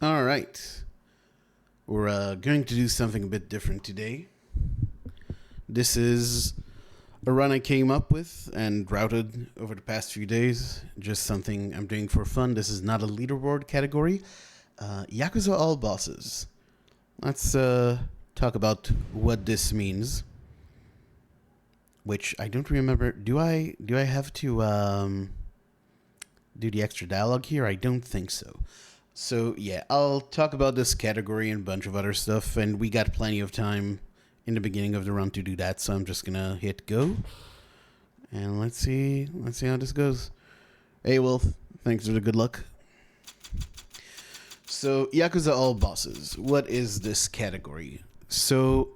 All right. We're going to do something a bit different today. This is a run I came up with and routed over the past few days. Just something I'm doing for fun. This is not a leaderboard category. Yakuza All Bosses. Let's talk about what this means. Which I don't remember. Do I have to do the extra dialogue here? I don't think so. So yeah, I'll talk about this category and a bunch of other stuff, and we got plenty of time in the beginning of the run to do that. So I'm just gonna hit go, and let's see how this goes. Hey Wolf, thanks for the good luck. So Yakuza All Bosses. What is this category? So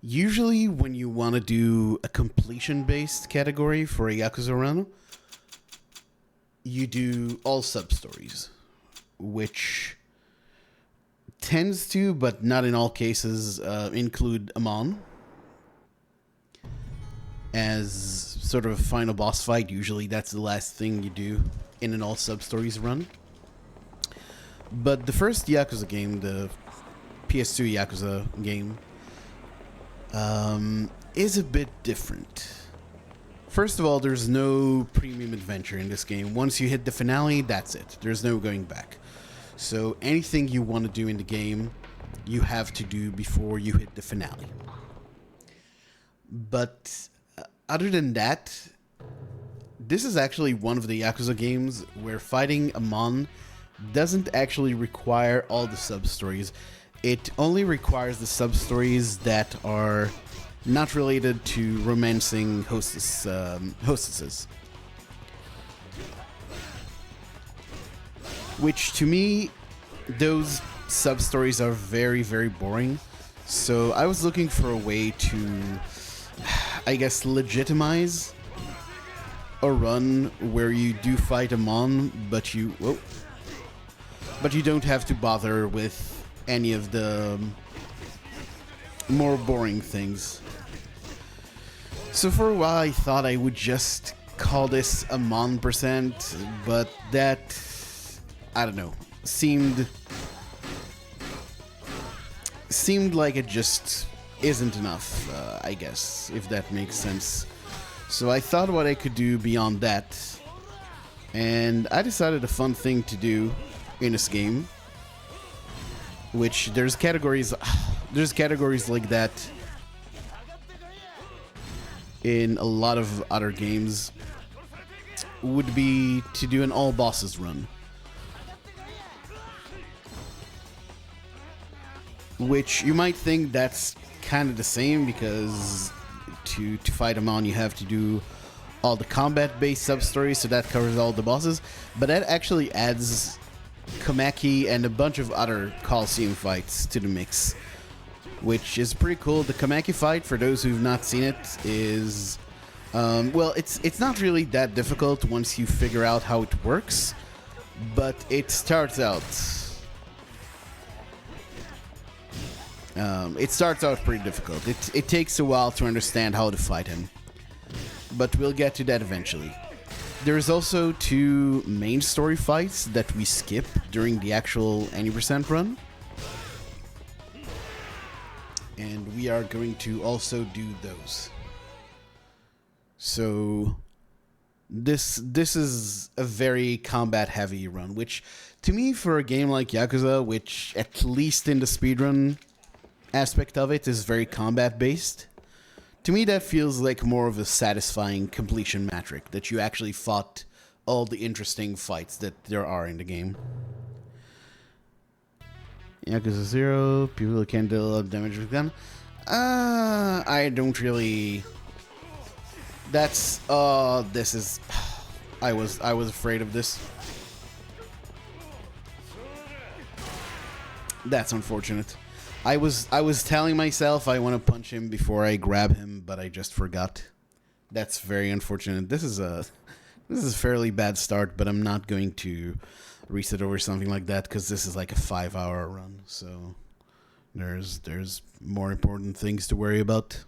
usually when you want to do a completion-based category for a Yakuza run, you do all sub-stories, which tends to, but not in all cases, include Amon as sort of a final boss fight. Usually that's the last thing you do in an all sub-stories run. But the first Yakuza game, the PS2 Yakuza game, is a bit different. First of all, there's no premium adventure in this game. Once you hit the finale, that's it. There's no going back. So anything you want to do in the game, you have to do before you hit the finale. But other than that, this is actually one of the Yakuza games where fighting Amon doesn't actually require all the sub-stories. It only requires the sub-stories that are not related to romancing hostesses. Which, to me, those sub-stories are very, very boring. So I was looking for a way to, I guess, legitimize a run where you do fight Amon, but you don't have to bother with any of the more boring things. So for a while I thought I would just call this Amon percent, but that, I don't know, seemed like it just isn't enough, I guess, if that makes sense. So I thought what I could do beyond that, and I decided a fun thing to do in this game, which there's categories like that in a lot of other games, would be to do an all bosses run. Which you might think that's kind of the same, because to fight them on you have to do all the combat based sub-stories, so that covers all the bosses, but that actually adds Kamaki and a bunch of other Coliseum fights to the mix, which is pretty cool. The Kamaki fight, for those who've not seen it, is well, it's not really that difficult once you figure out how it works, but it starts out pretty difficult. It takes a while to understand how to fight him, but we'll get to that eventually. There's also 2 main story fights that we skip during the actual any percent run, and we are going to also do those. So this is a very combat heavy run, which to me, for a game like Yakuza, which at least in the speedrun aspect of it is very combat based, to me that feels like more of a satisfying completion metric, that you actually fought all the interesting fights that there are in the game. Yakuza 0, people can deal damage with gun. I don't really. That's this is. I was afraid of this. That's unfortunate. I was telling myself I want to punch him before I grab him, but I just forgot. That's very unfortunate. This is a fairly bad start, but I'm not going to reset over something like that, because this is like a 5-hour run, so there's more important things to worry about.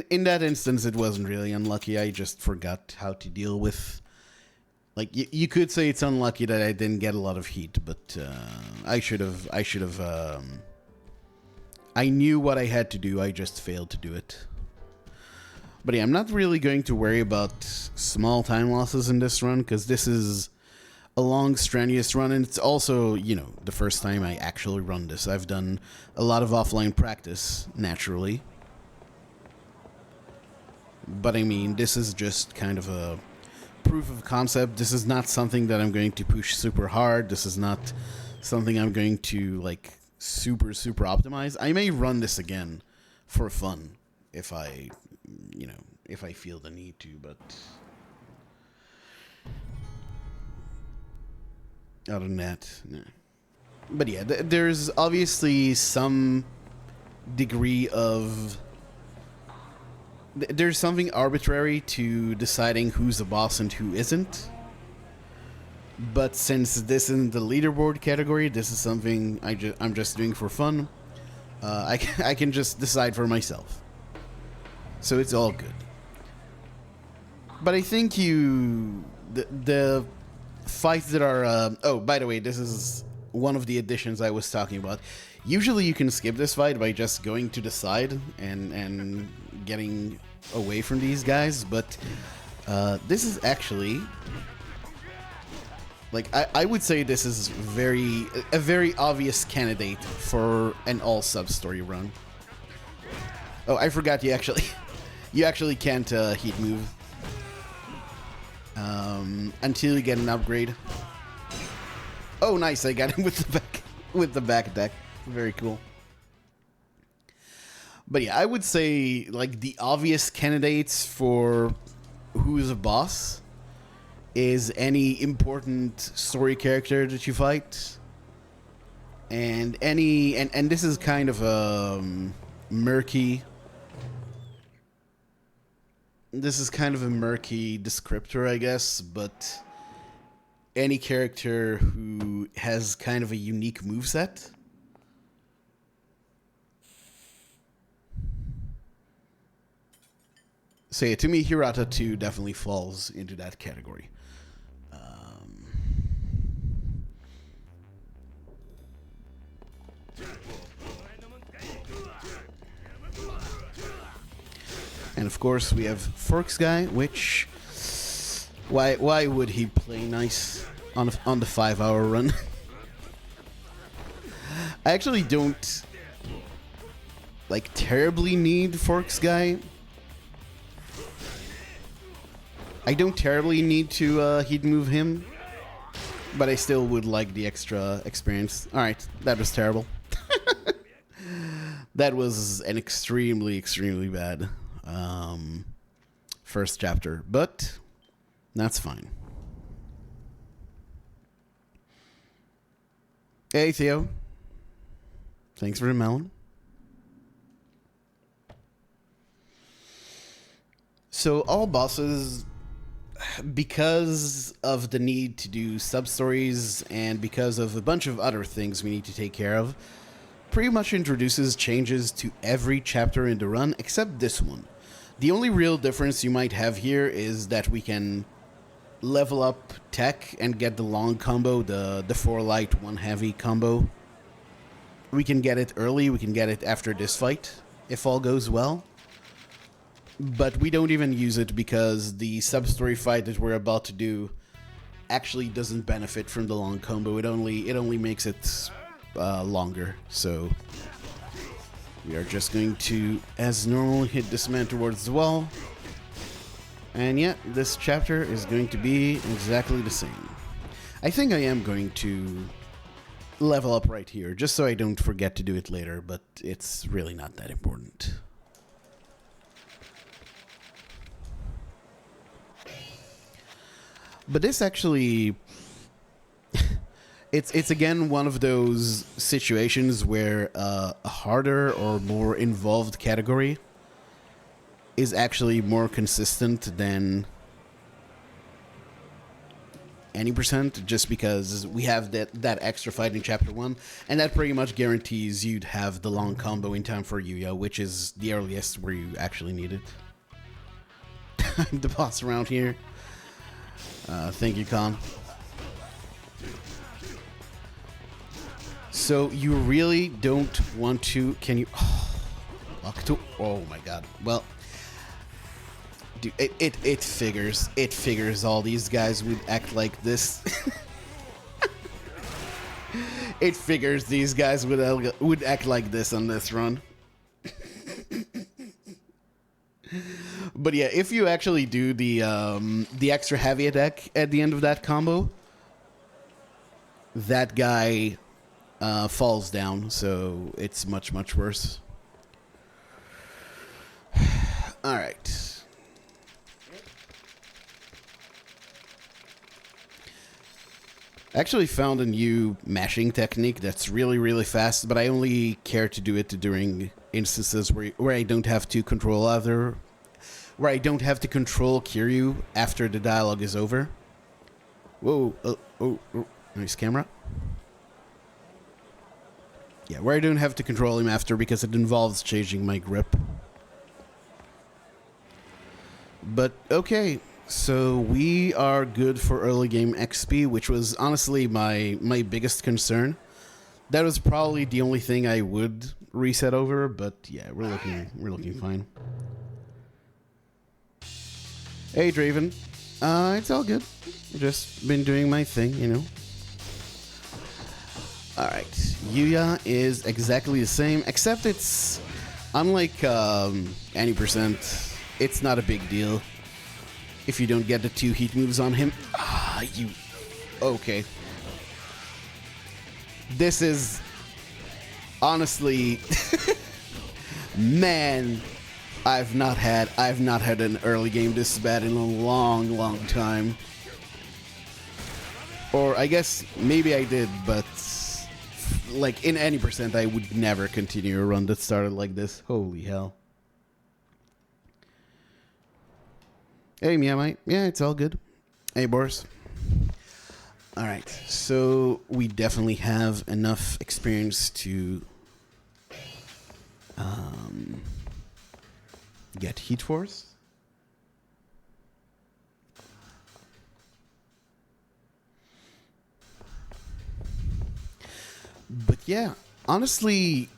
In that instance, it wasn't really unlucky. I just forgot how to deal with Like you could say it's unlucky that I didn't get a lot of heat, but I should have. I knew what I had to do. I just failed to do it. But yeah, I'm not really going to worry about small time losses in this run because this is a long, strenuous run, and it's also, you know, the first time I actually run this. I've done a lot of offline practice, naturally. But I mean, this is just kind of a proof of concept. This is not something that I'm going to push super hard. This is not something I'm going to, like, super optimize. I may run this again for fun if I, you know, if I feel the need to, but other than that, no. But yeah, there's obviously some degree of... There's something arbitrary to deciding who's a boss and who isn't. But since this isn't the leaderboard category, this is something I'm just doing for fun. I can just decide for myself. So it's all good. But I think the fights that are... oh, by the way, this is one of the additions I was talking about. Usually you can skip this fight by just going to the side and getting away from these guys, but this is actually... Like, I would say this is a very obvious candidate for an all sub-story run. Oh, I forgot you actually can't heat move until you get an upgrade. Oh, nice! I got him with the back attack. Very cool. But yeah, I would say like the obvious candidates for who's a boss is any important story character that you fight, and this is kind of a murky. This is kind of a murky descriptor, I guess, but any character who has kind of a unique moveset. So yeah, to me, Hirata 2 definitely falls into that category. And of course, we have Forks Guy, which... Why would he play nice on the 5-hour run? I actually don't, like, terribly need Forks Guy. I don't terribly need to heat move him, but I still would like the extra experience. Alright, that was terrible. That was an extremely bad first chapter, but that's fine. Hey, Theo. Thanks for the melon. So all bosses, because of the need to do sub-stories and because of a bunch of other things we need to take care of, pretty much introduces changes to every chapter in the run except this one. The only real difference you might have here is that we can level up tech and get the long combo, the 4 light, 1 heavy combo. We can get it early, we can get it after this fight, if all goes well. But we don't even use it because the sub-story fight that we're about to do actually doesn't benefit from the long combo. It only makes it longer, so we are just going to, as normal, hit this man towards the wall. And yeah, this chapter is going to be exactly the same. I think I am going to level up right here, just so I don't forget to do it later, but it's really not that important. But this actually... It's again one of those situations where a harder or more involved category is actually more consistent than any percent, just because we have that extra fight in Chapter 1, and that pretty much guarantees you'd have the long combo in time for Yuya, which is the earliest where you actually need it. I'm the boss around here. Thank you, Khan. So you really don't want to... Can you... Oh my god. Well... Dude, it figures. It figures all these guys would act like this. It figures these guys would act like this on this run. But yeah, if you actually do the extra heavy attack at the end of that combo, that guy falls down, so it's much, much worse. Alright. I actually found a new mashing technique that's really, really fast, but I only care to do it during instances where I don't have to control where I don't have to control Kiryu after the dialogue is over. Whoa, oh, nice camera. Yeah, where I don't have to control him after because it involves changing my grip. But okay, so we are good for early game XP, which was honestly my biggest concern. That was probably the only thing I would reset over, but yeah, we're looking fine. Hey Draven, it's all good. Just been doing my thing, you know. Alright, Yuya is exactly the same, except it's, unlike any percent, it's not a big deal if you don't get the 2 heat moves on him. Okay. This is, honestly, man, I've not had an early game this bad in a long, long time. Or I guess maybe I did, but like in any percent, I would never continue a run that started like this. Holy hell. Hey, Miyamite. Yeah, it's all good. Hey, Boris. Alright, so we definitely have enough experience to get Heat Force. But yeah, honestly,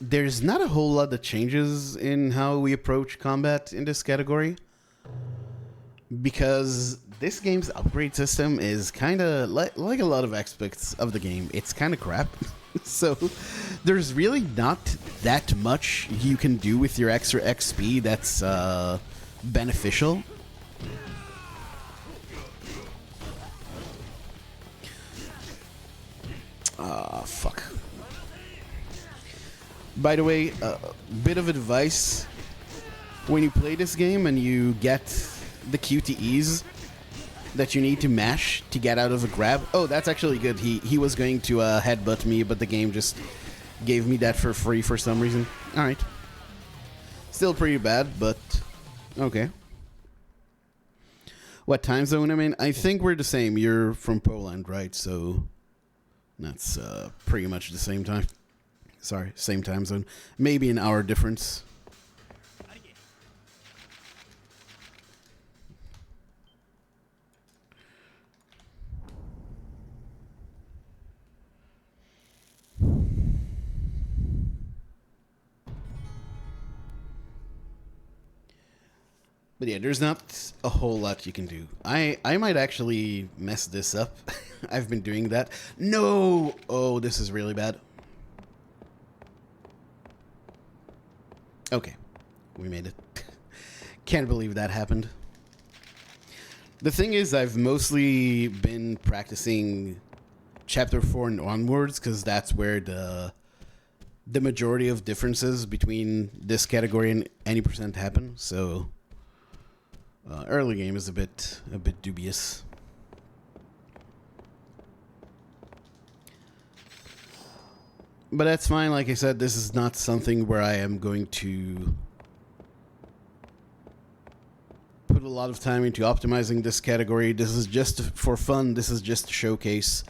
there's not a whole lot that changes in how we approach combat in this category. Because this game's upgrade system is kind of like a lot of aspects of the game. It's kind of crap. So there's really not that much you can do with your extra XP that's beneficial. Fuck. By the way, bit of advice. When you play this game and you get the QTEs that you need to mash to get out of a grab. Oh, that's actually good. He was going to headbutt me, but the game just gave me that for free for some reason. Alright. Still pretty bad, but okay. What time zone I'm in? I think we're the same. You're from Poland, right? So that's pretty much the same time. Sorry, same time zone. Maybe an hour difference. But yeah, there's not a whole lot you can do. I might actually mess this up. I've been doing that. No! Oh, this is really bad. Okay. We made it. Can't believe that happened. The thing is, I've mostly been practicing Chapter 4 and onwards, because that's where the majority of differences between this category and any percent happen, so... early game is a bit dubious. But that's fine. Like I said, this is not something where I am going to put a lot of time into optimizing this category. This is just for fun. This is just a showcase.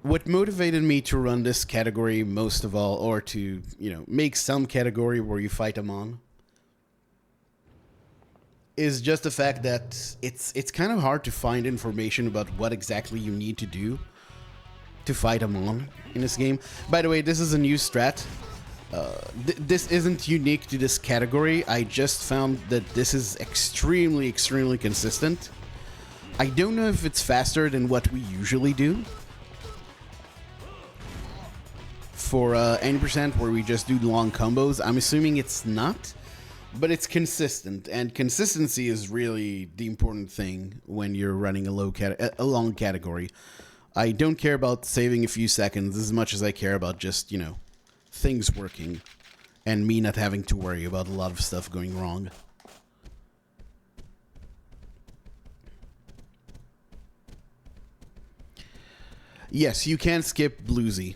What motivated me to run this category most of all, or to, you know, make some category where you fight Amon, is just the fact that it's kind of hard to find information about what exactly you need to do to fight Amon in this game. By the way, this is a new strat. This isn't unique to this category. I just found that this is extremely consistent. I don't know if it's faster than what we usually do for 80% where we just do long combos. I'm assuming it's not, but it's consistent, and consistency is really the important thing when you're running a long category. I don't care about saving a few seconds as much as I care about just, you know, things working and me not having to worry about a lot of stuff going wrong. Yes, you can skip Bluesy.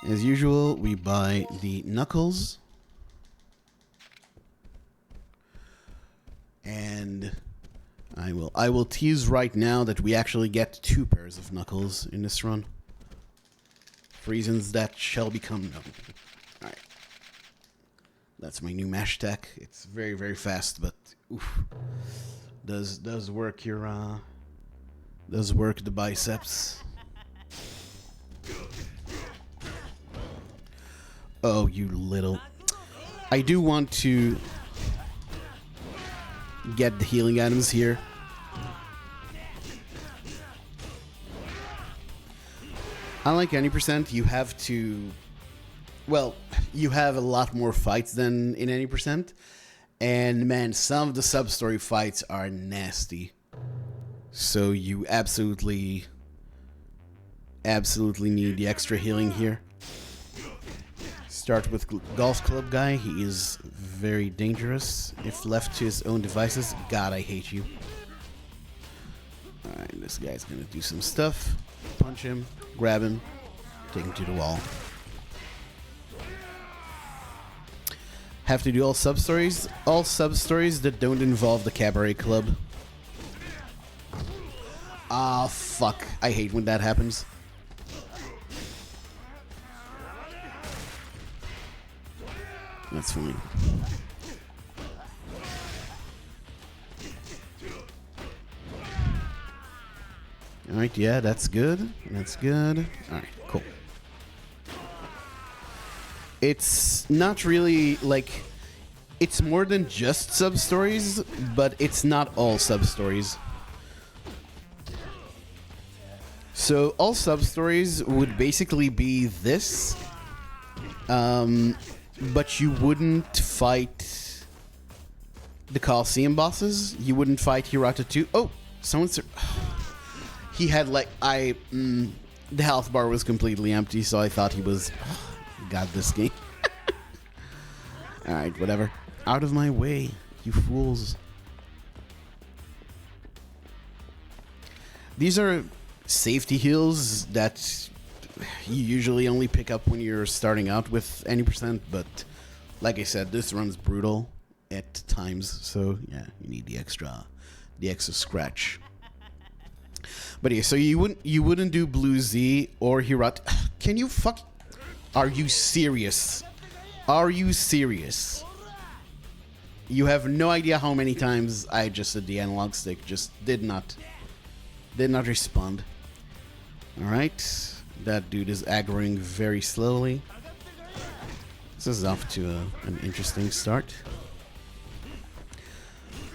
As usual, we buy the Knuckles. And I will tease right now that we actually get 2 pairs of Knuckles in this run. For reasons that shall become known. Alright. That's my new mash tech. It's very fast, but oof. Does work your does work the biceps. Oh, you little. I do want to get the healing items here. Unlike any percent, you have to, well, you have a lot more fights than in any percent. And man, some of the sub-story fights are nasty. So you absolutely need the extra healing here. Start with Golf Club Guy. He is very dangerous if left to his own devices. God, I hate you. Alright, this guy's gonna do some stuff. Punch him, grab him, take him to the wall. Have to do all sub-stories? All sub-stories that don't involve the Cabaret Club. Ah, fuck. I hate when that happens. That's fine. Alright, yeah, that's good. That's good. Alright, cool. It's not really, like, it's more than just sub-stories, but it's not all sub-stories. So, all sub-stories would basically be this, but you wouldn't fight the Coliseum bosses. You wouldn't fight Hirata 2. Oh, someone's... He had, like, the health bar was completely empty, so I thought he was... Got this game. Alright, whatever. Out of my way, you fools. These are safety heals that you usually only pick up when you're starting out with any percent, but like I said, this run's brutal at times, so yeah, you need the extra scratch. But yeah, so you wouldn't do Blue Z or Hirata. Can you fuck? Are you serious? Are you serious? You have no idea how many times I adjusted the analog stick, just did not respond. Alright, that dude is aggroing very slowly. This is off to an interesting start.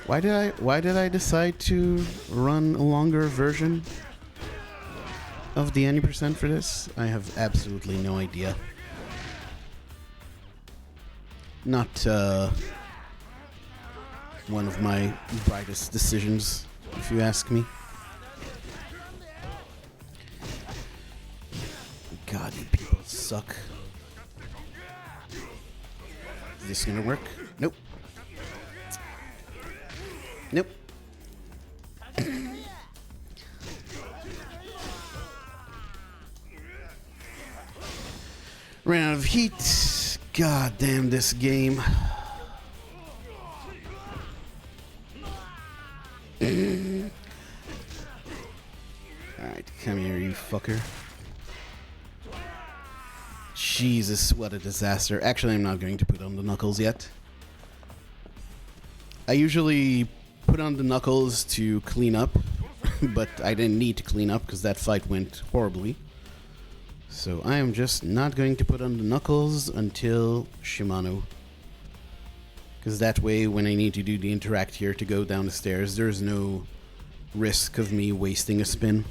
Why did I decide to run a longer version of the 90% for this? I have absolutely no idea. Not one of my brightest decisions, if you ask me. God, you people suck. Is this gonna work? Nope. Nope. Ran out of heat. God damn this game. Alright, come here, you fucker. Jesus, what a disaster. Actually, I'm not going to put on the knuckles yet. I usually put on the knuckles to clean up, but I didn't need to clean up because that fight went horribly. So I am just not going to put on the knuckles until Shimano. Because that way, when I need to do the interact here to go down the stairs, there's no risk of me wasting a spin.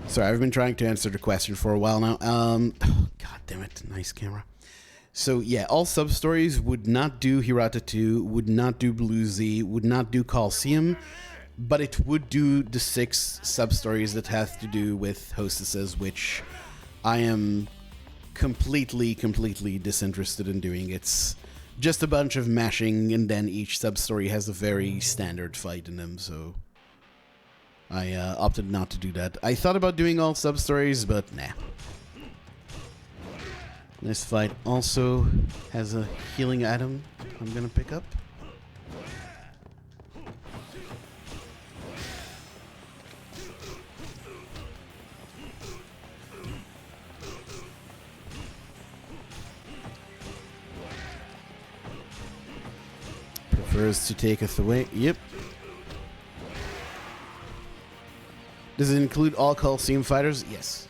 Sorry, I've been trying to answer the question for a while now. God damn it, nice camera. So yeah, all sub-stories would not do Hirata 2, would not do Blue Z, would not do Coliseum, but it would do the 6 sub-stories that have to do with hostesses, which I am completely disinterested in doing. It's just a bunch of mashing, and then each sub-story has a very standard fight in them, so I opted not to do that. I thought about doing all sub-stories, but nah. This fight also has a healing item I'm gonna pick up. Prefers to take us away. Yep. Does it include all Coliseum fighters? Yes.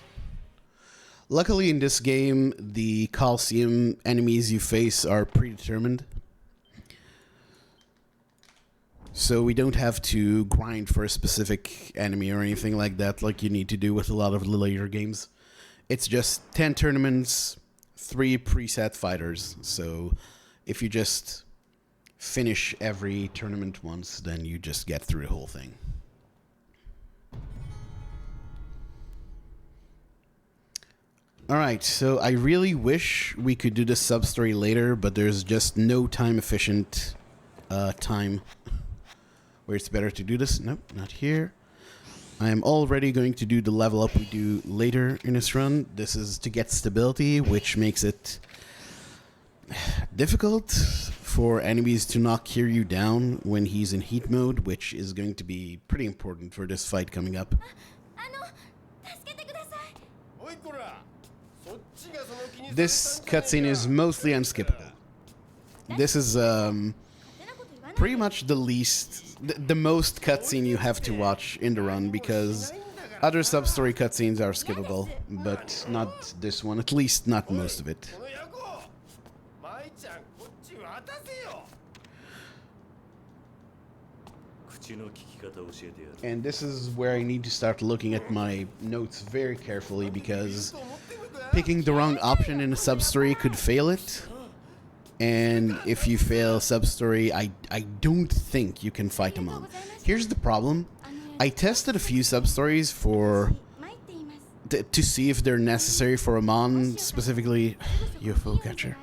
Luckily in this game, the Coliseum enemies you face are predetermined. So we don't have to grind for a specific enemy or anything like that, like you need to do with a lot of the later games. It's just 10 tournaments, 3 preset fighters. So if you just finish every tournament once, then you just get through the whole thing. Alright, so I really wish we could do this sub-story later, but there's just no time-efficient time where it's better to do this. Nope, not here. I am already going to do the level up we do later in this run. This is to get stability, which makes it difficult for enemies to knock Kiryu down when he's in heat mode, which is going to be pretty important for this fight coming up. This cutscene is mostly unskippable. This is pretty much the most cutscene you have to watch in the run, because other sub-story cutscenes are skippable, but not this one, at least not most of it. And this is where I need to start looking at my notes very carefully, because picking the wrong option in a sub-story could fail it. And if you fail sub-story, I don't think you can fight Amon. Here's the problem. I tested a few sub-stories to see if they're necessary for Amon, specifically UFO Catcher.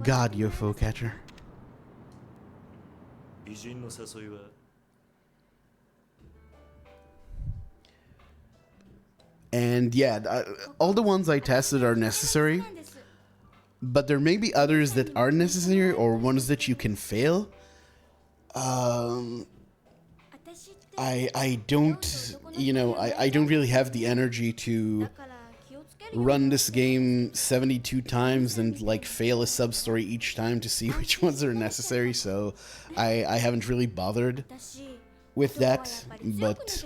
God, UFO Catcher. And yeah, all the ones I tested are necessary, but there may be others that aren't necessary or ones that you can fail. I don't, I don't really have the energy to run this game 72 times and like fail a sub-story each time to see which ones are necessary, so I haven't really bothered with that, but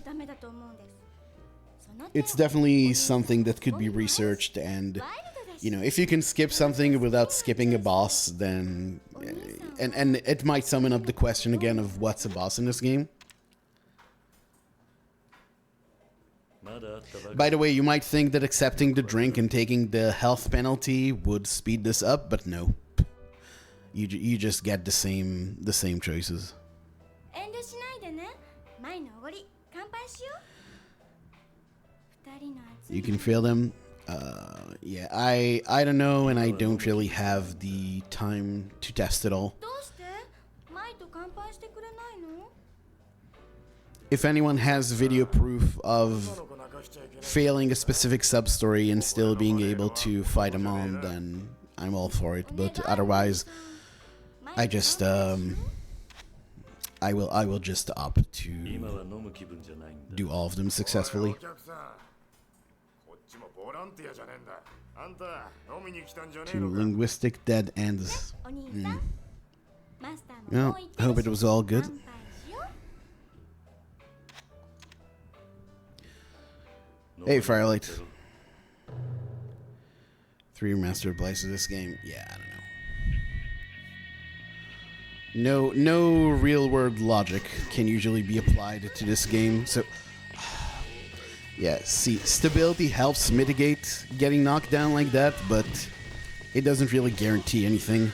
it's definitely something that could be researched, and if you can skip something without skipping a boss, then and it might summon up the question again of what's a boss in this game. By the way, you might think that accepting the drink and taking the health penalty would speed this up, but no. You just get the same choices. You can fail them. Yeah, I don't know, and I don't really have the time to test it all. If anyone has video proof of failing a specific sub-story and still being able to fight Amon, then I'm all for it. But otherwise, I I will just opt to do all of them successfully. Two linguistic dead ends. Well, I hope it was all good. Hey, Firelight. 3 master plays of this game. Yeah, I don't know. No real world logic can usually be applied to this game. So, yeah, see, stability helps mitigate getting knocked down like that, but it doesn't really guarantee anything.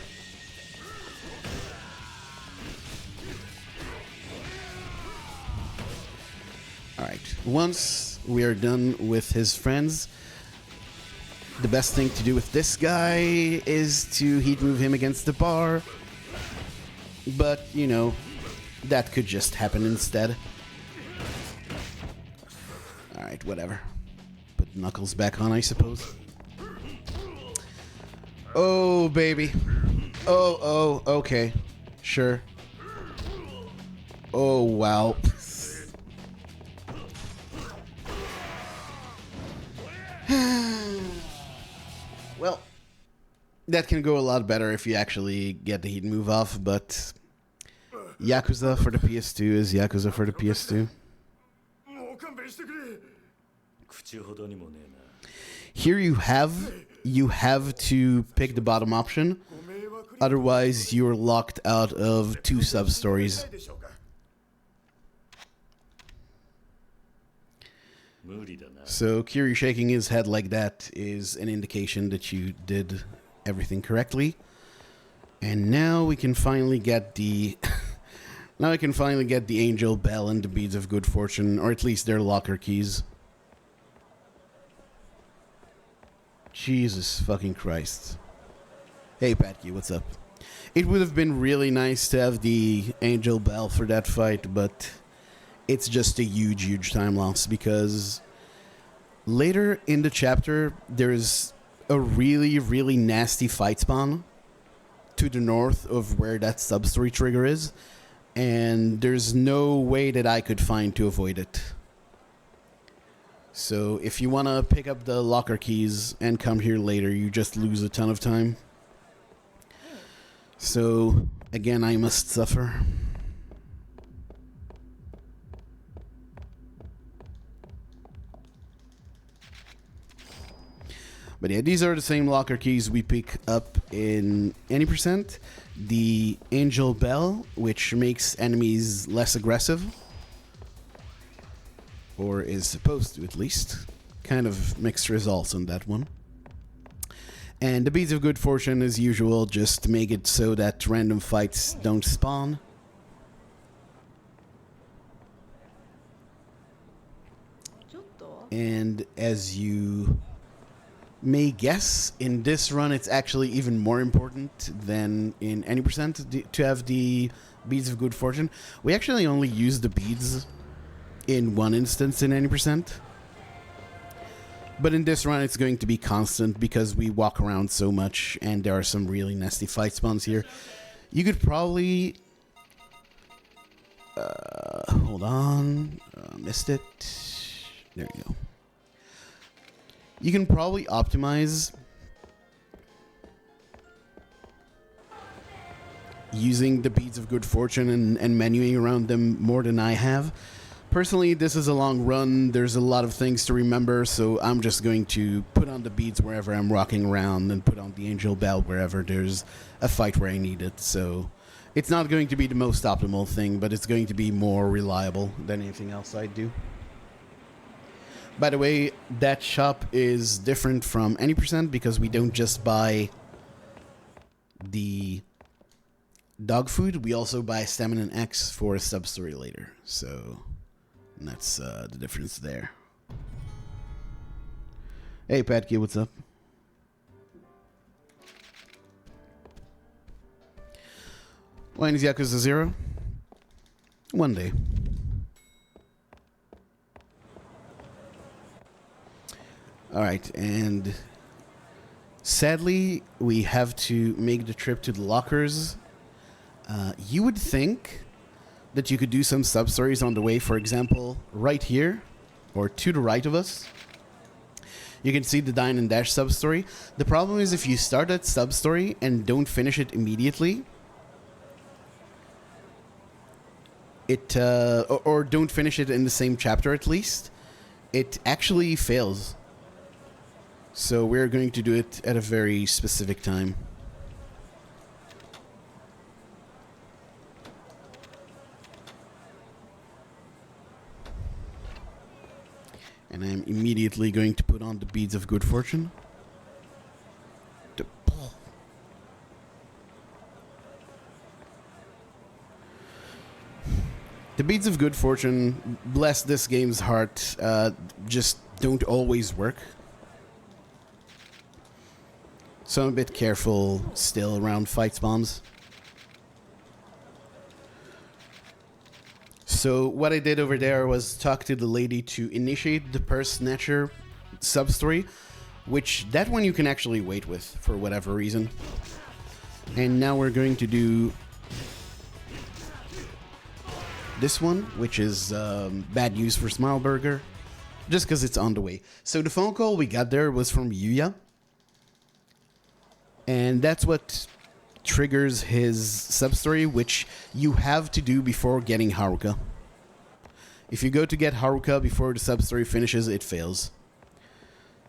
Alright, once we are done with his friends, the best thing to do with this guy is to heat move him against the bar. But, you know, that could just happen instead. Alright, whatever. Put Knuckles back on, I suppose. Oh, baby. Oh, okay. Sure. Oh, wow. Well, that can go a lot better if you actually get the heat move off, but Yakuza for the PS2 is Yakuza for the PS2. Here you have to pick the bottom option, otherwise you're locked out of 2 sub-stories. So Kiryu shaking his head like that is an indication that you did everything correctly. And now we can finally get the Angel Bell and the Beads of Good Fortune, or at least their locker keys. Jesus fucking Christ. Hey Patky, what's up? It would have been really nice to have the Angel Bell for that fight, but it's just a huge time loss because later in the chapter there's a really nasty fight spawn to the north of where that sub-story trigger is, and there's no way that I could find to avoid it. So if you want to pick up the locker keys and come here later, you just lose a ton of time. So again, I must suffer. But yeah, these are the same locker keys we pick up in any percent. The Angel Bell, which makes enemies less aggressive. Or is supposed to, at least. Kind of mixed results on that one. And the Beads of Good Fortune, as usual, just make it so that random fights don't spawn. And as you may guess, in this run it's actually even more important than in any percent to have the Beads of Good Fortune. We actually only use the beads in one instance in any percent. But in this run it's going to be constant because we walk around so much and there are some really nasty fight spawns here. You could probably... hold on. Missed it. There you go. You can probably optimize using the Beads of Good Fortune and menuing around them more than I have. Personally, this is a long run. There's a lot of things to remember, so I'm just going to put on the beads wherever I'm rocking around and put on the Angel Bell wherever there's a fight where I need it. So it's not going to be the most optimal thing, but it's going to be more reliable than anything else I do. By the way, that shop is different from any percent because we don't just buy the dog food, we also buy Stamina X for a sub-story later. So that's the difference there. Hey Patky, what's up? When is Yakuza 0? One day. Alright, and sadly, we have to make the trip to the lockers. You would think that you could do some sub-stories on the way. For example, right here, or to the right of us, you can see the Dine and Dash sub-story. The problem is if you start that sub-story and don't finish it immediately, or don't finish it in the same chapter at least, it actually fails. So we're going to do it at a very specific time. And I'm immediately going to put on the Beads of Good Fortune. The Beads of Good Fortune, bless this game's heart, just don't always work. So I'm a bit careful still around fight spawns. So what I did over there was talk to the lady to initiate the Purse Snatcher sub-story, which that one you can actually wait with for whatever reason. And now we're going to do this one, which is bad news for Smileburger, just because it's on the way. So the phone call we got there was from Yuya, and that's what triggers his sub-story, which you have to do before getting Haruka. If you go to get Haruka before the sub-story finishes, it fails.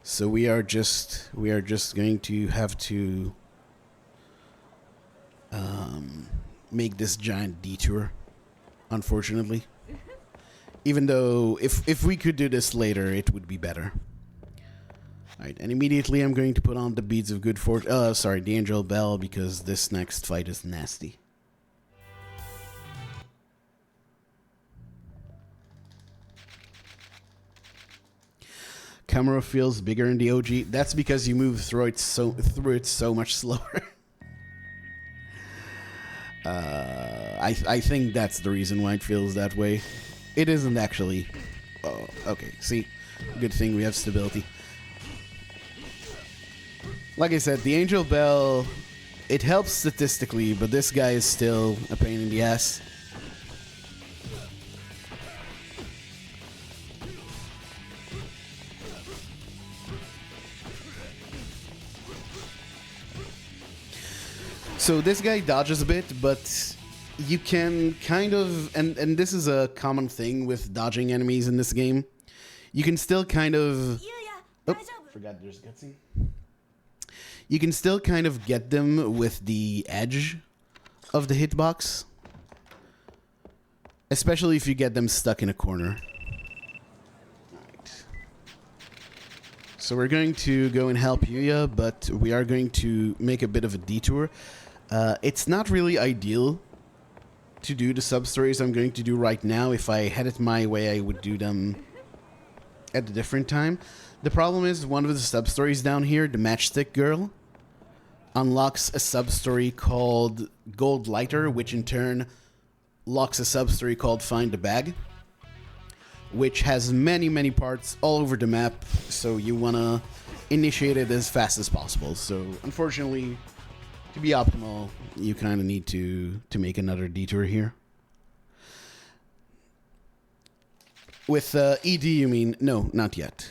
So we are just going to have to make this giant detour, unfortunately. Even though if we could do this later, it would be better. Alright, and immediately I'm going to put on the Beads of Good Fortune. The Angel Bell, because this next fight is nasty. Camera feels bigger in the OG. That's because you move through it so much slower. I think that's the reason why it feels that way. It isn't actually. Oh, okay. See, good thing we have stability. Like I said, the Angel Bell, it helps statistically, but this guy is still a pain in the ass. So this guy dodges a bit, but you can kind of, and this is a common thing with dodging enemies in this game, you can still kind of... Oh, forgot there's a cutscene. You can still kind of get them with the edge of the hitbox, especially if you get them stuck in a corner. Alright. So we're going to go and help Yuya, but we are going to make a bit of a detour. It's not really ideal to do the sub-stories I'm going to do right now. If I had it my way, I would do them at a different time. The problem is one of the sub-stories down here, the Matchstick Girl, unlocks a sub-story called Gold Lighter, which in turn locks a sub-story called Find the Bag, which has many parts all over the map, so you want to initiate it as fast as possible. So unfortunately, to be optimal, you kind of need to make another detour here. With ED, you mean? No, not yet.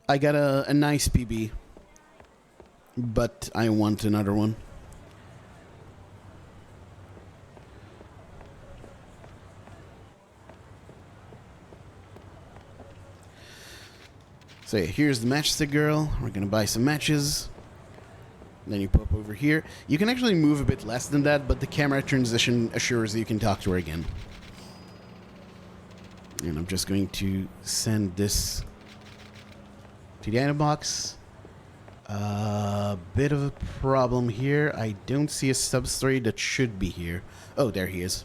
I got a nice PB, but I want another one. So yeah, here's the Matchstick Girl. We're going to buy some matches. Then you pop over here. You can actually move a bit less than that, but the camera transition assures that you can talk to her again. And I'm just going to send this to the item box. Bit of a problem here. I don't see a sub-story that should be here. Oh, there he is.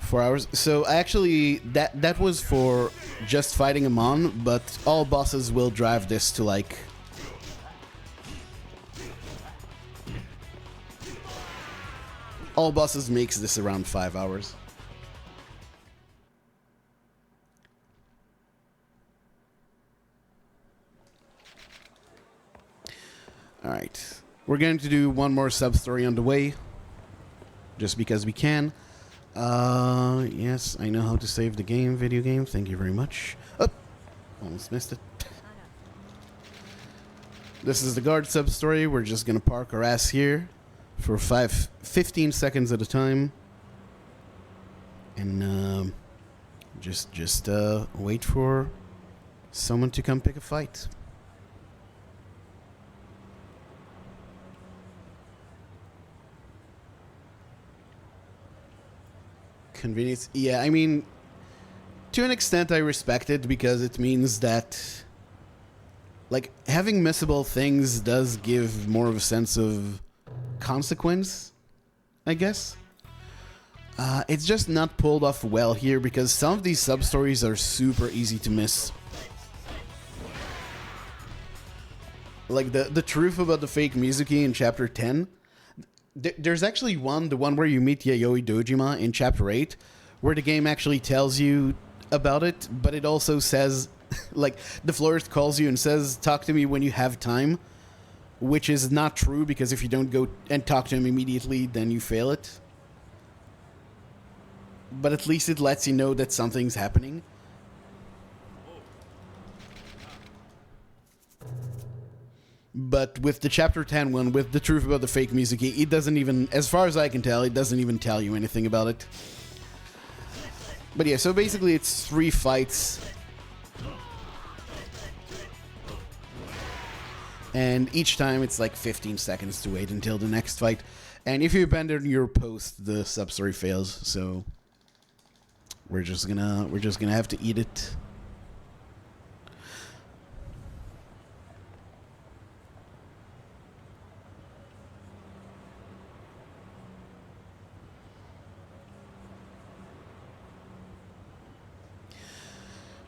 .4 hours. So actually, that was for just fighting Amon, but all bosses will drive this to like... All bosses makes this around 5 hours. All right. We're going to do one more sub-story on the way. Just because we can. Yes, I know how to save the game, video game. Thank you very much. Oh, almost missed it. This is the guard sub-story. We're just going to park our ass here for 15 seconds at a time. And just wait for someone to come pick a fight. Convenience. Yeah, I mean, to an extent I respect it because it means that, like, having missable things does give more of a sense of consequence, I guess. It's just not pulled off well here because some of these sub-stories are super easy to miss. Like, the truth about the fake Mizuki in Chapter 10... There's actually the one where you meet Yayoi Dojima in Chapter 8, where the game actually tells you about it, but it also says, like, the florist calls you and says, talk to me when you have time, which is not true, because if you don't go and talk to him immediately, then you fail it. But at least it lets you know that something's happening. But with the Chapter 10 one, with the truth about the fake Mizuki, it doesn't even, as far as I can tell, it doesn't even tell you anything about it. But yeah, so basically it's 3 fights. And each time it's like 15 seconds to wait until the next fight. And if you abandon your post, the sub-story fails, so we're just gonna have to eat it.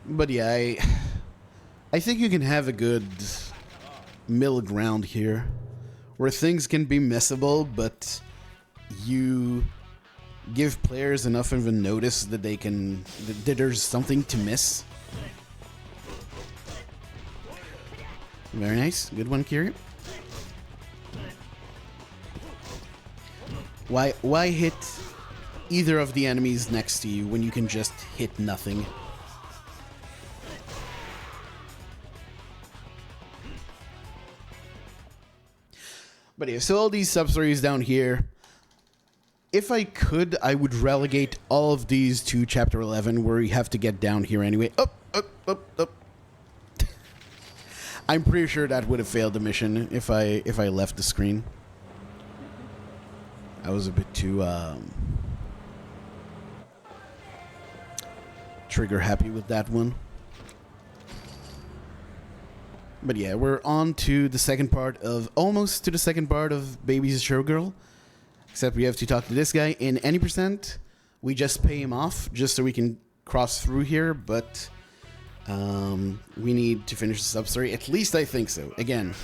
But yeah, I think you can have a good middle ground here, where things can be missable, but you give players enough of a notice that they can that there's something to miss. Very nice, good one, Kiri. Why hit either of the enemies next to you when you can just hit nothing? But yeah, so all these sub-stories down here, if I could, I would relegate all of these to Chapter 11, where you have to get down here anyway. Up. I'm pretty sure that would have failed the mission if I left the screen. I was a bit too trigger happy with that one. But yeah, we're on to the second part of, almost to the second part of Baby's Showgirl. Except we have to talk to this guy in any percent. We just pay him off just so we can cross through here, but we need to finish the sub-story. At least I think so. Again,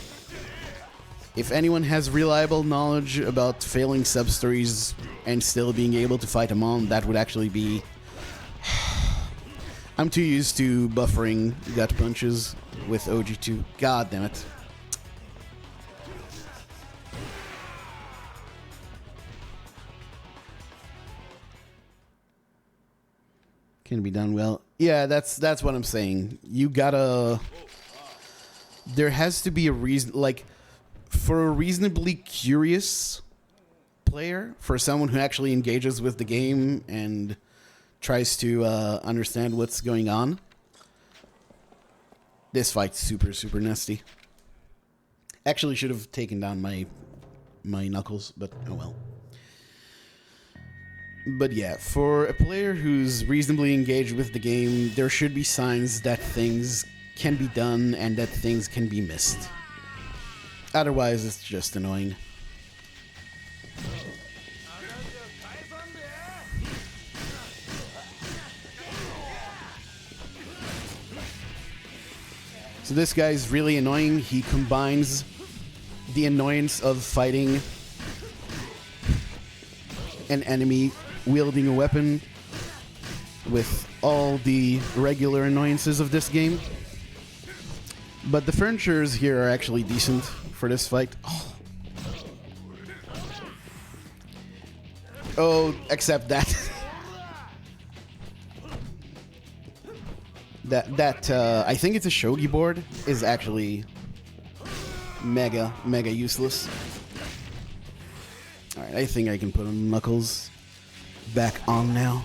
if anyone has reliable knowledge about failing sub-stories and still being able to fight Amon, that would actually be... I'm too used to buffering gut punches with OG2. God damn it. Can be done well. Yeah, that's what I'm saying. You gotta... There has to be a reason... Like, for a reasonably curious player, for someone who actually engages with the game and tries to understand what's going on, this fight's super, super nasty. Actually should have taken down my knuckles, but oh well. But yeah, for a player who's reasonably engaged with the game, there should be signs that things can be done and that things can be missed. Otherwise, it's just annoying. So this guy's really annoying. He combines the annoyance of fighting an enemy wielding a weapon with all the regular annoyances of this game. But the furnitures here are actually decent for this fight. Oh, except that. that I think it's a shogi board is actually mega useless. All right, I think I can put Knuckles back on now.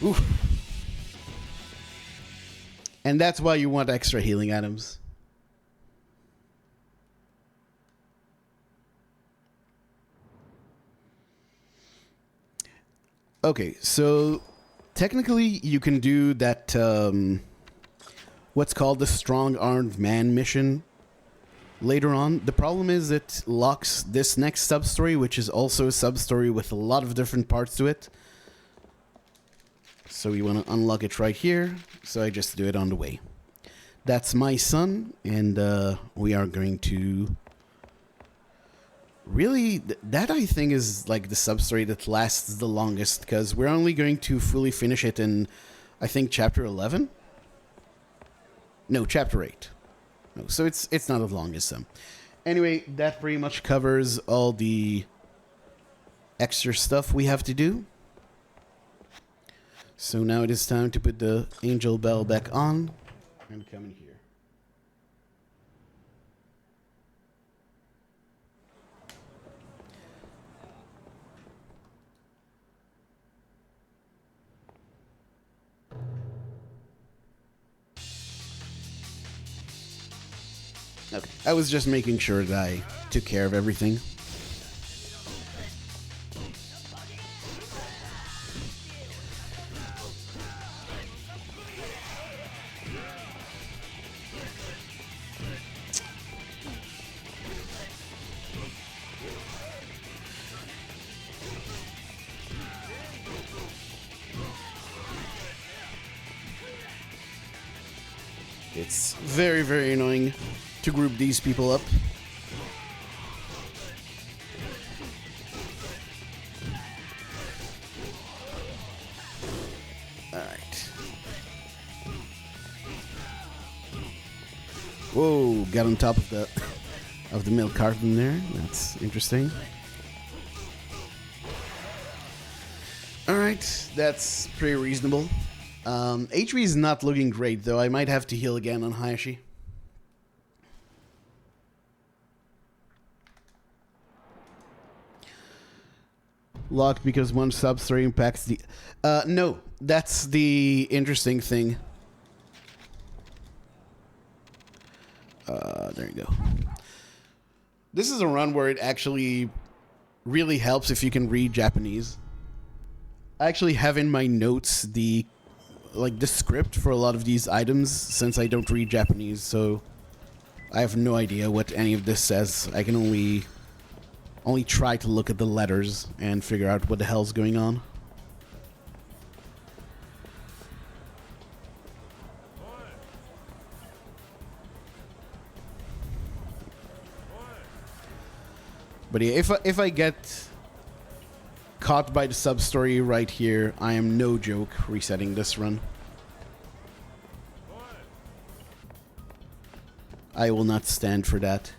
Oof. And that's why you want extra healing items. Okay, so technically you can do that, what's called the Strong Armed Man mission later on. The problem is it locks this next sub-story, which is also a sub-story with a lot of different parts to it. So we want to unlock it right here, so I just do it on the way. That's my son, and we are going to... Really, that I think is like the sub-story that lasts the longest, because we're only going to fully finish it in, I think, chapter 11? No, chapter 8. No, so it's not as long as some. Anyway, that pretty much covers all the extra stuff we have to do. So now it is time to put the angel bell back on and come in here. Okay, I was just making sure that I took care of everything. It's very, very annoying to group these people up. Alright. Whoa, got on top of the milk carton there. That's interesting. Alright, that's pretty reasonable. HP is not looking great, though. I might have to heal again on Hayashi. Locked because one sub-story impacts the... no, that's the interesting thing. There you go. This is a run where it actually really helps if you can read Japanese. I actually have in my notes the script for a lot of these items, since I don't read Japanese, so I have no idea what any of this says. I can only try to look at the letters and figure out what the hell's going on. But yeah, if I get caught by the sub-story right here, I am no joke resetting this run. I will not stand for that.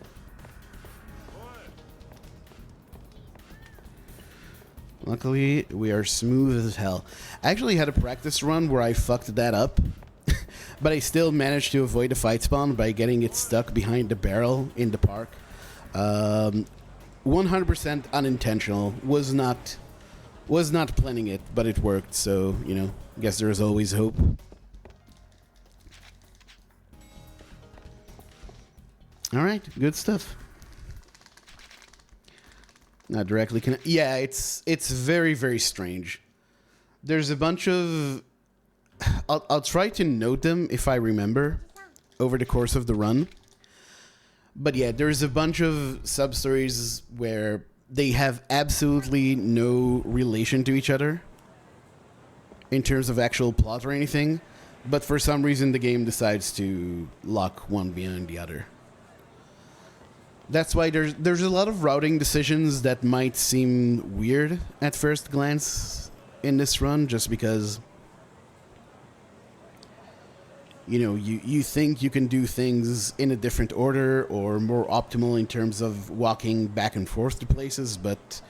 Luckily, we are smooth as hell. I actually had a practice run where I fucked that up, but I still managed to avoid a fight spawn by getting it stuck behind the barrel in the park. 100% unintentional. Was not planning it, but it worked, so, you know, guess there's always hope. Alright, good stuff. Not directly connect. Yeah, it's very, very strange. There's a bunch of... I'll try to note them if I remember over the course of the run. But yeah, there's a bunch of sub-stories where they have absolutely no relation to each other in terms of actual plot or anything, but for some reason the game decides to lock one behind the other. That's why there's a lot of routing decisions that might seem weird at first glance in this run, just because you know, you think you can do things in a different order or more optimal in terms of walking back and forth to places, but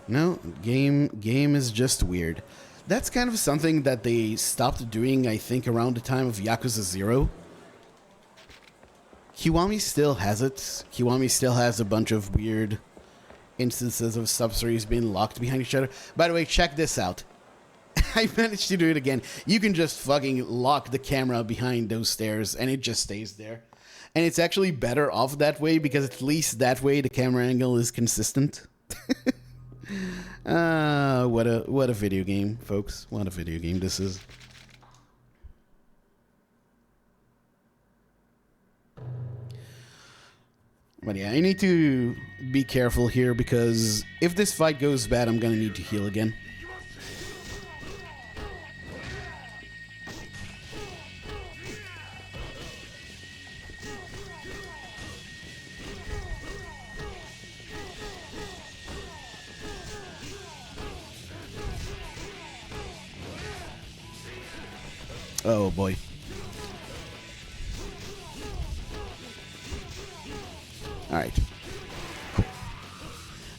no, game is just weird. That's kind of something that they stopped doing, I think, around the time of Yakuza 0. Kiwami still has it. Kiwami still has a bunch of weird instances of substories being locked behind each other. By the way, check this out. I managed to do it again. You can just fucking lock the camera behind those stairs and it just stays there. And it's actually better off that way because at least that way the camera angle is consistent. What a video game, folks. What a video game this is. But yeah, I need to be careful here because if this fight goes bad, I'm gonna need to heal again. Oh boy. Alright. Cool.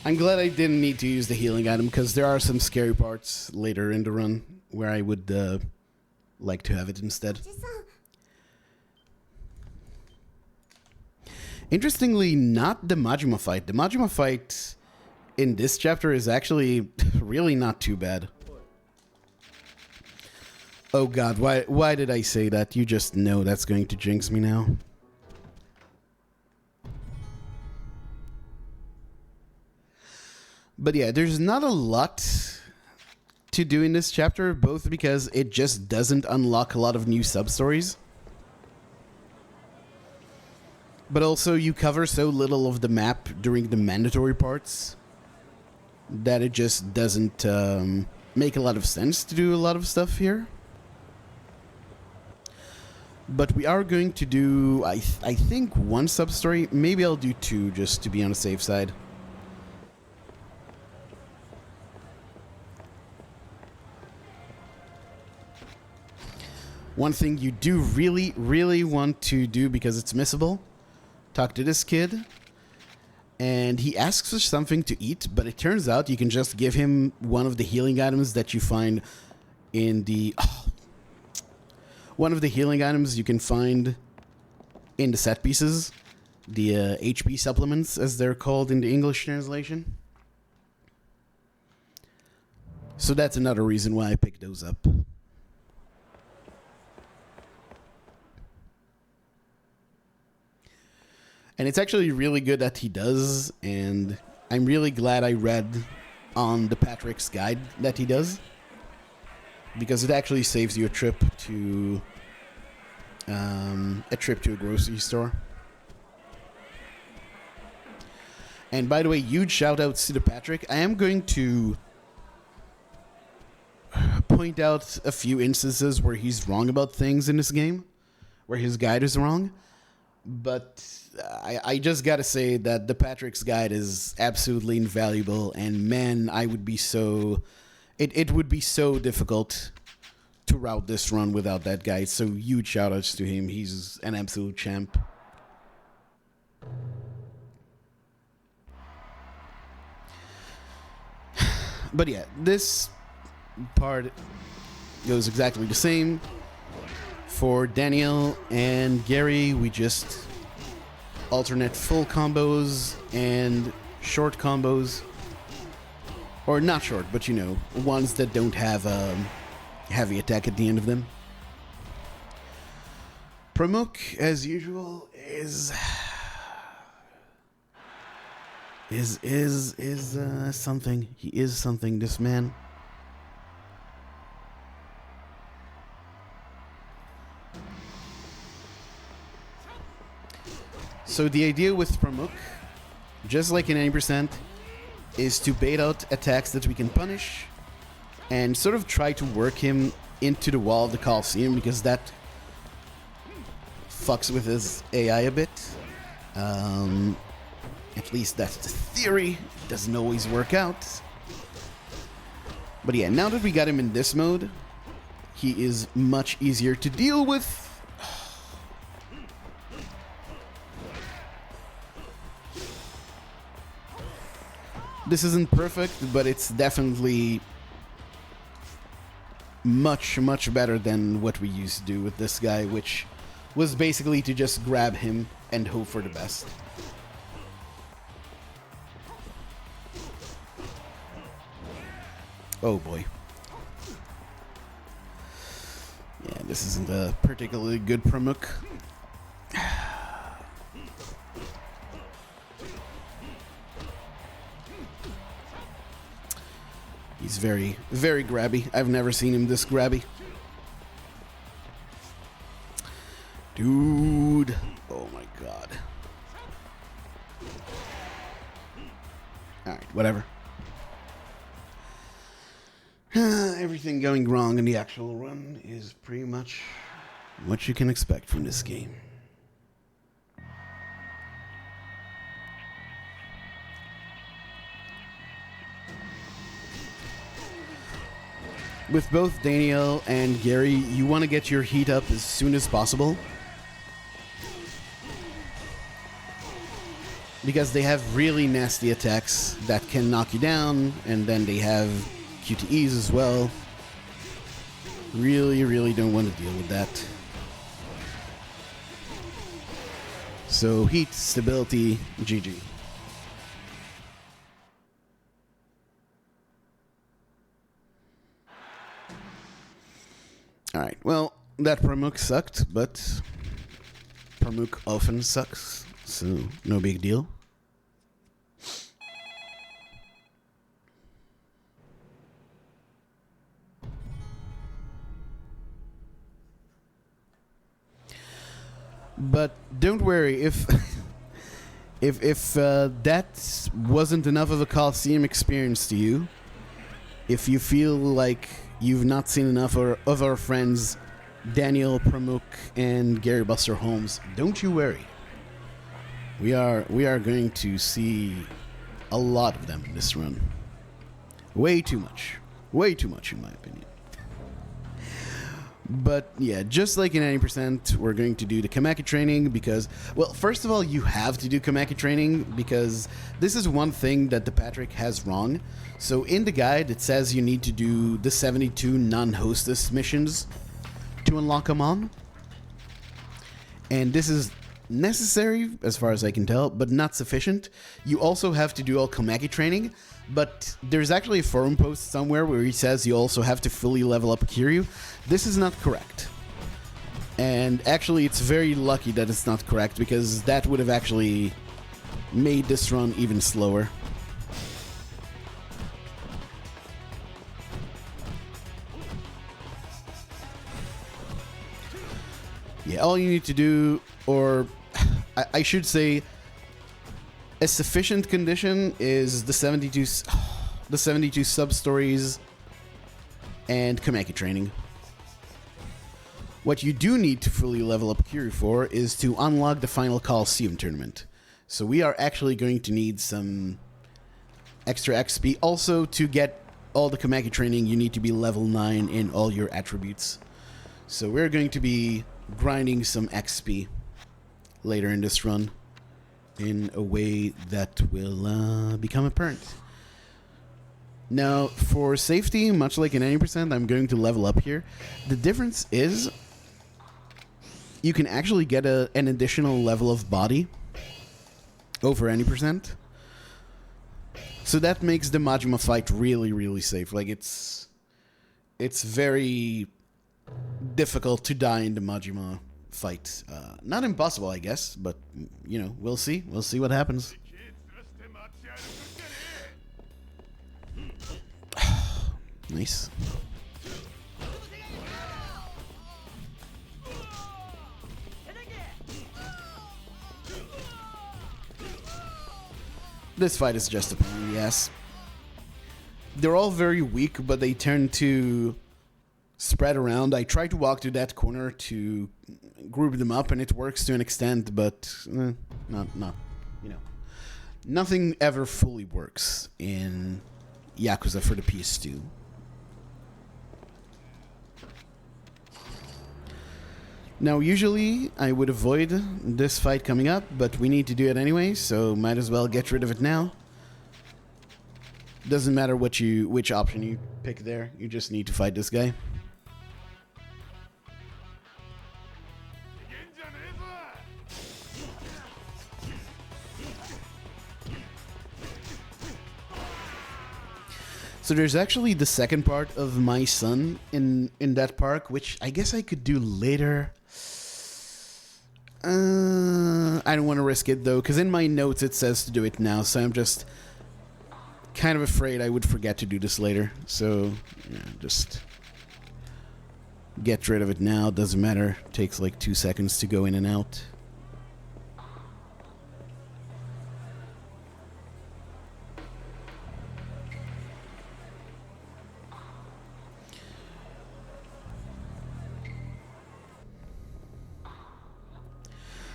I'm glad I didn't need to use the healing item because there are some scary parts later in the run where I would like to have it instead. Interestingly, not the Majima fight. The Majima fight in this chapter is actually really not too bad. Oh god, why did I say that? You just know that's going to jinx me now. But yeah, there's not a lot to do in this chapter, both because it just doesn't unlock a lot of new substories. But also you cover so little of the map during the mandatory parts that it just doesn't make a lot of sense to do a lot of stuff here. But we are going to do, I think, one sub-story. Maybe I'll do two, just to be on the safe side. One thing you do really, really want to do, because it's missable, talk to this kid, and he asks for something to eat, but it turns out you can just give him one of the healing items that you find in the... one of the healing items you can find in the set pieces, the HP supplements, as they're called in the English translation. So that's another reason why I picked those up. And it's actually really good that he does, and I'm really glad I read on the Patrick's guide that he does, because it actually saves you a trip to a grocery store. And by the way, huge shout outs to the Patrick. I am going to point out a few instances where he's wrong about things in this game, where his guide is wrong. But I just gotta say that the Patrick's guide is absolutely invaluable, and man, I would be so... It would be so difficult to route this run without that guide. So huge shout outs to him. He's an absolute champ. But yeah, this part goes exactly the same. For Daniel and Gary, we just alternate full combos and short combos. Or not short, but you know, ones that don't have a heavy attack at the end of them. Pramuk, as usual, is something. He is something, this man. So the idea with Pramuk, just like in 90%, is to bait out attacks that we can punish and sort of try to work him into the wall of the Coliseum, because that fucks with his AI a bit. At least that's the theory. It doesn't always work out. But yeah, now that we got him in this mode, he is much easier to deal with. This isn't perfect, but it's definitely much, much better than what we used to do with this guy, which was basically to just grab him and hope for the best. Oh boy. Yeah, this isn't a particularly good Pramuk. He's very, very grabby. I've never seen him this grabby. Dude. Oh my god. Alright, whatever. Everything going wrong in the actual run is pretty much what you can expect from this game. With both Daniel and Gary, you want to get your heat up as soon as possible. Because they have really nasty attacks that can knock you down, and then they have QTEs as well. Really, really don't want to deal with that. So heat, stability, GG. Alright, well, that Pramuk sucked, but Pramuk often sucks, so no big deal. But don't worry, if that wasn't enough of a Coliseum experience to you, if you feel like you've not seen enough of our friends Daniel, Pramuk, and Gary Buster Holmes, don't you worry. We are going to see a lot of them in this run. Way too much. Way too much, in my opinion. But yeah, just like in 90%, we're going to do the Kamaki training because, well, first of all, you have to do Kamaki training because this is one thing that the Patrick has wrong. So in the guide, it says you need to do the 72 non-hostess missions to unlock Amon. And this is necessary, as far as I can tell, but not sufficient. You also have to do all Kamaki training, but there's actually a forum post somewhere where he says you also have to fully level up Kiryu. This is not correct. And actually, it's very lucky that it's not correct, because that would have actually made this run even slower. Yeah, all you need to do, or I should say, a sufficient condition is the 72 sub-stories and Kamaki training. What you do need to fully level up Kiryu for is to unlock the final Coliseum tournament. So we are actually going to need some extra XP. Also, to get all the Kamaki training, you need to be level 9 in all your attributes. So we're going to be grinding some XP later in this run in a way that will become apparent. Now, for safety, much like in 90%, I'm going to level up here. The difference is you can actually get an additional level of body over any percent. So that makes the Majima fight really, really safe. Like, it's very difficult to die in the Majima fight. Not impossible, I guess, but, you know, we'll see. We'll see what happens. Nice. This fight is just a pain in the ass. They're all very weak, but they tend to spread around. I try to walk to that corner to group them up, and it works to an extent, but not you know, nothing ever fully works in Yakuza for the PS2. Now, usually I would avoid this fight coming up, but we need to do it anyway, so might as well get rid of it now. Doesn't matter which option you pick there. You just need to fight this guy. So there's actually the second part of my son in that park, which I guess I could do later. I don't want to risk it though, because in my notes it says to do it now, so I'm just kind of afraid I would forget to do this later. So yeah, just get rid of it now. Doesn't matter. Takes like 2 seconds to go in and out.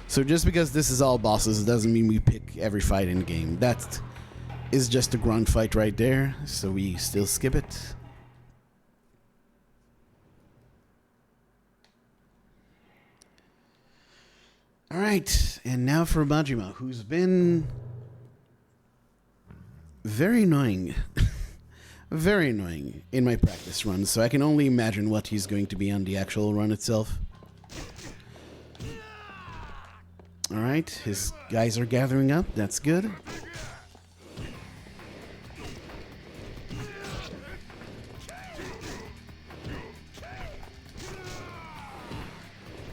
So just because this is all bosses doesn't mean we pick every fight in the game. That is just a grunt fight right there, so we still skip it. Alright, and now for Majima, who's been very annoying. Very annoying in my practice run, so I can only imagine what he's going to be on the actual run itself. Alright, his guys are gathering up. That's good.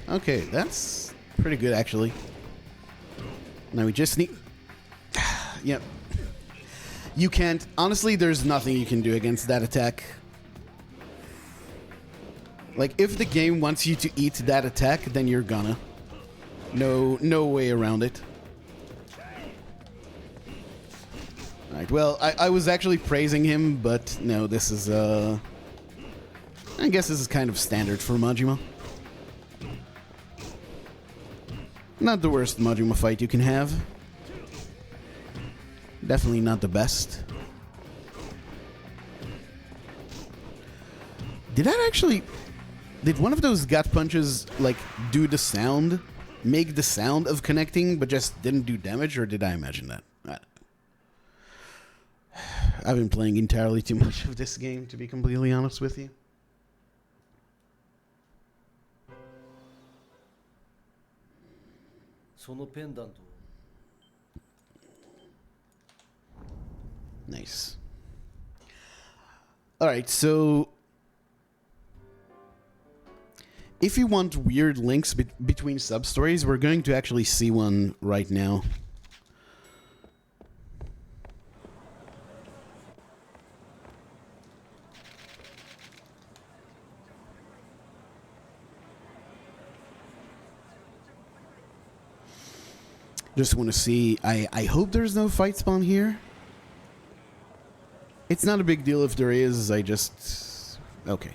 Okay, that's pretty good, actually. Now we just need... Yep. You can't... Honestly, there's nothing you can do against that attack. Like, if the game wants you to eat that attack, then you're gonna. No way around it. Alright, well, I was actually praising him, but no, this is, I guess this is kind of standard for Majima. Not the worst Majima fight you can have. Definitely not the best. Did one of those gut punches, like, do the sound? Make the sound of connecting, but just didn't do damage, or did I imagine that? I've been playing entirely too much of this game, to be completely honest with you. Nice. Alright, so... if you want weird links between sub-stories, we're going to actually see one right now. Just want to see... I hope there's no fight spawn here. It's not a big deal if there is, I just... Okay.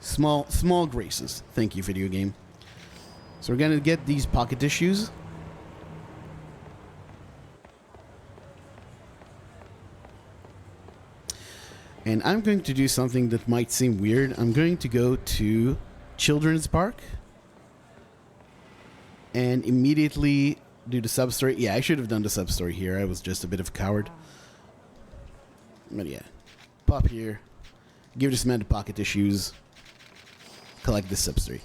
Small graces. Thank you, video game. So we're gonna get these pocket tissues. And I'm going to do something that might seem weird. I'm going to go to Children's Park and immediately do the sub-story. Yeah, I should have done the sub-story here. I was just a bit of a coward. But yeah. Pop here. Give this man the pocket tissues. Collect this sub-story.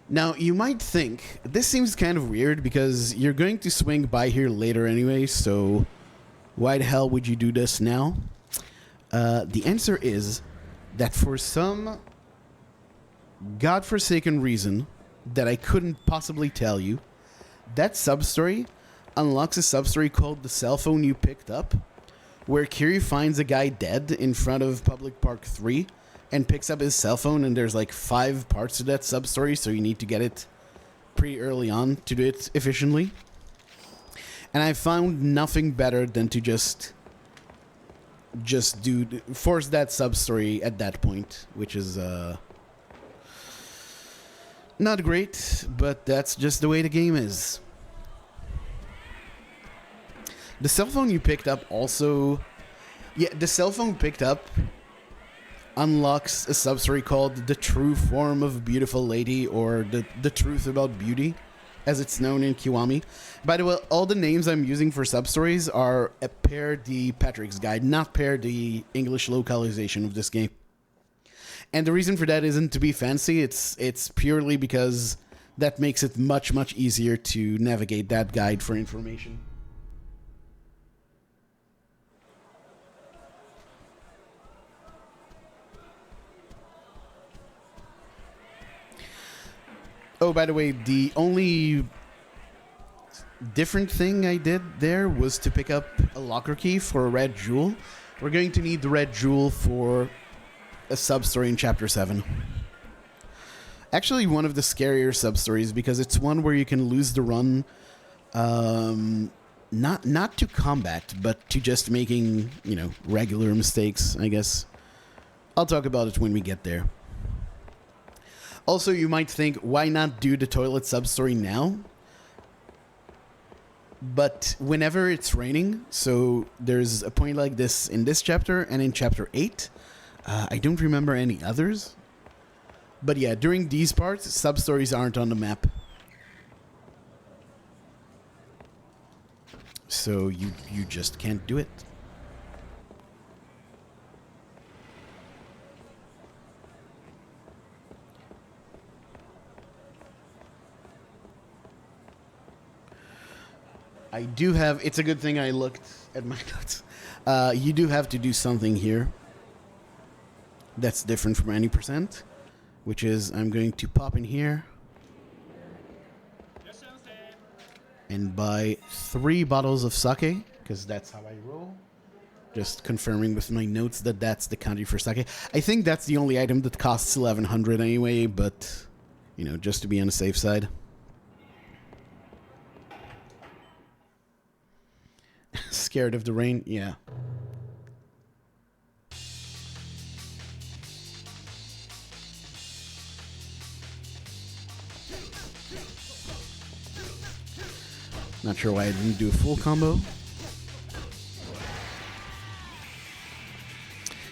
Now, you might think, this seems kind of weird because you're going to swing by here later anyway, so why the hell would you do this now? The answer is that for some godforsaken reason that I couldn't possibly tell you, that sub-story unlocks a sub-story called The Cell Phone You Picked Up, where Kiri finds a guy dead in front of Public Park 3 and picks up his cell phone, and there's like 5 parts to that sub-story, so you need to get it pretty early on to do it efficiently. And I found nothing better than to just force that sub-story at that point, which is not great, but that's just the way the game is. The cell phone you picked up also... Yeah, the cell phone picked up unlocks a sub-story called The True Form of Beautiful Lady, or the Truth About Beauty, as it's known in Kiwami. By the way, all the names I'm using for substories are per the Patrick's Guide, not per the English localization of this game. And the reason for that isn't to be fancy, it's purely because that makes it much, much easier to navigate that guide for information. Oh, by the way, the only different thing I did there was to pick up a locker key for a red jewel. We're going to need the red jewel for a sub-story in Chapter 7. Actually, one of the scarier sub-stories because it's one where you can lose the run, not to combat, but to just making, regular mistakes, I guess. I'll talk about it when we get there. Also, you might think, why not do the toilet sub-story now? But whenever it's raining, so there's a point like this in this chapter and in Chapter 8. I don't remember any others. But yeah, during these parts, sub-stories aren't on the map. So you just can't do it. I do have... It's a good thing I looked at my notes. You do have to do something here that's different from any percent, which is I'm going to pop in here and buy 3 bottles of sake, because that's how I roll. Just confirming with my notes that that's the kanji for sake. I think that's the only item that costs 1100 anyway, but, just to be on the safe side. Scared of the rain? Yeah. Not sure why I didn't do a full combo.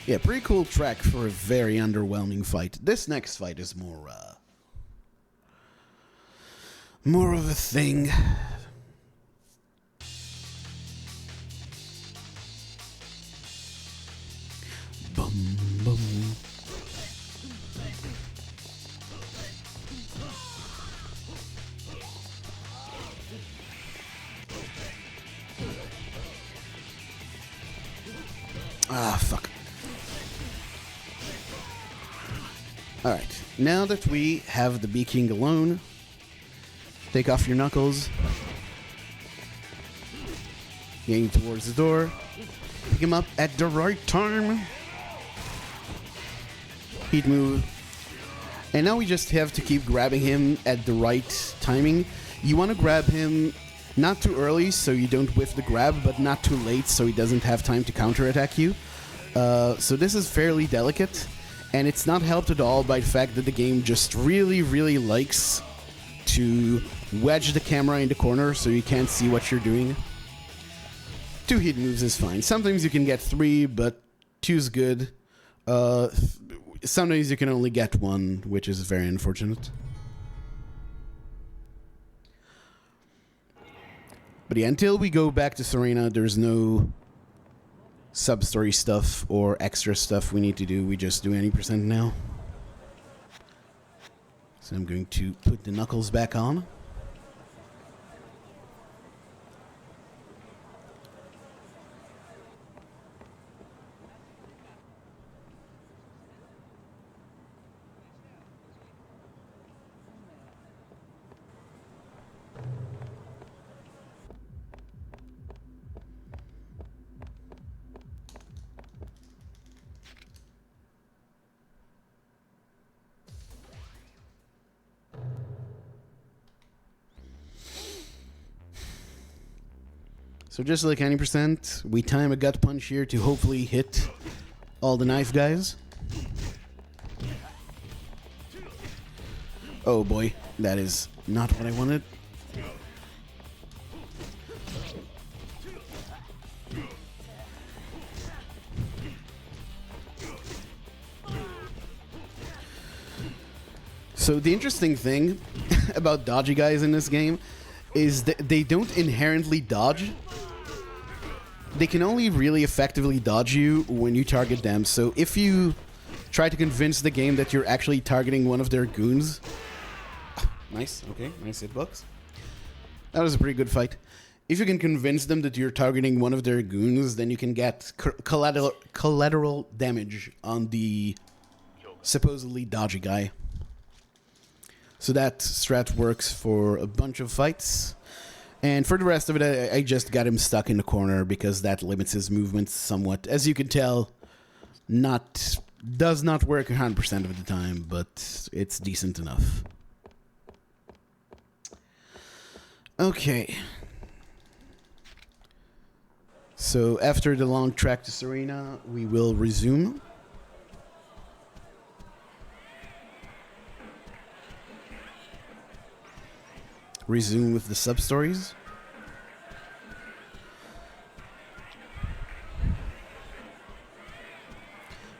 Yeah, pretty cool track for a very underwhelming fight. This next fight is more of a thing. Bum, bum. Ah, fuck. Alright, now that we have the Bee King alone, take off your knuckles. Getting towards the door. Pick him up at the right time. Heat move. And now we just have to keep grabbing him at the right timing. You want to grab him not too early so you don't whiff the grab, but not too late so he doesn't have time to counterattack you. So this is fairly delicate, and it's not helped at all by the fact that the game just really, really likes to wedge the camera in the corner so you can't see what you're doing. 2 hit moves is fine. Sometimes you can get 3, but 2's good. Sometimes you can only get 1, which is very unfortunate. But yeah, until we go back to Serena, there's no sub-story stuff or extra stuff we need to do. We just do any percent now. So I'm going to put the knuckles back on. So just like any percent, we time a gut punch here to hopefully hit all the knife guys. Oh boy, that is not what I wanted. So the interesting thing about dodgy guys in this game is that they don't inherently dodge. They can only really effectively dodge you when you target them. So if you try to convince the game that you're actually targeting one of their goons... Nice, okay, nice hitbox. That was a pretty good fight. If you can convince them that you're targeting one of their goons, then you can get collateral damage on the supposedly dodgy guy. So that strat works for a bunch of fights. And for the rest of it, I just got him stuck in the corner because that limits his movement somewhat. As you can tell, does not work 100% of the time, but it's decent enough. Okay. So after the long trek to Serena, we will resume. Resume with the substories.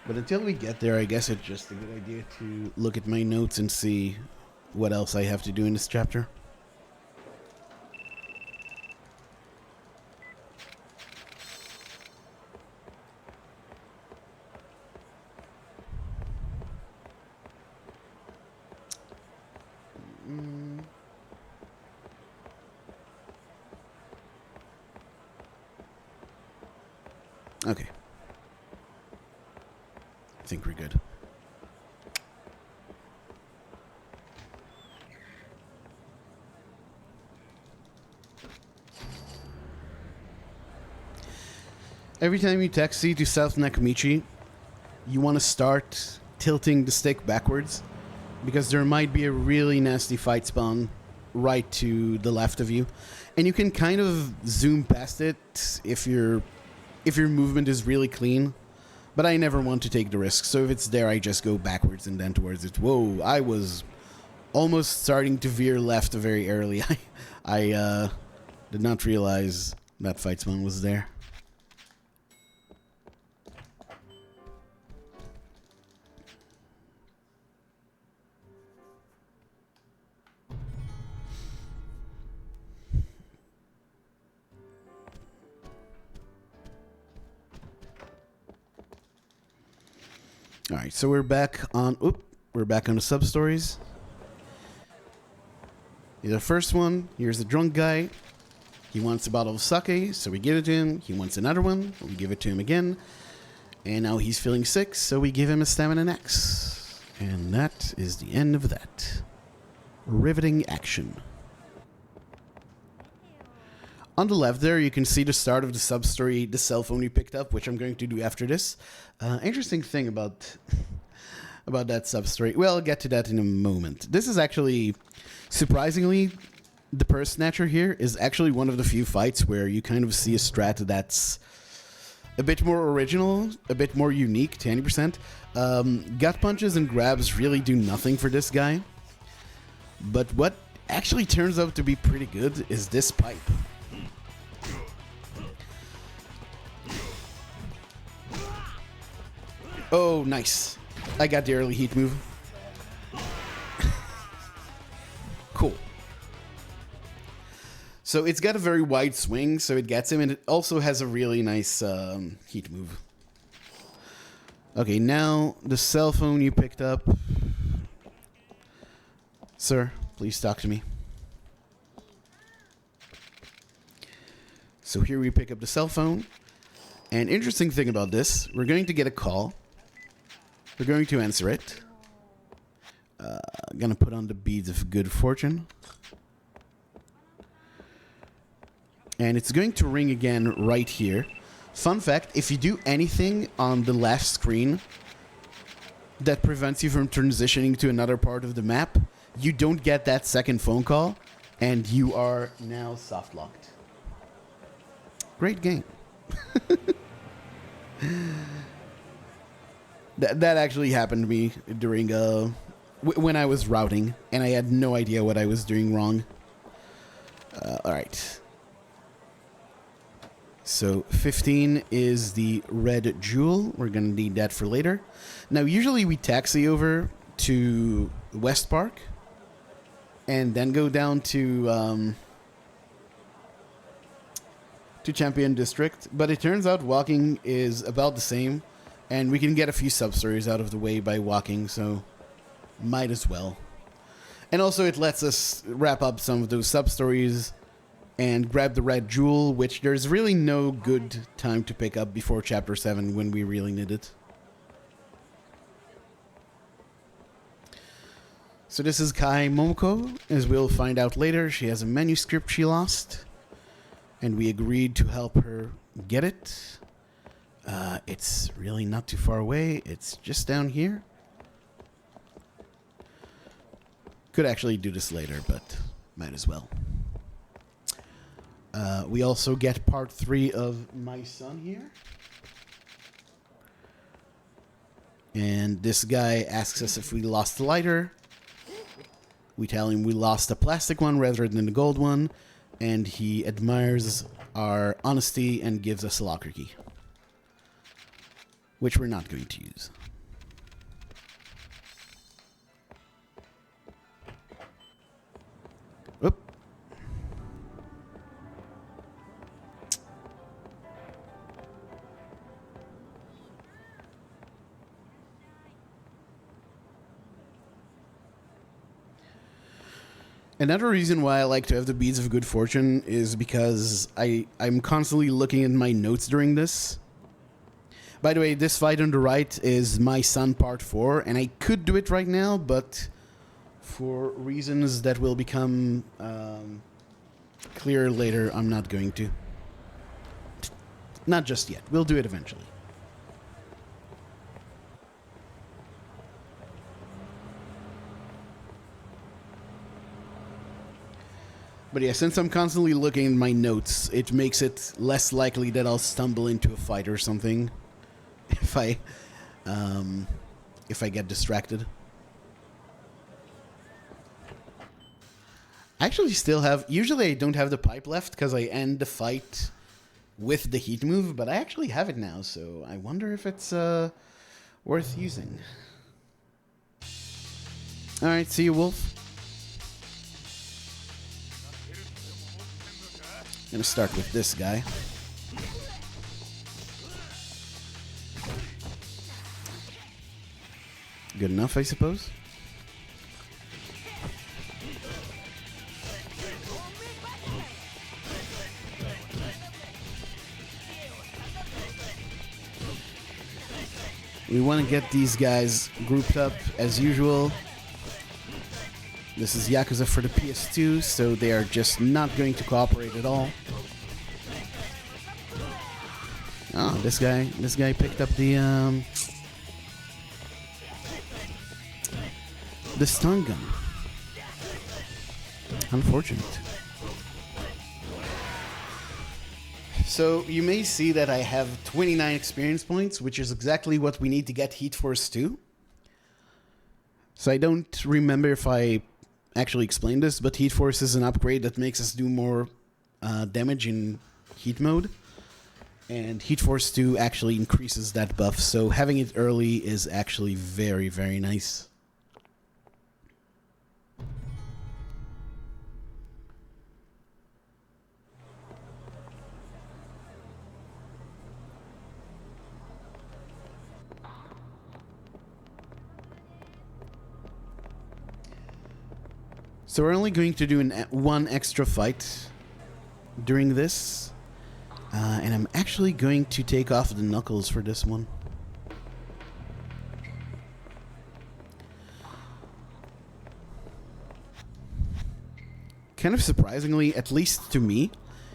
But until we get there, I guess it's just a good idea to look at my notes and see what else I have to do in this chapter. Okay. I think we're good. Every time you taxi to South Nakamichi, you want to start tilting the stick backwards because there might be a really nasty fight spawn right to the left of you. And you can kind of zoom past it if your movement is really clean. But I never want to take the risk, so if it's there, I just go backwards and then towards it. Whoa, I was almost starting to veer left very early. I did not realize that fight spawn was there. All right, so we're back on the sub-stories. The first one, here's the drunk guy. He wants a bottle of sake, so we give it to him. He wants another one, we give it to him again. And now he's feeling sick, so we give him a stamina X. And that is the end of that. Riveting action. On the left there, you can see the start of the sub-story, the cell phone you picked up, which I'm going to do after this. Interesting thing about that sub-story. Well, I'll get to that in a moment. This is actually, surprisingly, the purse snatcher here is actually one of the few fights where you kind of see a strat that's a bit more original, a bit more unique to 90%. Gut punches and grabs really do nothing for this guy. But what actually turns out to be pretty good is this pipe. Oh, nice. I got the early heat move. Cool. So it's got a very wide swing, so it gets him, and it also has a really nice heat move. Okay, now the cell phone you picked up. Sir, please talk to me. So here we pick up the cell phone. And interesting thing about this, we're going to get a call. We're going to answer it. Gonna put on the beads of good fortune. And it's going to ring again right here. Fun fact, if you do anything on the left screen that prevents you from transitioning to another part of the map, you don't get that second phone call, and you are now soft locked. Great game. That actually happened to me during when I was routing, and I had no idea what I was doing wrong. All right. So 15 is the red jewel. We're gonna need that for later. Now, usually we taxi over to West Park and then go down to Champion District. But it turns out walking is about the same, and we can get a few sub-stories out of the way by walking, so might as well. And also it lets us wrap up some of those sub-stories and grab the red jewel, which there's really no good time to pick up before Chapter 7 when we really need it. So this is Kai Momoko. As we'll find out later, she has a manuscript she lost, and we agreed to help her get it. It's really not too far away. It's just down here. Could actually do this later, but might as well. We also get part 3 of My Son here. And this guy asks us if we lost the lighter. We tell him we lost a plastic one rather than the gold one. And he admires our honesty and gives us a locker key, which we're not going to use. Oop. Another reason why I like to have the Beads of Good Fortune is because I'm constantly looking at my notes during this. By the way, this fight on the right is My Son Part 4, and I could do it right now, but for reasons that will become clear later, I'm not going to. Not just yet. We'll do it eventually. But yeah, since I'm constantly looking at my notes, it makes it less likely that I'll stumble into a fight or something if I get distracted. I actually still have... Usually I don't have the pipe left because I end the fight with the heat move, but I actually have it now, so I wonder if it's worth using. Alright, see you, Wolf. I'm gonna start with this guy. Good enough, I suppose. We want to get these guys grouped up as usual. This is Yakuza for the PS2, so they are just not going to cooperate at all. Oh, this guy picked up the stun gun. Unfortunate. So you may see that I have 29 experience points, which is exactly what we need to get Heat Force 2. So I don't remember if I actually explained this, but Heat Force is an upgrade that makes us do more damage in heat mode. And Heat Force 2 actually increases that buff, so having it early is actually very, very nice. So we're only going to do one extra fight during this. And I'm actually going to take off the knuckles for this one. Kind of surprisingly, at least to me,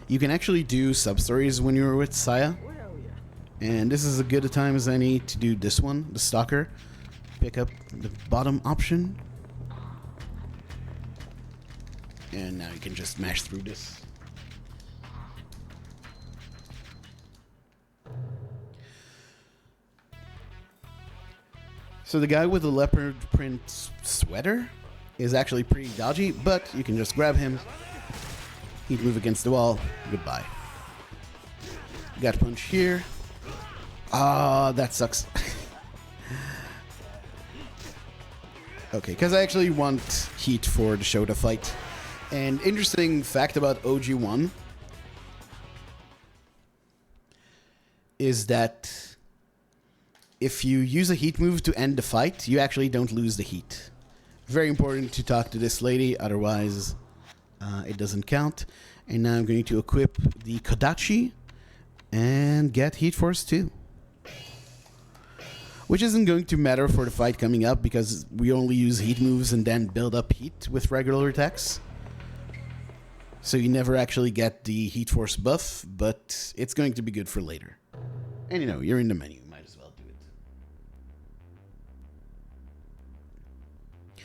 you can actually do sub-stories when you're with Saya. And this is as good a time as any to do this one, the Stalker. Pick up the bottom option. And now you can just mash through this. So the guy with the leopard print sweater is actually pretty dodgy, but you can just grab him. He'd move against the wall. Goodbye. Gut punch here. Ah, that sucks. Okay, because I actually want heat for the Shota fight. And interesting fact about OG1 is that if you use a heat move to end the fight, you actually don't lose the heat. Very important to talk to this lady, otherwise it doesn't count. And now I'm going to equip the Kodachi and get Heat Force 2. Which isn't going to matter for the fight coming up because we only use heat moves and then build up heat with regular attacks. So you never actually get the Heat Force buff, but it's going to be good for later. And you know, you're in the menu, might as well do it.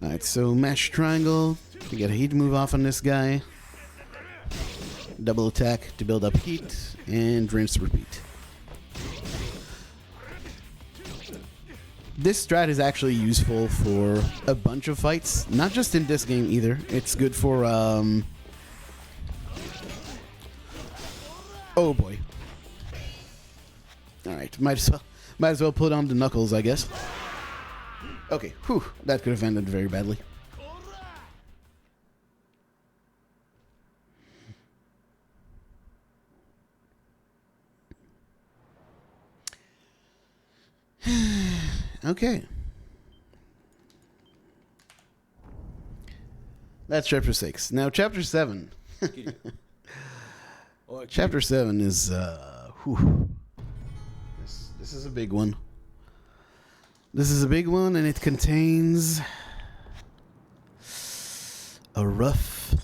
Alright, so mash triangle to get a heat move off on this guy. Double attack to build up heat, and rinse repeat. This strat is actually useful for a bunch of fights, not just in this game either. It's good for, oh boy. Alright, might as well put on the knuckles, I guess. Okay, whew, that could have ended very badly. Okay. That's chapter 6. Now chapter 7. Chapter 7 is whew. This is a big one. This is a big one, and it contains a rough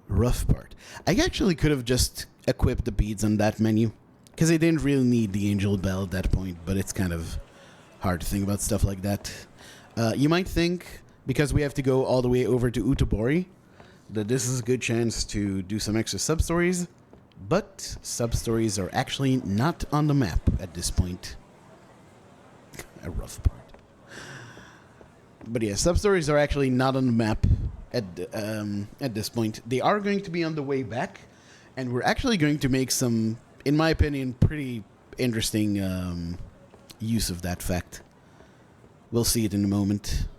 part. I actually could have just equipped the beads on that menu because I didn't really need the angel bell at that point, but it's kind of hard to think about stuff like that. You might think, because we have to go all the way over to Utobori, that this is a good chance to do some extra substories, but substories are actually not on the map at this point. A rough part. But yeah, substories are actually not on the map at this point. They are going to be on the way back, and we're actually going to make some, in my opinion, pretty interesting use of that fact. We'll see it in a moment.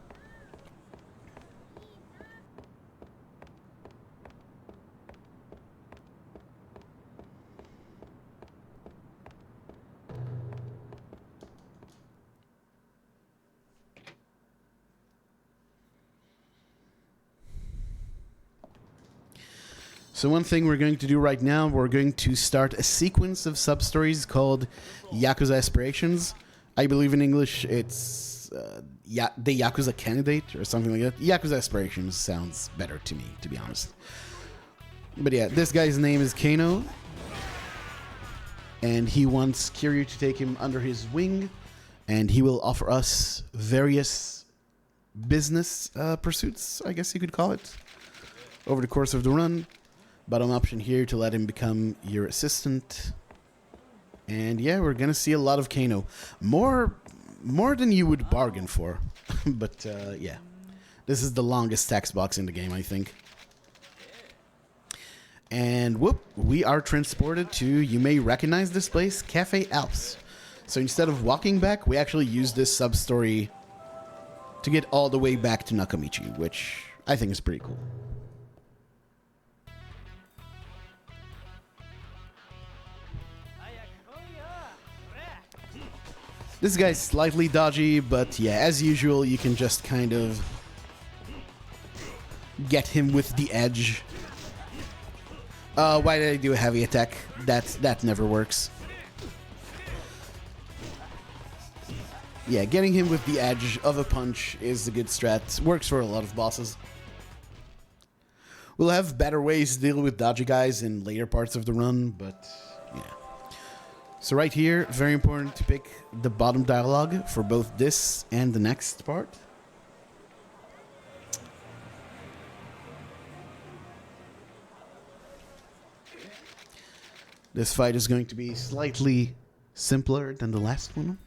So one thing we're going to do right now, we're going to start a sequence of sub-stories called Yakuza Aspirations. I believe in English it's the Yakuza Candidate or something like that. Yakuza Aspirations sounds better to me, to be honest. But yeah, this guy's name is Kano. And he wants Kiryu to take him under his wing. And he will offer us various business pursuits, I guess you could call it, over the course of the run. Bottom option here to let him become your assistant. And yeah, we're gonna see a lot of Kano. More than you would bargain for. But yeah. This is the longest text box in the game, I think. And whoop, we are transported to, you may recognize this place, Cafe Alps. So instead of walking back, we actually use this sub-story to get all the way back to Nakamichi, which I think is pretty cool. This guy's slightly dodgy, but yeah, as usual, you can just kind of get him with the edge. Why did I do a heavy attack? That never works. Yeah, getting him with the edge of a punch is a good strat. Works for a lot of bosses. We'll have better ways to deal with dodgy guys in later parts of the run, but yeah. So right here, very important to pick the bottom dialogue for both this and the next part. This fight is going to be slightly simpler than the last one.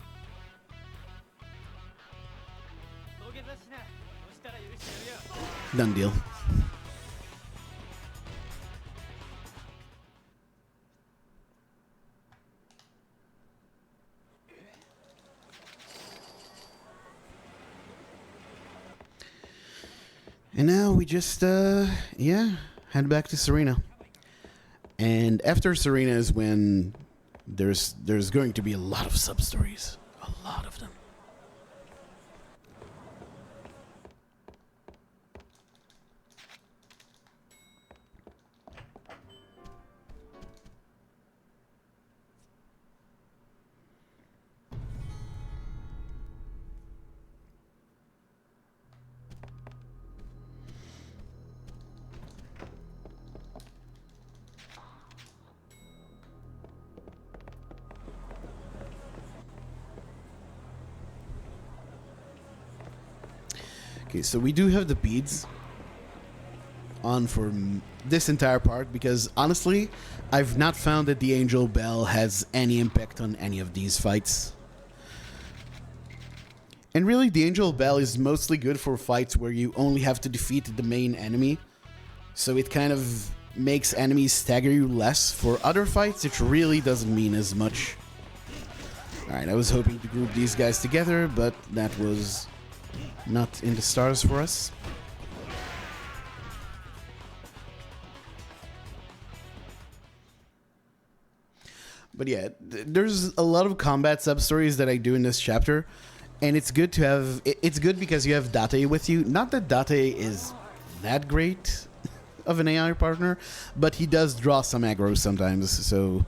Done deal. And now we just, yeah, head back to Serena. And after Serena is when there's going to be a lot of sub-stories. A lot of them. Okay, so we do have the beads on for this entire part because honestly, I've not found that the Angel Bell has any impact on any of these fights. And really, the Angel Bell is mostly good for fights where you only have to defeat the main enemy. So it kind of makes enemies stagger you less. For other fights, it really doesn't mean as much. Alright, I was hoping to group these guys together, but that was not in the stars for us. But yeah, there's a lot of combat sub-stories that I do in this chapter, and it's good to have... It's good because you have Date with you. Not that Date is that great of an AI partner, but he does draw some aggro sometimes, so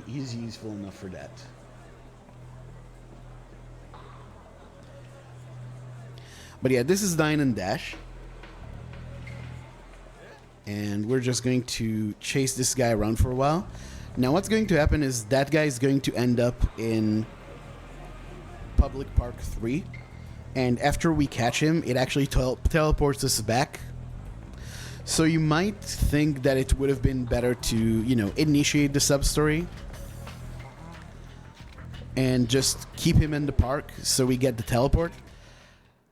he's useful enough for that. But yeah, this is Dine and Dash. And we're just going to chase this guy around for a while. Now what's going to happen is that guy is going to end up in Public Park 3. And after we catch him, it actually teleports us back. So you might think that it would have been better to, you know, initiate the sub-story. And just keep him in the park so we get the teleport.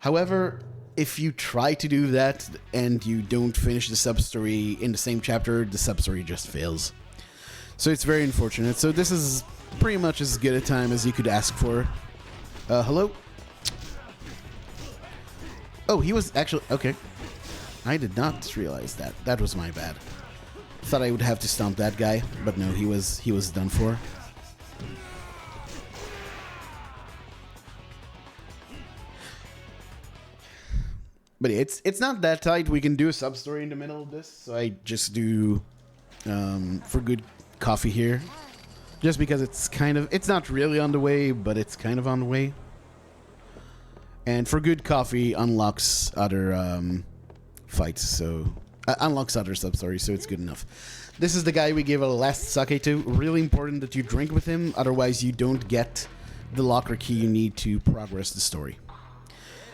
However, if you try to do that and you don't finish the sub-story in the same chapter, the sub-story just fails. So it's very unfortunate. So this is pretty much as good a time as you could ask for. Hello? Oh, he was actually... Okay. I did not realize that. That was my bad. Thought I would have to stomp that guy, but no, he was done for. But it's not that tight. We can do a sub-story in the middle of this. So I just do For Good Coffee here. Just because it's kind of... It's not really on the way, but it's kind of on the way. And For Good Coffee unlocks other fights, so... unlocks other sub-stories, so it's good enough. This is the guy we gave our last sake to. Really important that you drink with him, otherwise you don't get the locker key you need to progress the story.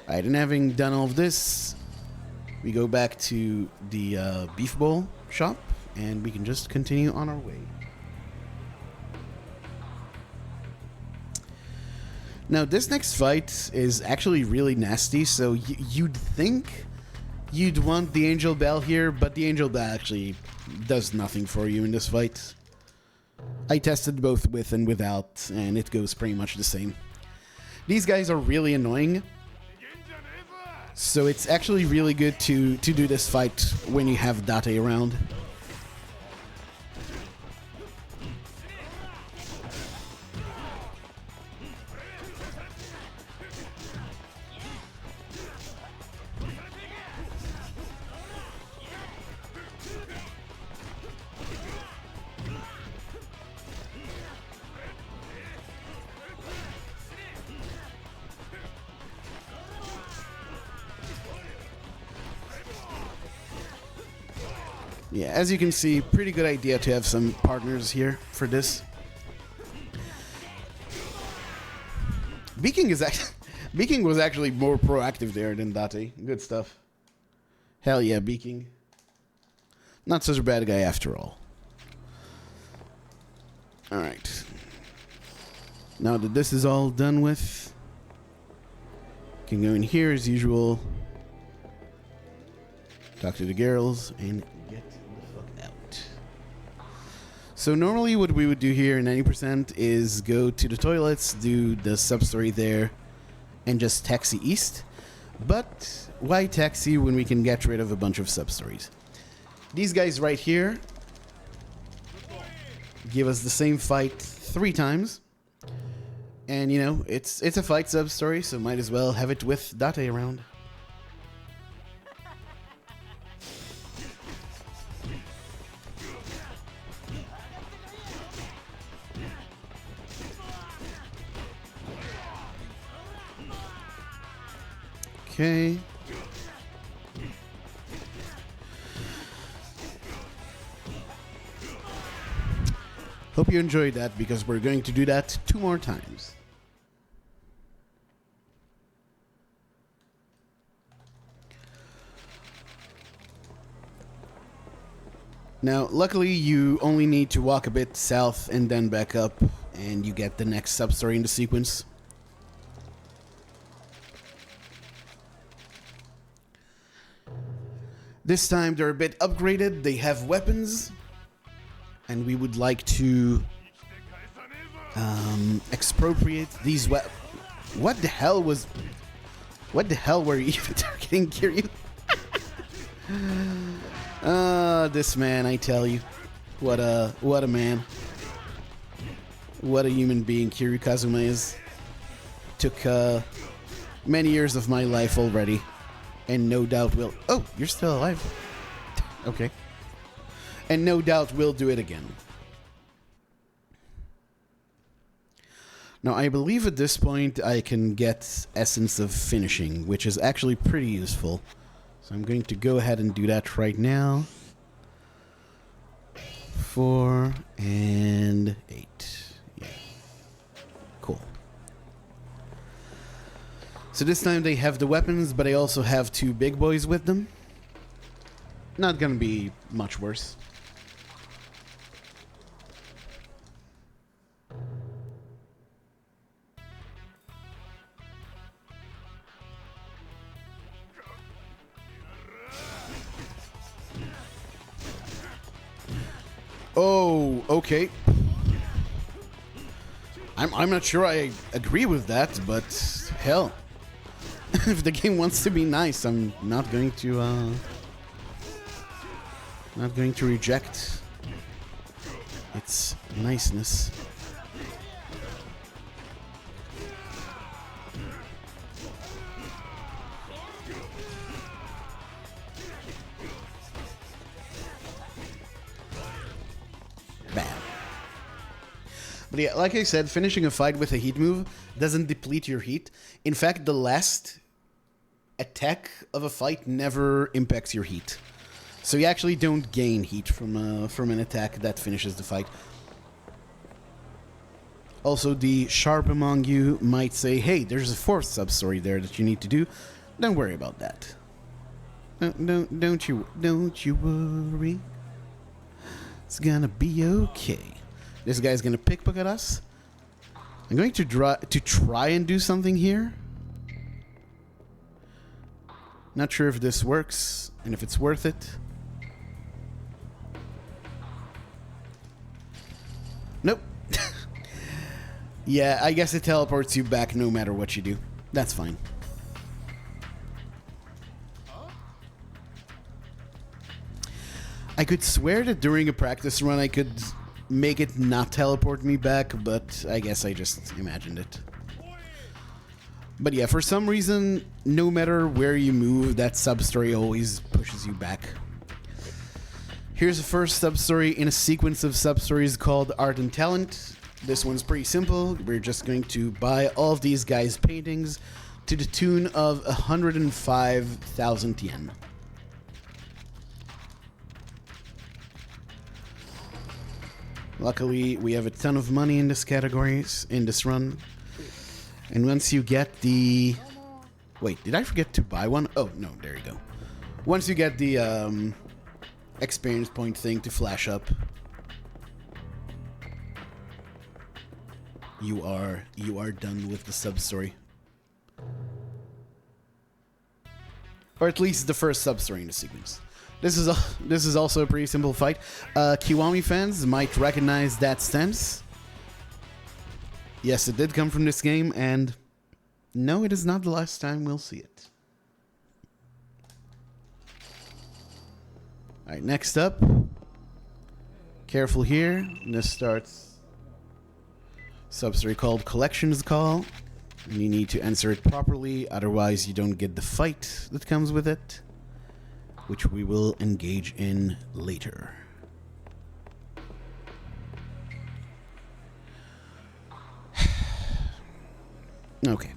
Alright, and having done all of this, we go back to the beef bowl shop, and we can just continue on our way. Now, this next fight is actually really nasty, so you'd think you'd want the Angel Bell here, but the Angel Bell actually does nothing for you in this fight. I tested both with and without, and it goes pretty much the same. These guys are really annoying. So it's actually really good to do this fight when you have Date around. Yeah, as you can see, pretty good idea to have some partners here for this. Viking was actually more proactive there than Date. Good stuff. Hell yeah, Viking. Not such a bad guy after all. Alright. Now that this is all done with, can go in here as usual. Talk to the girls and get the fuck out. So normally what we would do here in 90% is go to the toilets, do the sub-story there, and just taxi east. But why taxi when we can get rid of a bunch of substories? These guys right here give us the same fight 3 times. And, you know, it's a fight substory, so might as well have it with Date around. Okay. Hope you enjoyed that, because we're going to do that 2 more times. Now, luckily, you only need to walk a bit south and then back up, and you get the next substory in the sequence. This time they're a bit upgraded, they have weapons, and we would like to expropriate these weapons. What the hell were you even targeting, Kiryu? This man, I tell you. What a man. What a human being Kiryu Kazuma is. Took many years of my life already. And no doubt will... Oh, you're still alive. Okay. And no doubt will do it again. Now, I believe at this point I can get Essence of Finishing, which is actually pretty useful. So I'm going to go ahead and do that right now. 4 and 8. Yeah. Cool. So this time they have the weapons, but they also have 2 big boys with them. Not gonna be much worse. Oh, okay. I'm not sure I agree with that, but hell. If the game wants to be nice, I'm not going to reject its niceness. Bam. But yeah, like I said, finishing a fight with a heat move doesn't deplete your heat. In fact, the last attack of a fight never impacts your heat. So you actually don't gain heat from an attack that finishes the fight. Also, the sharp among you might say, hey, there's a 4th sub-story there that you need to do. Don't worry about that. Don't you worry. It's gonna be okay. This guy's gonna pickpocket us. I'm going to try and do something here. Not sure if this works and if it's worth it. Nope. Yeah, I guess it teleports you back no matter what you do. That's fine. I could swear that during a practice run I could make it not teleport me back, but I guess I just imagined it. But yeah, for some reason, no matter where you move, that sub-story always pushes you back. Here's the first sub-story in a sequence of sub-stories called Art and Talent. This one's pretty simple. We're just going to buy all of these guys' paintings to the tune of 105,000 yen. Luckily, we have a ton of money in this categories, in this run. And once you get the... Wait, did I forget to buy one? Oh, no, there you go. Once you get the experience point thing to flash up, you are done with the sub-story. Or at least the first sub-story in the sequence. This is also a pretty simple fight. Kiwami fans might recognize that stance. Yes, it did come from this game, and no, it is not the last time we'll see it. Alright, next up. Careful here. This starts substory called Collections Call. And you need to answer it properly, otherwise you don't get the fight that comes with it, which we will engage in later. Okay.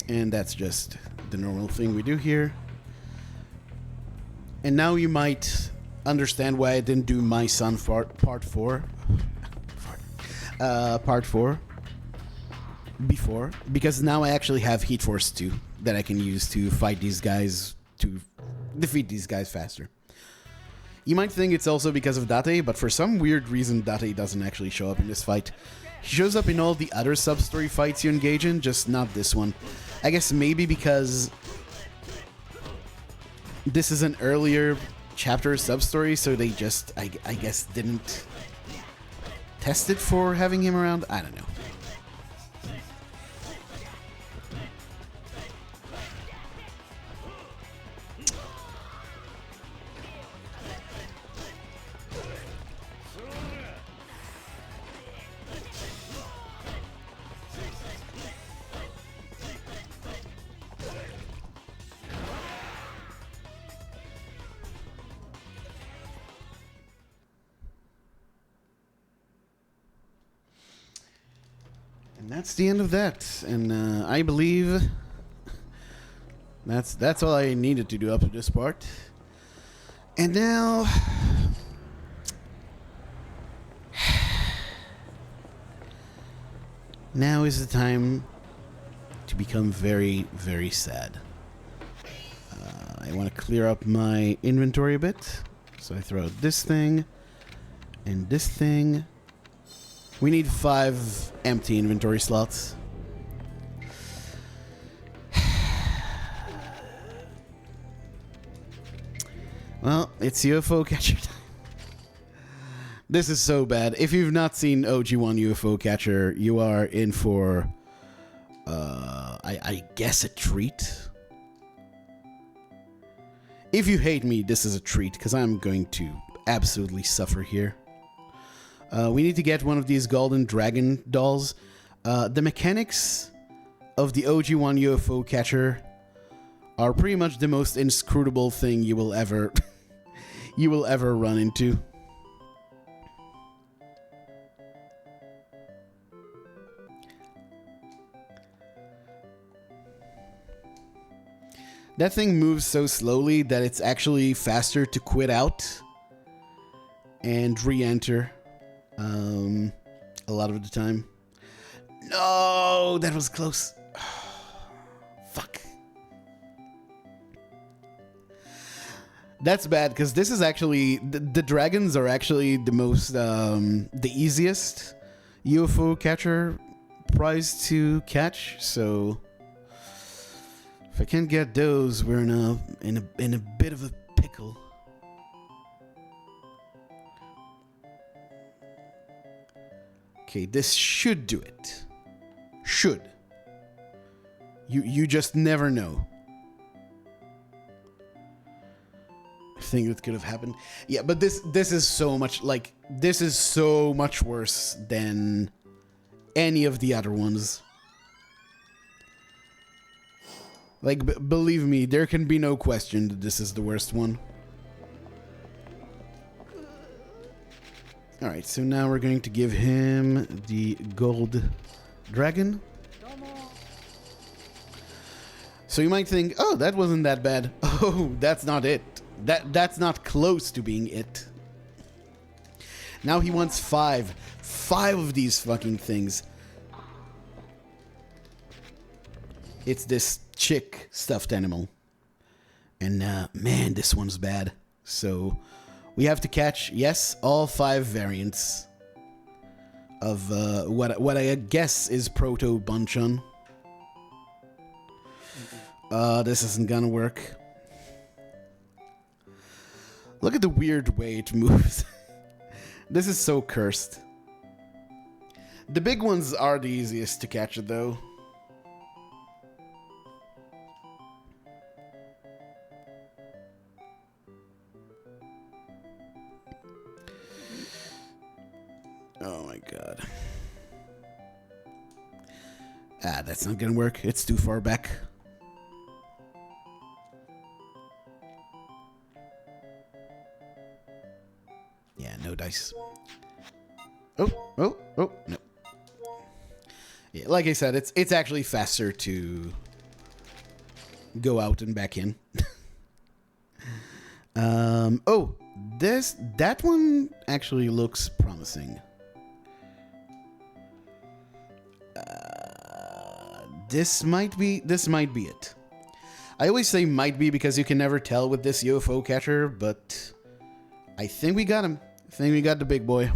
And that's just the normal thing we do here. And now you might understand why I didn't do my son part 4 before, because now I actually have Heat Force 2 that I can use to fight these guys, to defeat these guys faster. You might think it's also because of Date, but for some weird reason Date doesn't actually show up in this fight. He shows up in all the other sub-story fights you engage in, just not this one. I guess maybe because this is an earlier chapter sub-story, so they just, I guess, didn't test it for having him around? I don't know. And that's the end of that. And I believe that's all I needed to do up to this part. And now now is the time to become very, very sad. I want to clear up my inventory a bit. So I throw out this thing and this thing. We need 5 empty inventory slots. Well, it's UFO catcher time. This is so bad. If you've not seen OG1 UFO catcher, you are in for, I guess, a treat. If you hate me, this is a treat, because I'm going to absolutely suffer here. We need to get one of these golden dragon dolls. The mechanics of the OG1 UFO catcher are pretty much the most inscrutable thing you will ever run into. That thing moves so slowly that it's actually faster to quit out and re-enter a lot of the time. No, that was close. Fuck. That's bad, because this is actually... The dragons are actually the most... the easiest UFO catcher prize to catch, so... If I can't get those, we're in a bit of a pickle. Okay, this should do it. Should. You just never know. I think it could have happened. Yeah, but this is so much this is so much worse than any of the other ones. Like, believe me, there can be no question that this is the worst one. Alright, so now we're going to give him the gold dragon. So you might think, oh, that wasn't that bad. Oh, that's not it. That's not close to being it. Now he wants 5. 5 of these fucking things. It's this chick stuffed animal. And man, this one's bad. So we have to catch, yes, all 5 variants of what I guess is Proto Bunchun. This isn't gonna work. Look at the weird way it moves. This is so cursed. The big ones are the easiest to catch, though. God. Ah, that's not gonna work. It's too far back. Yeah, no dice. Oh, no. Yeah, like I said, it's actually faster to go out and back in. Oh, that one actually looks promising. This might be it. I always say might be because you can never tell with this UFO catcher, but I think we got him. I think we got the big boy.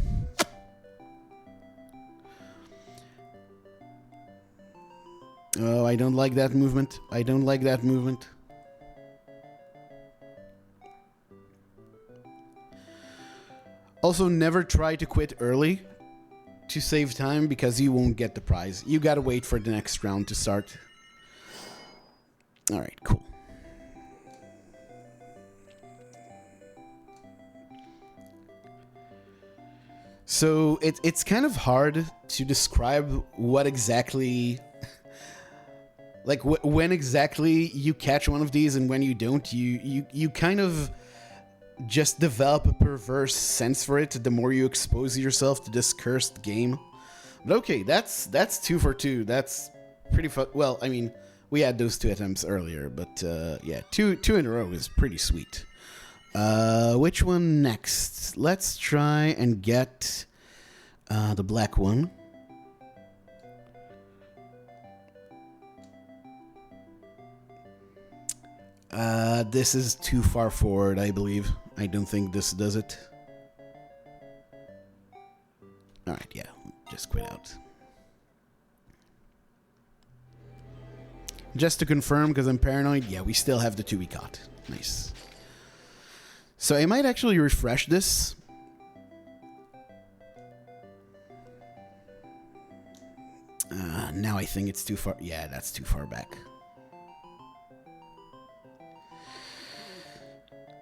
Oh, I don't like that movement. I don't like that movement. Also, never try to quit early to save time because you won't get the prize. You gotta wait for the next round to start. Alright, cool. So it's kind of hard to describe what exactly... like when exactly you catch one of these and when you don't. You kind of just develop a perverse sense for it the more you expose yourself to this cursed game. But okay, that's 2 for 2. That's pretty fun. Well, I mean, we had those 2 attempts earlier, but yeah, two in a row is pretty sweet. Which one next? Let's try and get the black one. This is too far forward, I believe. I don't think this does it. Alright, yeah, just quit out. Just to confirm, because I'm paranoid, yeah, we still have the 2 we caught. Nice. So I might actually refresh this. Now I think it's too far. Yeah, that's too far back.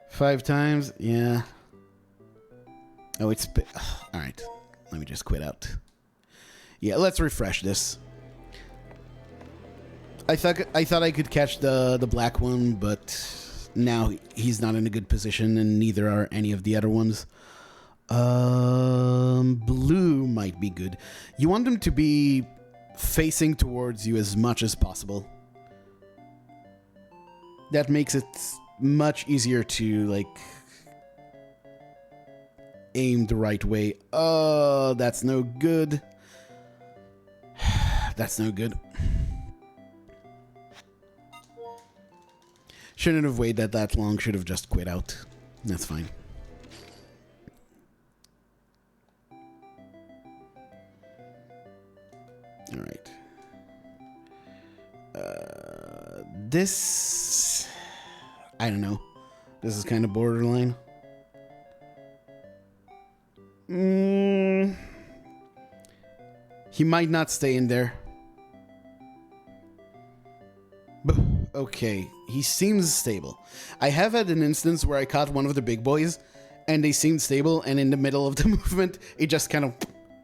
5 times, yeah. Oh, it's... Alright, let me just quit out. Yeah, let's refresh this. I thought I could catch the black one, but now he's not in a good position, and neither are any of the other ones. Blue might be good. You want them to be facing towards you as much as possible. That makes it much easier to, like, aim the right way. Oh, that's no good. That's no good. Shouldn't have waited that long. Should have just quit out. That's fine. All right. This... I don't know. This is kind of borderline. He might not stay in there. But, okay, he seems stable. I have had an instance where I caught one of the big boys, and they seemed stable, and in the middle of the movement, it just kind of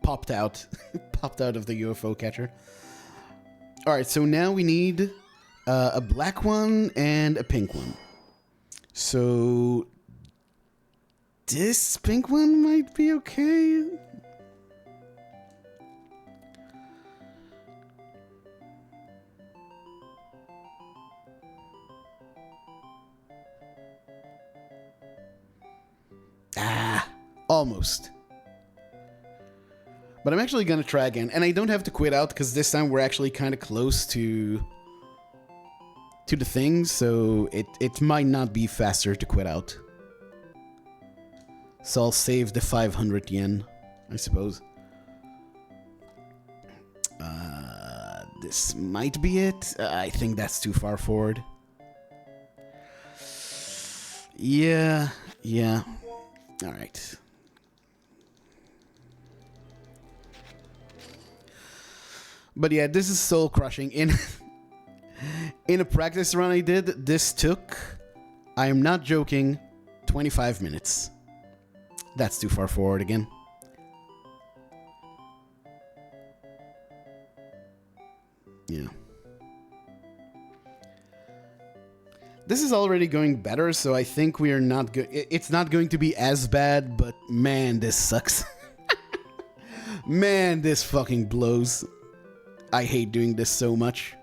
popped out. Popped out of the UFO catcher. Alright, so now we need a black one and a pink one. So this pink one might be okay. Almost. But I'm actually gonna try again, and I don't have to quit out because this time we're actually kind of close to the thing, so it might not be faster to quit out. So I'll save the 500 yen, I suppose. This might be it. I think that's too far forward. Yeah. All right. But yeah, this is soul crushing. In a practice run I did, this took, I am not joking, 25 minutes. That's too far forward again. Yeah. This is already going better, so I think we are not good. It's not going to be as bad, but man, this sucks. Man, this fucking blows. I hate doing this so much.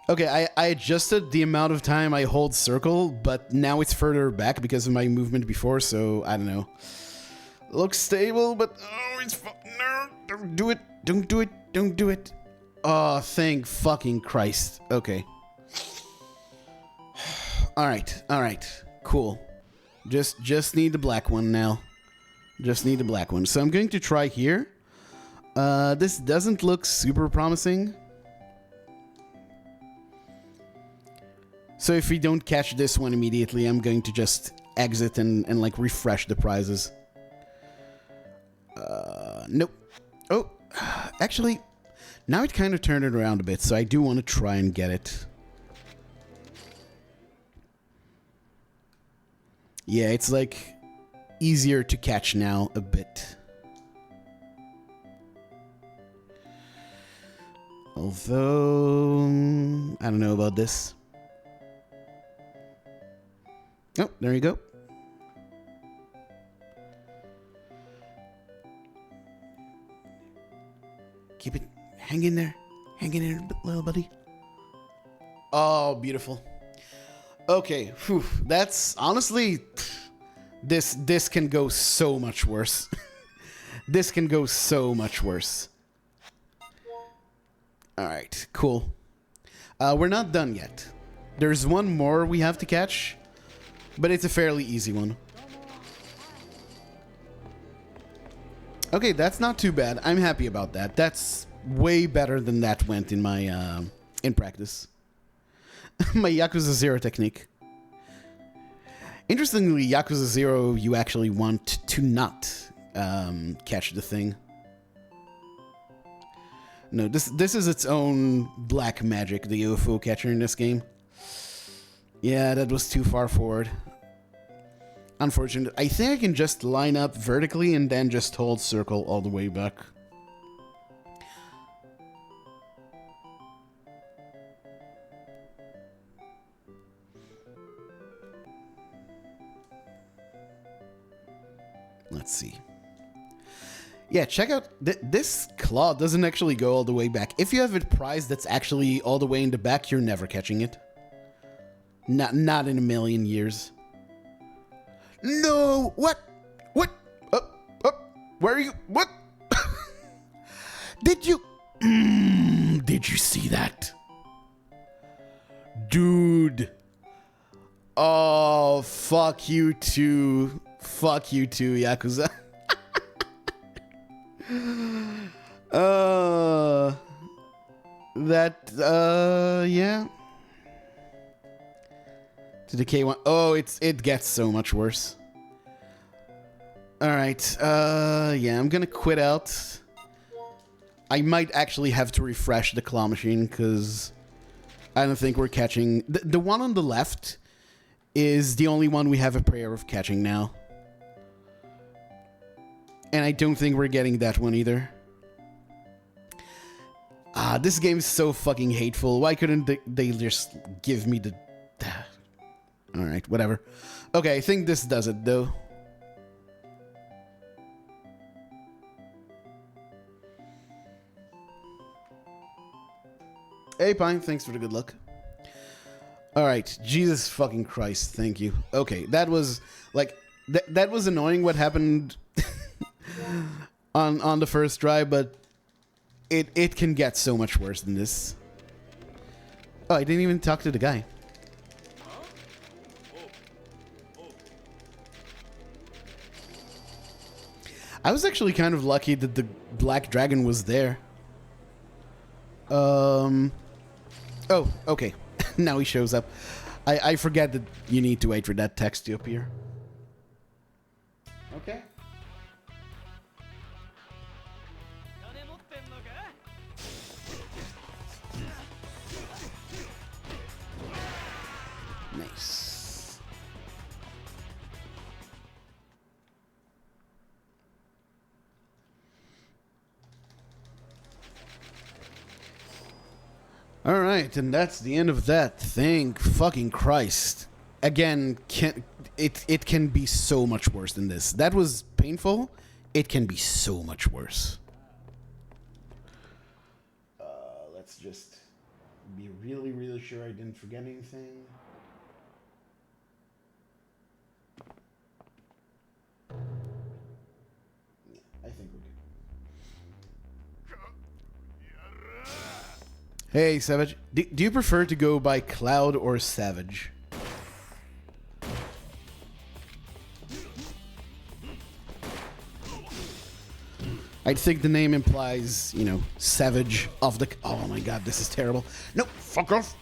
Okay, I adjusted the amount of time I hold circle, but now it's further back because of my movement before, so I don't know. Looks stable, but oh, it's no, don't do it, don't do it, don't do it. Oh, thank fucking Christ. Okay. All right, cool. Just need the black one now. Just need the black one. So I'm going to try here. This doesn't look super promising. So if we don't catch this one immediately, I'm going to just exit and like refresh the prizes. Nope. Oh, actually, now it kind of turned it around a bit, so I do want to try and get it. Yeah, it's like easier to catch now a bit. Although, I don't know about this. Oh, there you go. Keep it. Hang in there. Hang in there, little buddy. Oh, beautiful. Okay, whew, that's honestly... This can go so much worse. This can go so much worse. Alright, cool. We're not done yet. There's one more we have to catch. But it's a fairly easy one. Okay, that's not too bad. I'm happy about that. That's way better than that went in my in practice. My Yakuza 0 technique. Interestingly, Yakuza 0, you actually want to not catch the thing. No, this is its own black magic, the UFO catcher in this game. Yeah, that was too far forward. Unfortunate. I think I can just line up vertically and then just hold circle all the way back. Let's see. Yeah, check out... This claw doesn't actually go all the way back. If you have a prize that's actually all the way in the back, you're never catching it. Not in a million years. No! What? What? Where are you? What? Did you... did you see that? Dude. Oh, fuck you too. Fuck you too, Yakuza. Yeah. To the K1. Oh, it gets so much worse. Alright, yeah, I'm gonna quit out. I might actually have to refresh the claw machine, because I don't think we're catching... The one on the left is the only one we have a prayer of catching now. And I don't think we're getting that one either. This game is so fucking hateful. Why couldn't they just give me the... Alright, whatever. Okay, I think this does it, though. Hey, Pine, thanks for the good luck. Alright, Jesus fucking Christ, thank you. Okay, that was, like, that was annoying what happened on the first try, but it can get so much worse than this. Oh, I didn't even talk to the guy. I was actually kind of lucky that the black dragon was there. Oh, okay. Now he shows up. I forget that you need to wait for that text to appear. Okay. Nice. All right, and that's the end of that. Thank fucking Christ. Again, it can be so much worse than this. That was painful. It can be so much worse. Let's just be really, really sure I didn't forget anything. Yeah, I think we're good. Hey, Savage. Do you prefer to go by Cloud or Savage? I think the name implies, you know, Savage of the... Oh my god, this is terrible. No, fuck off.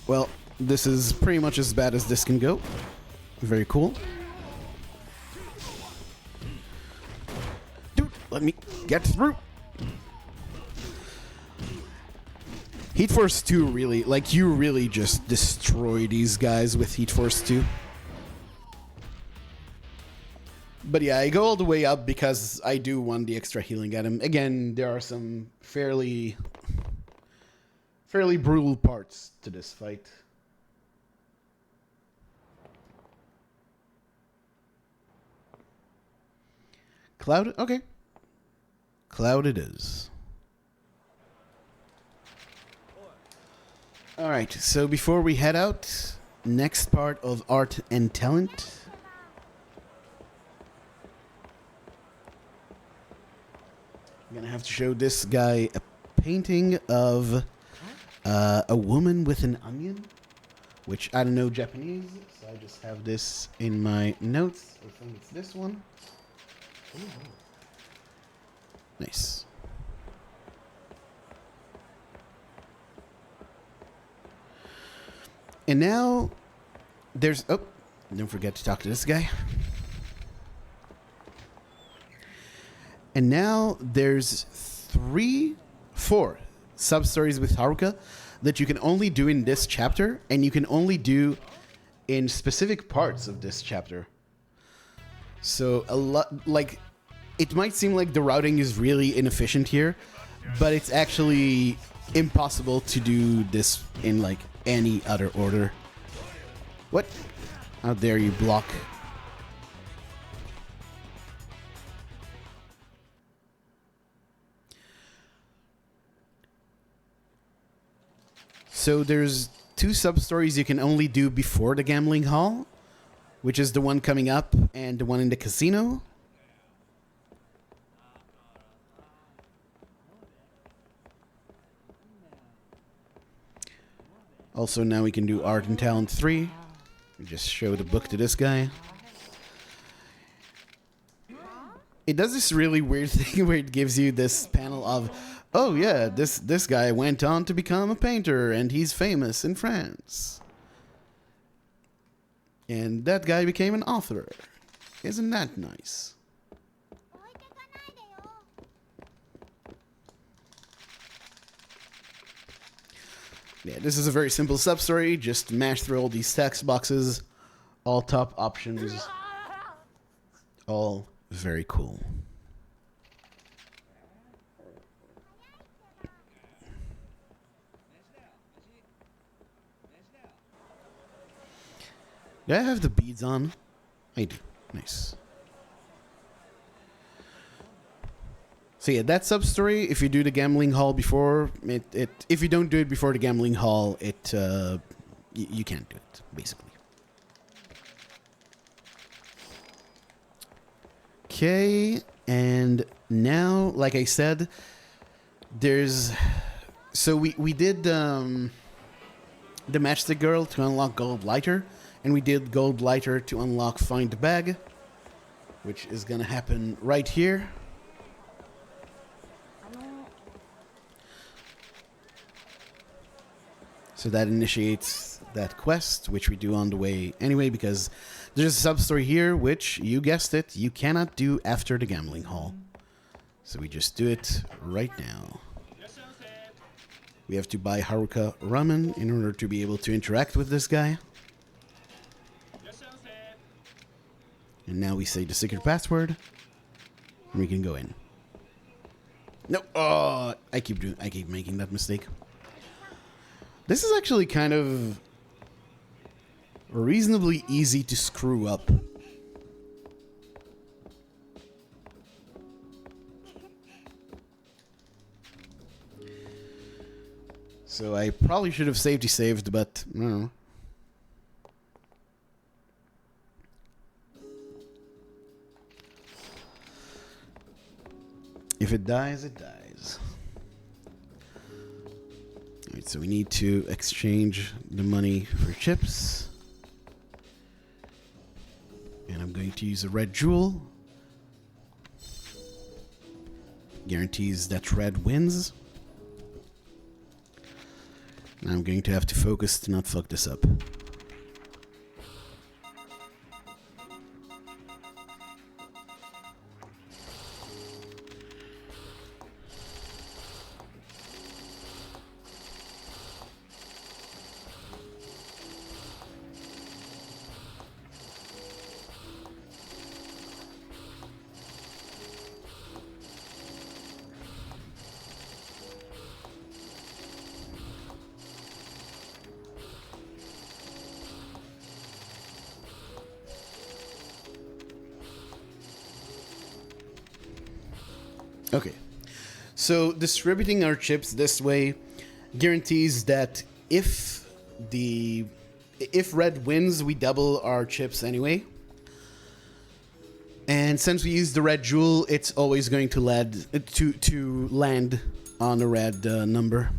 Well, this is pretty much as bad as this can go. Very cool. Dude, let me get through. Heat Force 2 really, like, you really just destroy these guys with Heat Force 2. But yeah, I go all the way up because I do want the extra healing item. Again, there are some fairly brutal parts to this fight. Cloud? Okay. Cloud it is. Alright, so before we head out, next part of Art and Talent. I'm gonna have to show this guy a painting of a woman with an onion, which I don't know Japanese, so I just have this in my notes. I think it's this one. Ooh. Nice. And now there's... Oh, don't forget to talk to this guy. And now there's 4 sub-stories with Haruka that you can only do in this chapter, and you can only do in specific parts of this chapter. So a lot, like, it might seem like the routing is really inefficient here, but it's actually impossible to do this in like any other order. What? How dare you block? So there's 2 sub-stories you can only do before the gambling hall, which is the one coming up and the one in the casino. Also, now we can do Art and Talent 3. We just show the book to this guy. It does this really weird thing where it gives you this panel of, oh yeah, this guy went on to become a painter and he's famous in France. And that guy became an author. Isn't that nice? Yeah, this is a very simple sub-story. Just mash through all these text boxes. All top options. All very cool. Do I have the beads on? I do. Nice. So yeah, that sub-story, if you do the gambling hall before, if you don't do it before the gambling hall, you can't do it, basically. Okay, and now, like I said, there's... So we did the Matchstick Girl to unlock Gold Lighter, and we did Gold Lighter to unlock Find the Bag, which is gonna happen right here. So that initiates that quest, which we do on the way anyway, because there's a sub-story here, which, you guessed it, you cannot do after the gambling hall. So we just do it right now. We have to buy Haruka ramen in order to be able to interact with this guy. And now we say the secret password, and we can go in. No, oh, I keep making that mistake. This is actually kind of reasonably easy to screw up. So I probably should have safety saved, but I don't know. If it dies, it dies. Alright, so we need to exchange the money for chips. And I'm going to use a red jewel. Guarantees that red wins. Now I'm going to have to focus to not fuck this up. Okay, so distributing our chips this way guarantees that if red wins, we double our chips anyway. And since we use the red jewel, it's always going to land on a red number.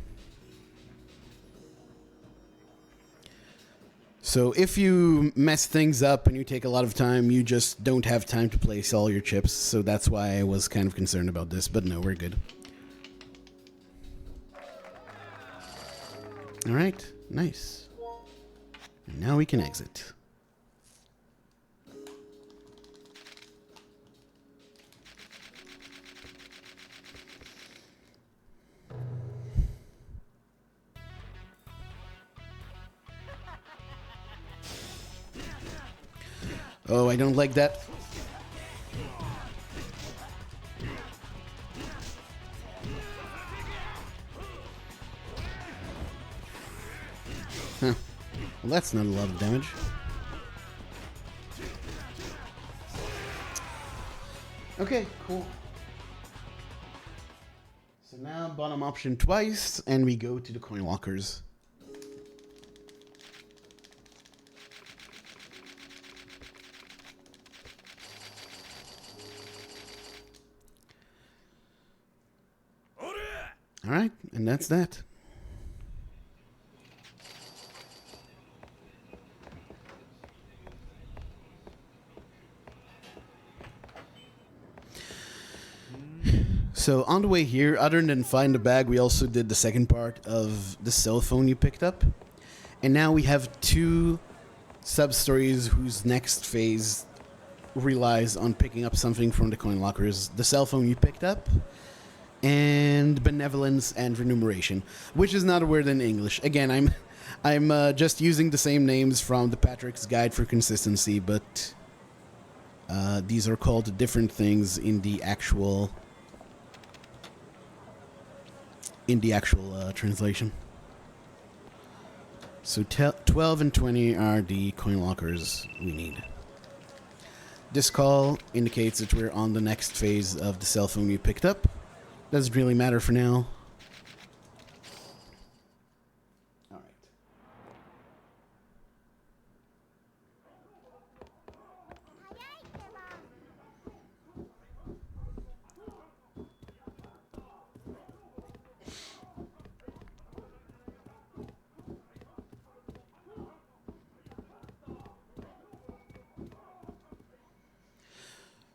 So if you mess things up and you take a lot of time, you just don't have time to place all your chips. So that's why I was kind of concerned about this, but no, we're good. All right, nice. And now we can exit. Oh, I don't like that. Huh. Well, that's not a lot of damage. Okay, cool. So now bottom option twice, and we go to the coin lockers. All right, and that's that. So on the way here, other than find the bag, we also did the second part of the cell phone you picked up. And now we have two sub-stories whose next phase relies on picking up something from the coin lockers. The cell phone you picked up, and benevolence and remuneration, which is not a word in English. Again, I'm just using the same names from the Patrick's Guide for Consistency, but these are called different things in the actual translation. So 12 and 20 are the coin lockers we need. This call indicates that we're on the next phase of the cell phone you picked up. Doesn't really matter for now. All right.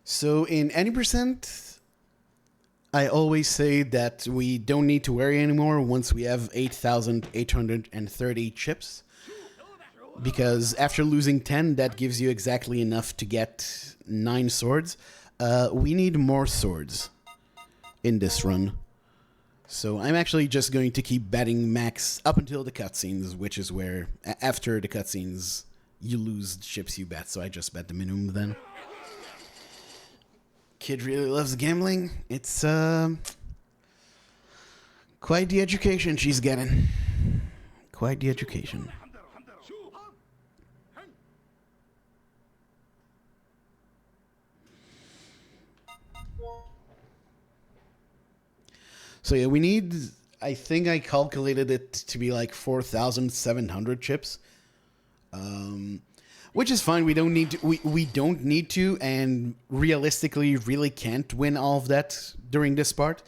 So in any percent, I always say that we don't need to worry anymore once we have 8,830 chips. Because after losing 10, that gives you exactly enough to get 9 swords. We need more swords in this run. So I'm actually just going to keep betting max up until the cutscenes, which is where, after the cutscenes, you lose the chips you bet. So I just bet the minimum then. Kid really loves gambling. It's Quite the education she's getting. Quite the education. So yeah, we need, I think I calculated it to be like 4,700 chips. Which is fine. We don't need to, we don't need to, and realistically really can't win all of that during this part.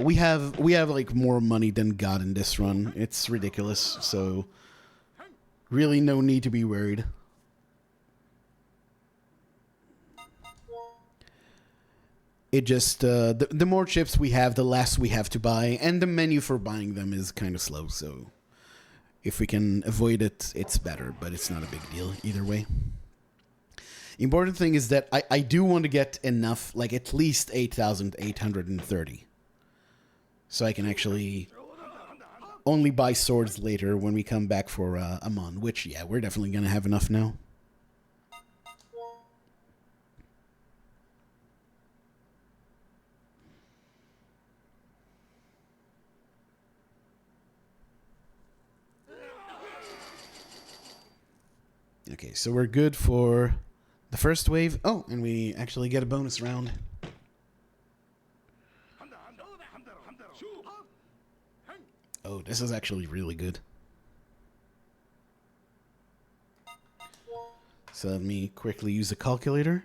We have like more money than God in this run. It's ridiculous. So really no need to be worried. It just, the more chips we have, the less we have to buy, and the menu for buying them is kind of slow, so if we can avoid it, it's better, but it's not a big deal either way. Important thing is that I do want to get enough, like at least 8,830. So I can actually only buy swords later when we come back for Amon, which, yeah, we're definitely going to have enough now. Okay, so we're good for the first wave. Oh, and we actually get a bonus round. Oh, this is actually really good. So let me quickly use a calculator.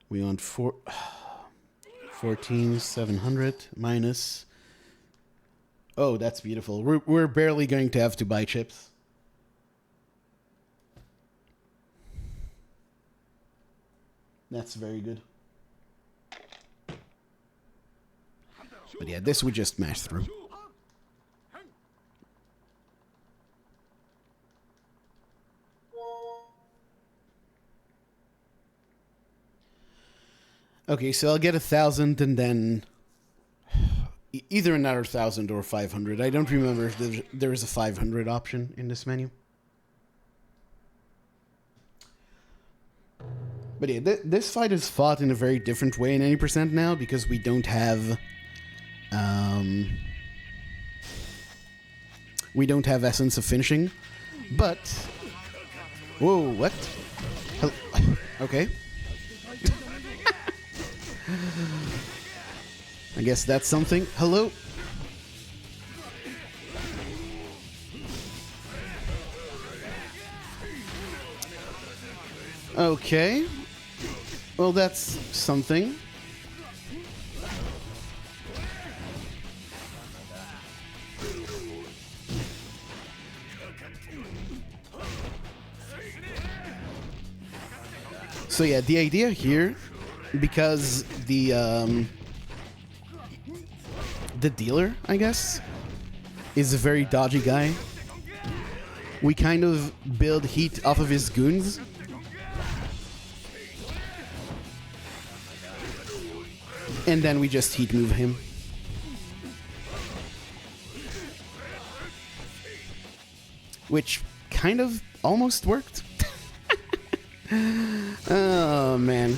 We want 14,700 minus... Oh, that's beautiful. We're barely going to have to buy chips. That's very good. But yeah, this we just mash through. Okay, so I'll get 1,000 and then either another 1,000 or 500. I don't remember if there is a 500 option in this menu. But yeah, this fight is fought in a very different way in any percent now because we don't have... we don't have essence of finishing, but... Whoa, what? Okay. I guess that's something. Hello? Okay. Well, that's something. So yeah, the idea here, because the dealer, I guess, is a very dodgy guy. We kind of build heat off of his goons. And then we just heat move him. Which kind of almost worked. Oh, man.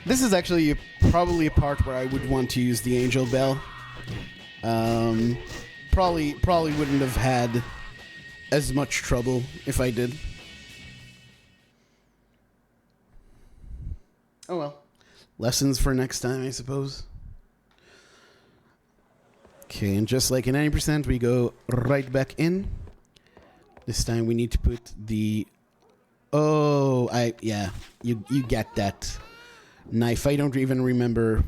This is actually probably a part where I would want to use the Angel Bell. Probably wouldn't have had as much trouble if I did. Oh well. Lessons for next time, I suppose. Okay, and just like in 90%, we go right back in. This time we need to put the... Oh, yeah, you get that knife. I don't even remember.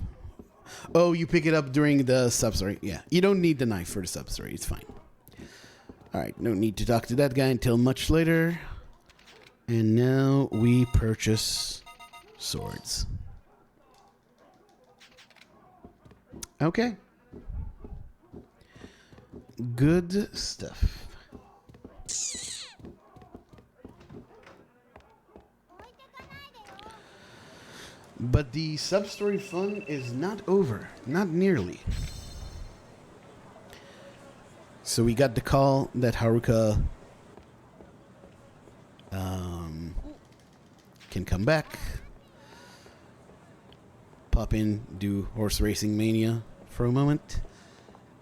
Oh, you pick it up during the substory. Yeah, you don't need the knife for the substory. It's fine. All right, no need to talk to that guy until much later. And now we purchase swords. Okay. Good stuff. But the sub-story fun is not over. Not nearly. So we got the call that Haruka can come back. pop in, do horse racing mania for a moment.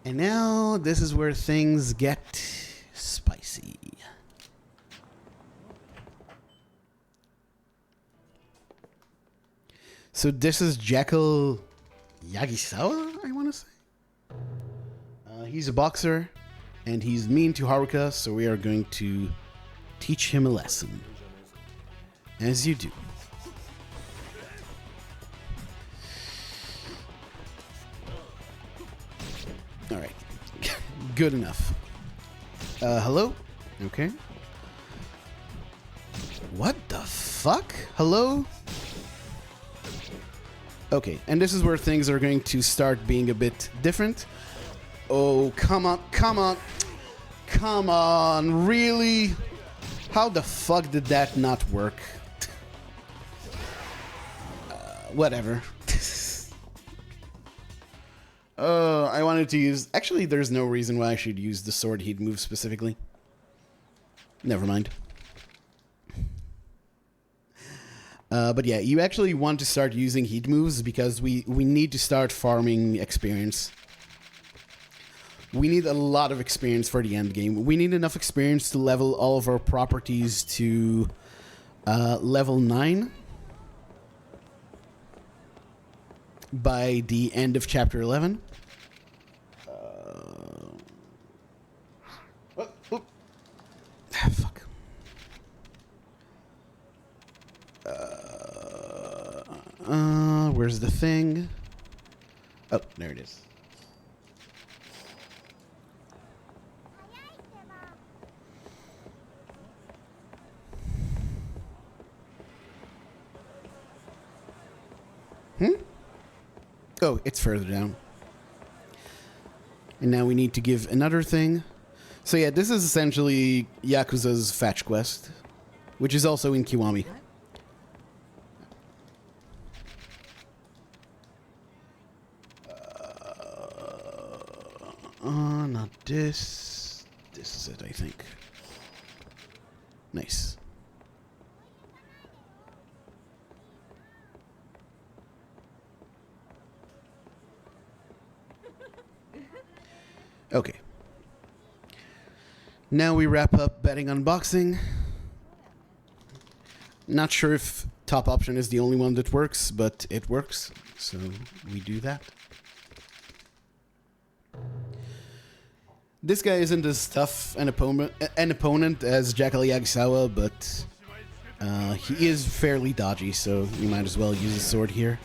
And now this is where things get spicy. So this is Jackal Yagisawa, I want to say. He's a boxer, and he's mean to Haruka, so we are going to teach him a lesson. As you do. Alright. Good enough. Hello? Okay. What the fuck? Hello? Okay, and this is where things are going to start being a bit different. Oh, come on, come on. Come on, really? How the fuck did that not work? Whatever. I wanted to use... Actually, there's no reason why I should use the sword heat move specifically. Never mind. But yeah, you actually want to start using heat moves because we need to start farming experience. We need a lot of experience for the end game. We need enough experience to level all of our properties to level 9 by the end of chapter 11. Fuck. Where's the thing? Oh, there it is. Oh, it's further down. And now we need to give another thing. So yeah, this is essentially Yakuza's fetch quest, which is also in Kiwami. Not this. This is it, I think. Nice. Okay. Now we wrap up betting unboxing. Not sure if top option is the only one that works, but it works, so we do that. This guy isn't as tough an opponent as Jackal Yagisawa, but he is fairly dodgy, so you might as well use a sword here.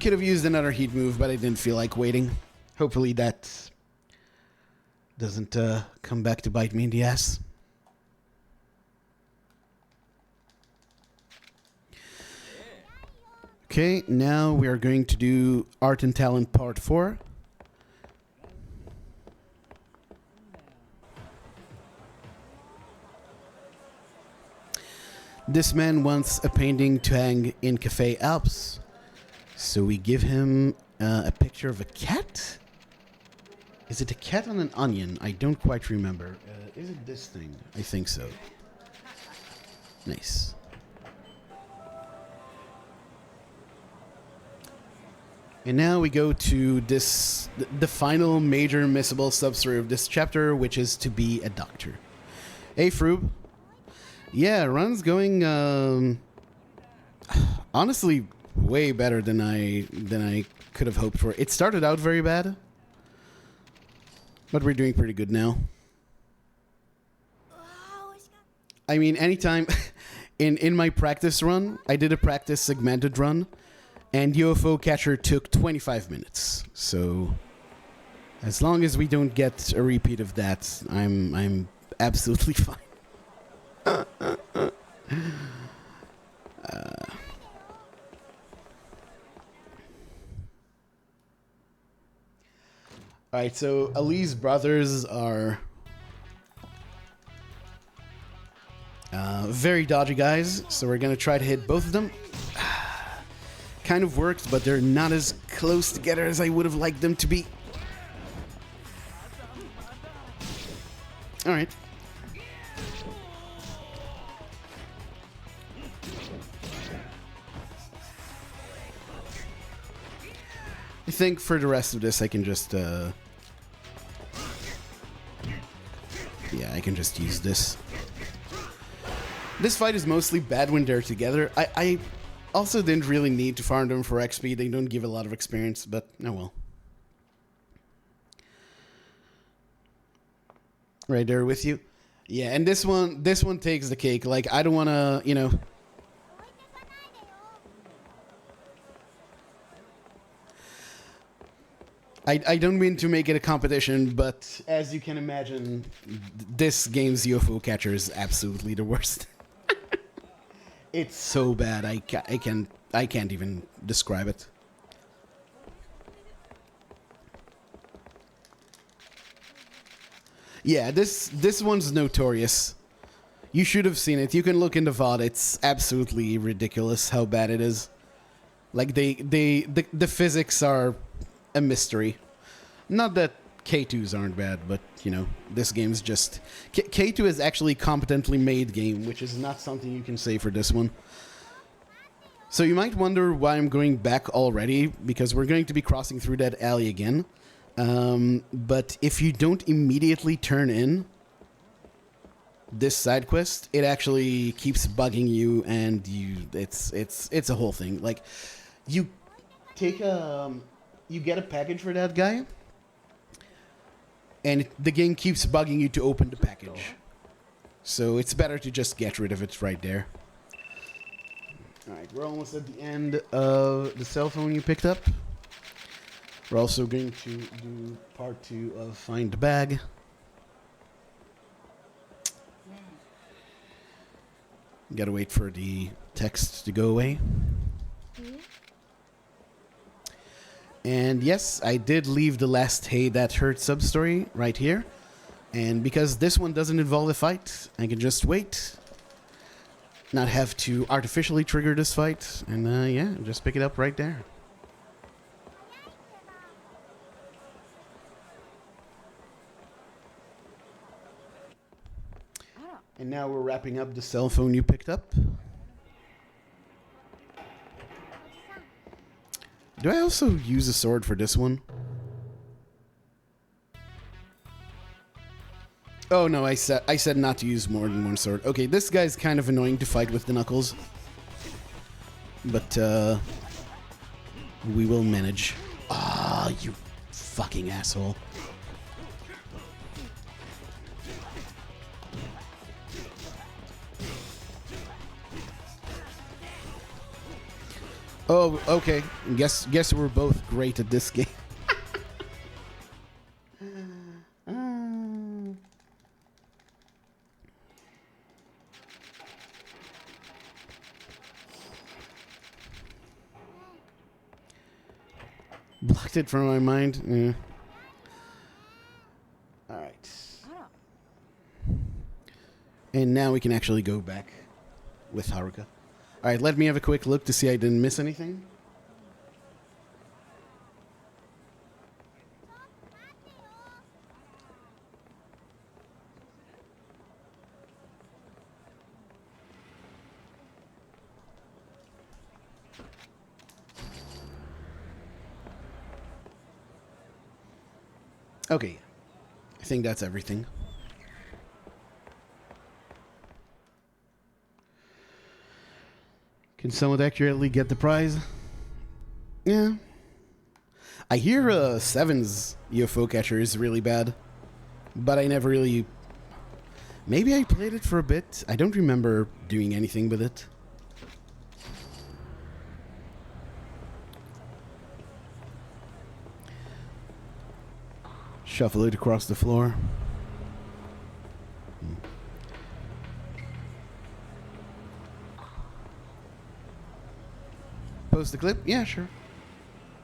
Could have used another heat move, but I didn't feel like waiting. Hopefully that doesn't come back to bite me in the ass. Okay, now we are going to do Art and Talent Part 4. This man wants a painting to hang in Cafe Alps. So we give him a picture of a cat? Is it a cat on an onion? I don't quite remember. Is it this thing? I think so. Nice. And now we go to this, the final major missable substory of this chapter, which is to be a doctor. Hey, Froob. Yeah, run's going, honestly, way better than I could have hoped for. It started out very bad, but we're doing pretty good now. I mean, anytime in my practice run, I did a practice segmented run, and UFO catcher took 25 minutes. So as long as we don't get a repeat of that, I'm absolutely fine. Alright, so Ali's brothers are very dodgy guys, so we're gonna try to hit both of them. Kind of worked, but they're not as close together as I would have liked them to be. I think for the rest of this I can just yeah, I can just use this. This fight is mostly bad when they're together. I also didn't really need to farm them for XP. They don't give a lot of experience, but oh well. Right there with you. Yeah, and this one takes the cake. Like, I don't want to, you know. I don't mean to make it a competition, but as you can imagine, this game's UFO catcher is absolutely the worst. It's so bad. I can't even describe it. Yeah, this one's notorious. You should have seen it. You can look in the VOD. It's absolutely ridiculous how bad it is. Like the physics are a mystery. Not that K2s aren't bad, but you know, this game's just K2 is actually a competently made game, which is not something you can say for this one. So you might wonder why I'm going back already, because we're going to be crossing through that alley again. But if you don't immediately turn in this side quest, it actually keeps bugging you, and it's a whole thing. Like, you take you get a package for that guy, and the game keeps bugging you to open the package. So it's better to just get rid of it right there. Alright, we're almost at the end of the cell phone you picked up. We're also going to do part 2 of Find the Bag. Gotta wait for the text to go away. And yes, I did leave the last Hey That Hurt sub-story right here. And because this one doesn't involve a fight, I can just wait. Not have to artificially trigger this fight. And yeah, just pick it up right there. And now we're wrapping up the cell phone you picked up. Do I also use a sword for this one? Oh no, I said not to use more than one sword. Okay, this guy's kind of annoying to fight with the knuckles. But we will manage. Ah, you fucking asshole. Oh, okay. Guess we're both great at this game. Blocked it from my mind. Yeah. All right. And now we can actually go back with Haruka. All right, let me have a quick look to see I didn't miss anything. Okay, I think that's everything. Can somewhat accurately get the prize? Yeah. I hear Seven's UFO catcher is really bad, but I never really... Maybe I played it for a bit. I don't remember doing anything with it. Shuffle it across the floor. Post the clip? Yeah, sure.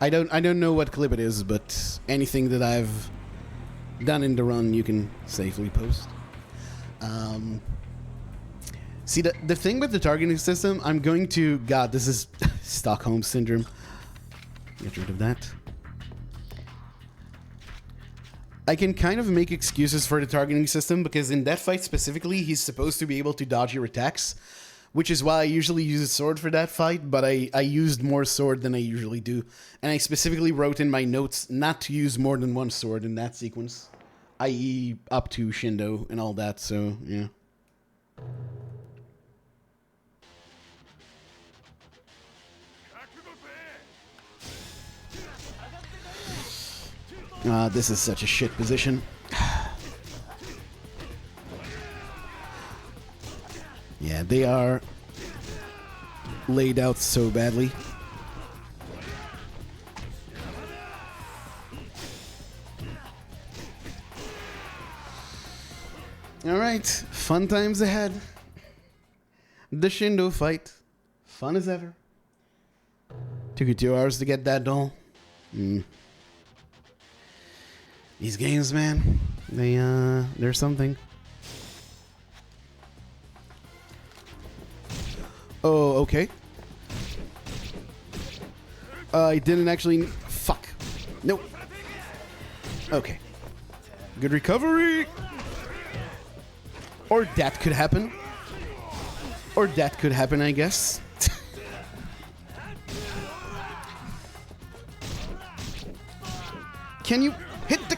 I don't know what clip it is, but anything that I've done in the run, you can safely post. See, the thing with the targeting system, I'm going to... God, this is Stockholm Syndrome. Get rid of that. I can kind of make excuses for the targeting system, because in that fight specifically, he's supposed to be able to dodge your attacks. which is why I usually use a sword for that fight, but I used more sword than I usually do. And I specifically wrote in my notes not to use more than one sword in that sequence, i.e. up to Shindo and all that, so yeah. This is such a shit position. Yeah, they are laid out so badly. Alright, fun times ahead. The Shindo fight. Fun as ever. Took you 2 hours to get that doll. These games, man, they're something. Oh, okay. I didn't actually... Fuck. Nope. Okay. Good recovery! Or that could happen. Or that could happen, I guess. Can you hit the...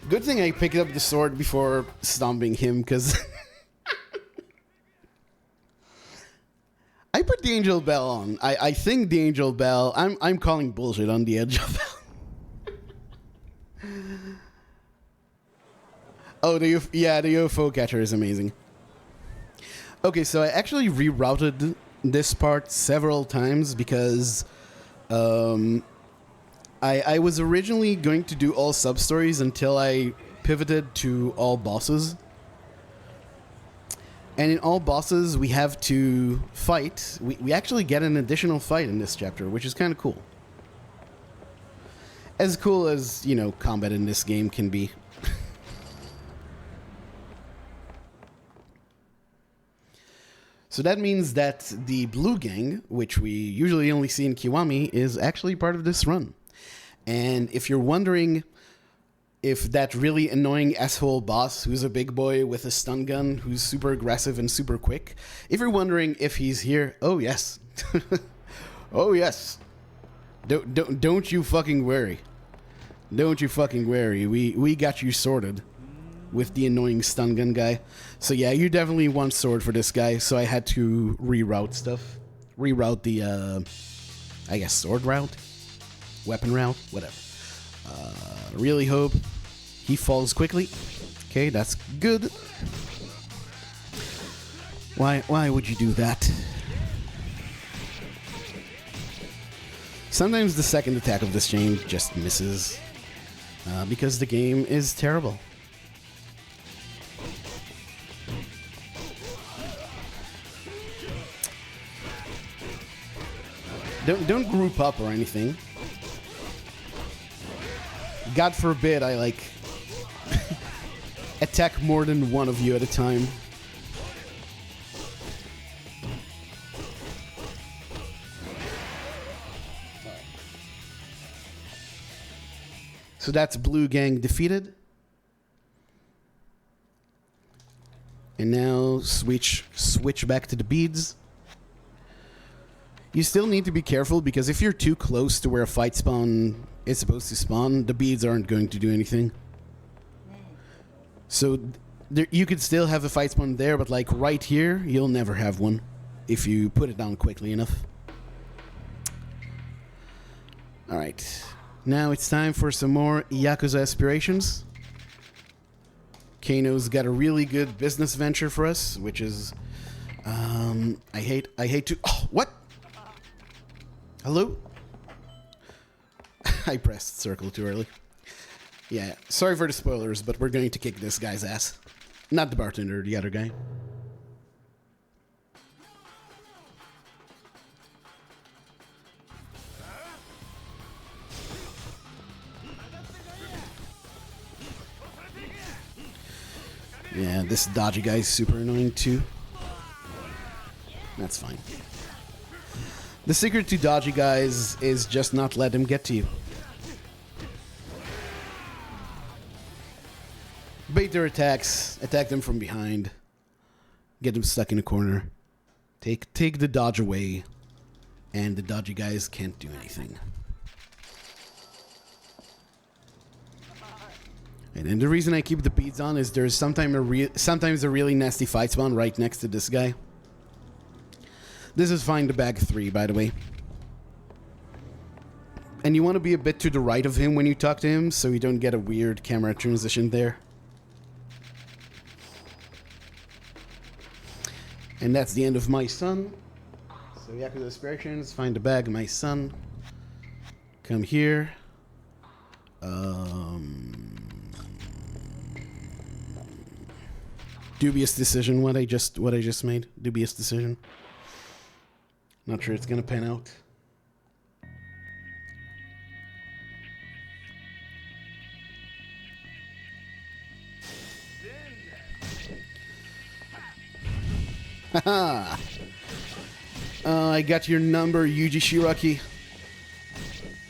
Good thing I picked up the sword before stomping him, because... I put the Angel Bell on. I think the Angel Bell... I'm calling bullshit on the Angel Bell. Oh, the UFO catcher is amazing. Okay, so I actually rerouted this part several times because I was originally going to do all sub-stories until I pivoted to all bosses. And in all bosses, we have to fight. We actually get an additional fight in this chapter, which is kind of cool. As cool as, you know, combat in this game can be. So that means that the blue gang, which we usually only see in Kiwami, is actually part of this run. And if you're wondering if that really annoying asshole boss who's a big boy with a stun gun, who's super aggressive and super quick, if you're wondering if he's here, oh yes. Oh yes. Don't you fucking worry. Don't you fucking worry. We got you sorted with the annoying stun gun guy. So yeah, you definitely want sword for this guy, so I had to reroute stuff. Reroute the, I guess, sword route? Weapon route? Whatever. Really hope he falls quickly. Okay, that's good. Why would you do that? Sometimes the second attack of this chain just misses. Because the game is terrible. Don't group up or anything. God forbid I, like, attack more than one of you at a time. So that's Blue Gang defeated. And now switch back to the beads. You still need to be careful because if you're too close to where a fight spawn is supposed to spawn, the beads aren't going to do anything. So you could still have a fight spawn there, but like right here, you'll never have one if you put it down quickly enough. Alright, now it's time for some more Yakuza aspirations. Kano's got a really good business venture for us, which is... I hate to... Oh, what? Hello? I pressed circle too early. Yeah, sorry for the spoilers, but we're going to kick this guy's ass. Not the bartender, the other guy. Yeah, this dodgy guy is super annoying too. That's fine. The secret to dodgy guys is just not let them get to you. bait their attacks, attack them from behind, get them stuck in a corner, take the dodge away, and the dodgy guys can't do anything. And then the reason I keep the beads on is there's sometimes a really nasty fight spawn right next to this guy. This is Find the Bag 3, by the way. And you want to be a bit to the right of him when you talk to him, so you don't get a weird camera transition there. And that's the end of my son. So Yakuza Aspirations, Find the Bag, my son. Come here. Dubious decision what I just made. Dubious decision. Not sure it's gonna pan out. Haha. I got your number, Yuji Shiraki.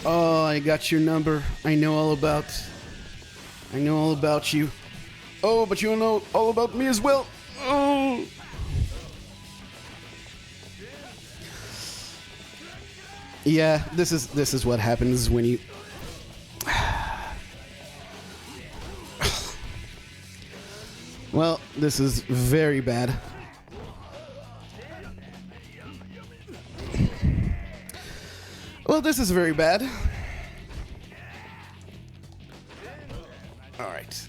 Oh, I got your number. I know all about you. Oh, but you know all about me as well. Oh. Yeah, this is what happens when you. Well, this is very bad. Well, this is very bad. All right.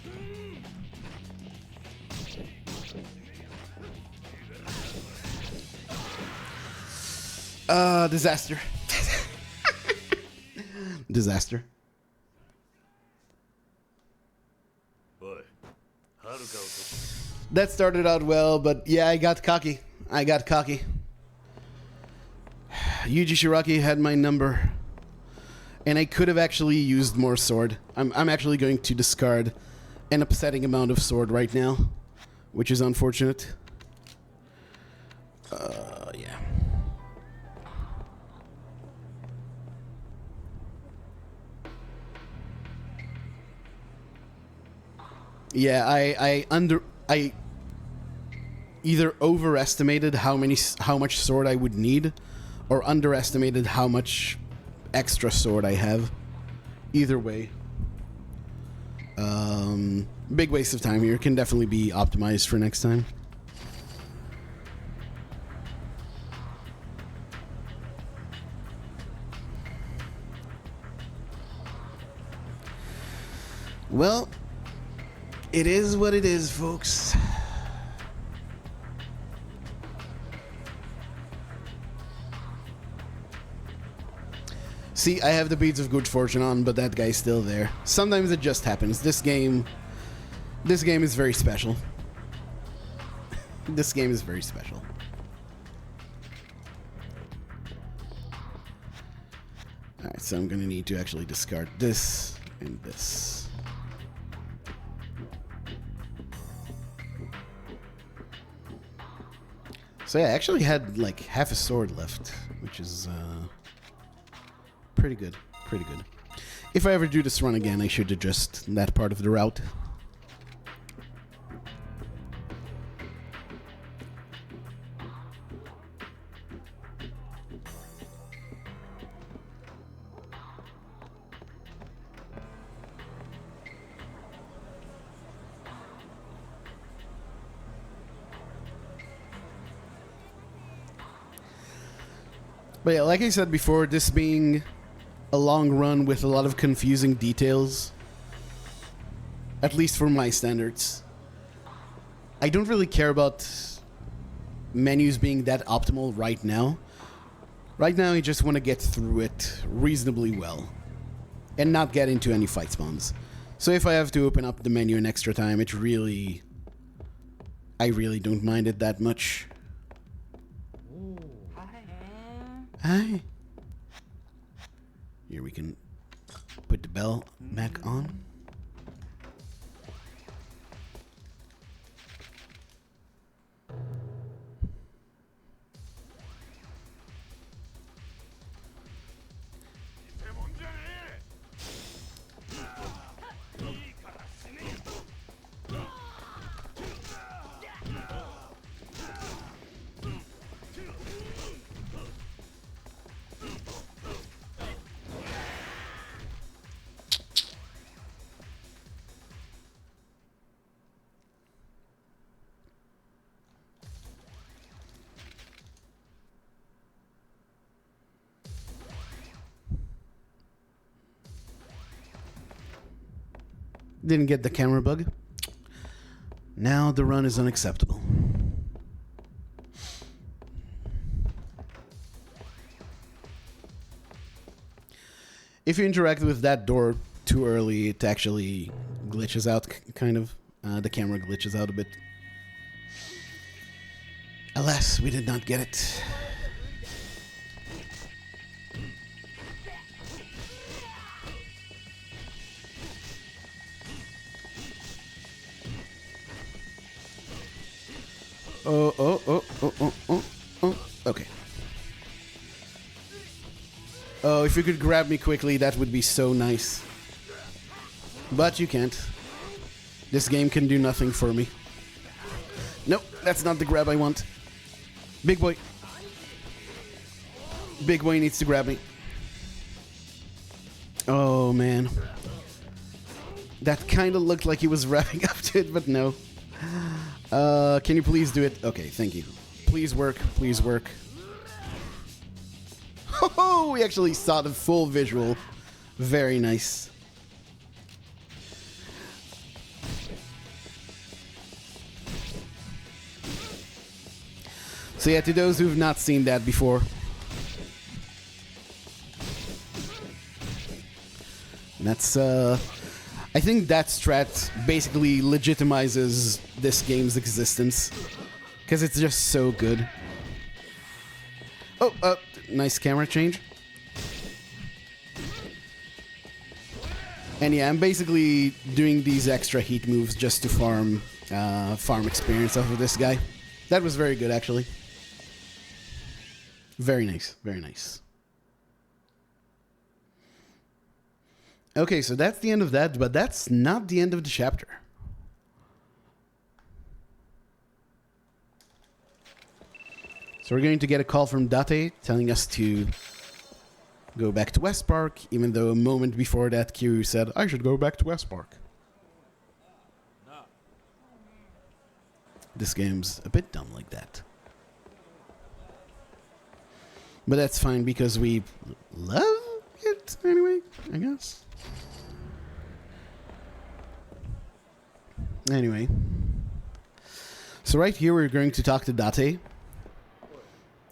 Disaster. Disaster. That started out well, but yeah, I got cocky. Yuji Shiraki had my number. And I could have actually used more sword. I'm actually going to discard an upsetting amount of sword right now, which is unfortunate. Yeah. Yeah, I either overestimated how much sword I would need, or underestimated how much extra sword I have. Either way, big waste of time here. Can definitely be optimized for next time. Well, it is what it is, folks. See, I have the beads of good fortune on, but that guy's still there. Sometimes it just happens. This game is very special. This game is very special. Alright, so I'm gonna need to actually discard this and this. So yeah, I actually had like half a sword left, which is pretty good. Pretty good. If I ever do this run again, I should adjust that part of the route. But yeah, like I said before, this being a long run with a lot of confusing details, at least for my standards, I don't really care about menus being that optimal right now. Right now, I just want to get through it reasonably well and not get into any fight spawns. So if I have to open up the menu an extra time, I really don't mind it that much. Hi. Here we can put the bell back on. Didn't get the camera bug. Now the run is unacceptable. If you interact with that door too early, it actually glitches out, kind of. The camera glitches out a bit. Alas, we did not get it. Oh. Okay. Oh, if you could grab me quickly, that would be so nice. But you can't. This game can do nothing for me. Nope, that's not the grab I want. Big boy. Big boy needs to grab me. Oh, man. That kind of looked like he was wrapping up to it, but no. Can you please do it? Okay, thank you. Please work. Please work. Oh, we actually saw the full visual. Very nice. So yeah, to those who've not seen that before, that's I think that strat basically legitimizes this game's existence because it's just so good. Oh, nice camera change. And yeah, I'm basically doing these extra heat moves just to farm experience off of this guy. That was very good, actually. Very nice, very nice. Okay, so that's the end of that, but that's not the end of the chapter. So we're going to get a call from Date telling us to go back to West Park, even though a moment before that Kiryu said, I should go back to West Park. This game's a bit dumb like that. But that's fine because we love it anyway, I guess. Anyway. So right here we're going to talk to Date.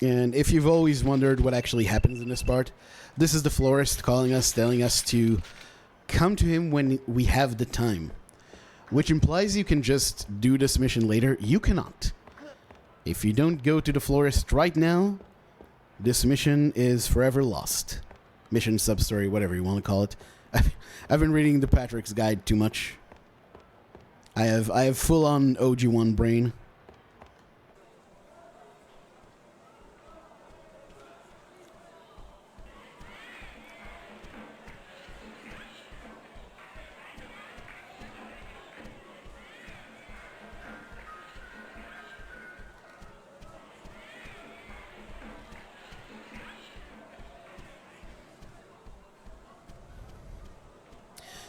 And if you've always wondered what actually happens in this part, this is the florist calling us, telling us to come to him when we have the time. Which implies you can just do this mission later. You cannot. If you don't go to the florist right now, this mission is forever lost. Mission, sub-story, whatever you want to call it. I've been reading the Patrick's Guide too much. I have full-on OG1 brain.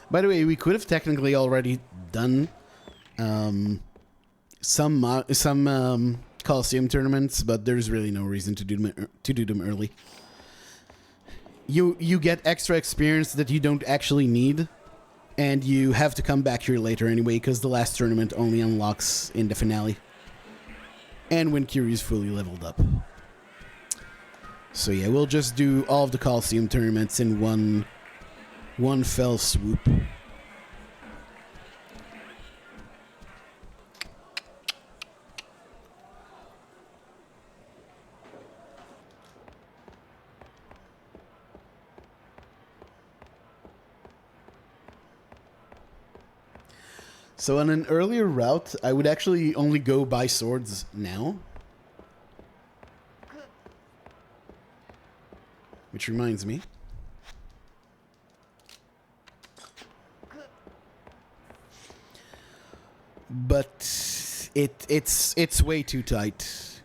By the way, we could have technically already done some Coliseum tournaments, but there's really no reason to do them early. You get extra experience that you don't actually need, and you have to come back here later anyway, because the last tournament only unlocks in the finale, and when Kiryu's fully leveled up. So yeah, we'll just do all of the Coliseum tournaments in one fell swoop. So on an earlier route, I would actually only go buy swords now. Which reminds me. But it's way too tight.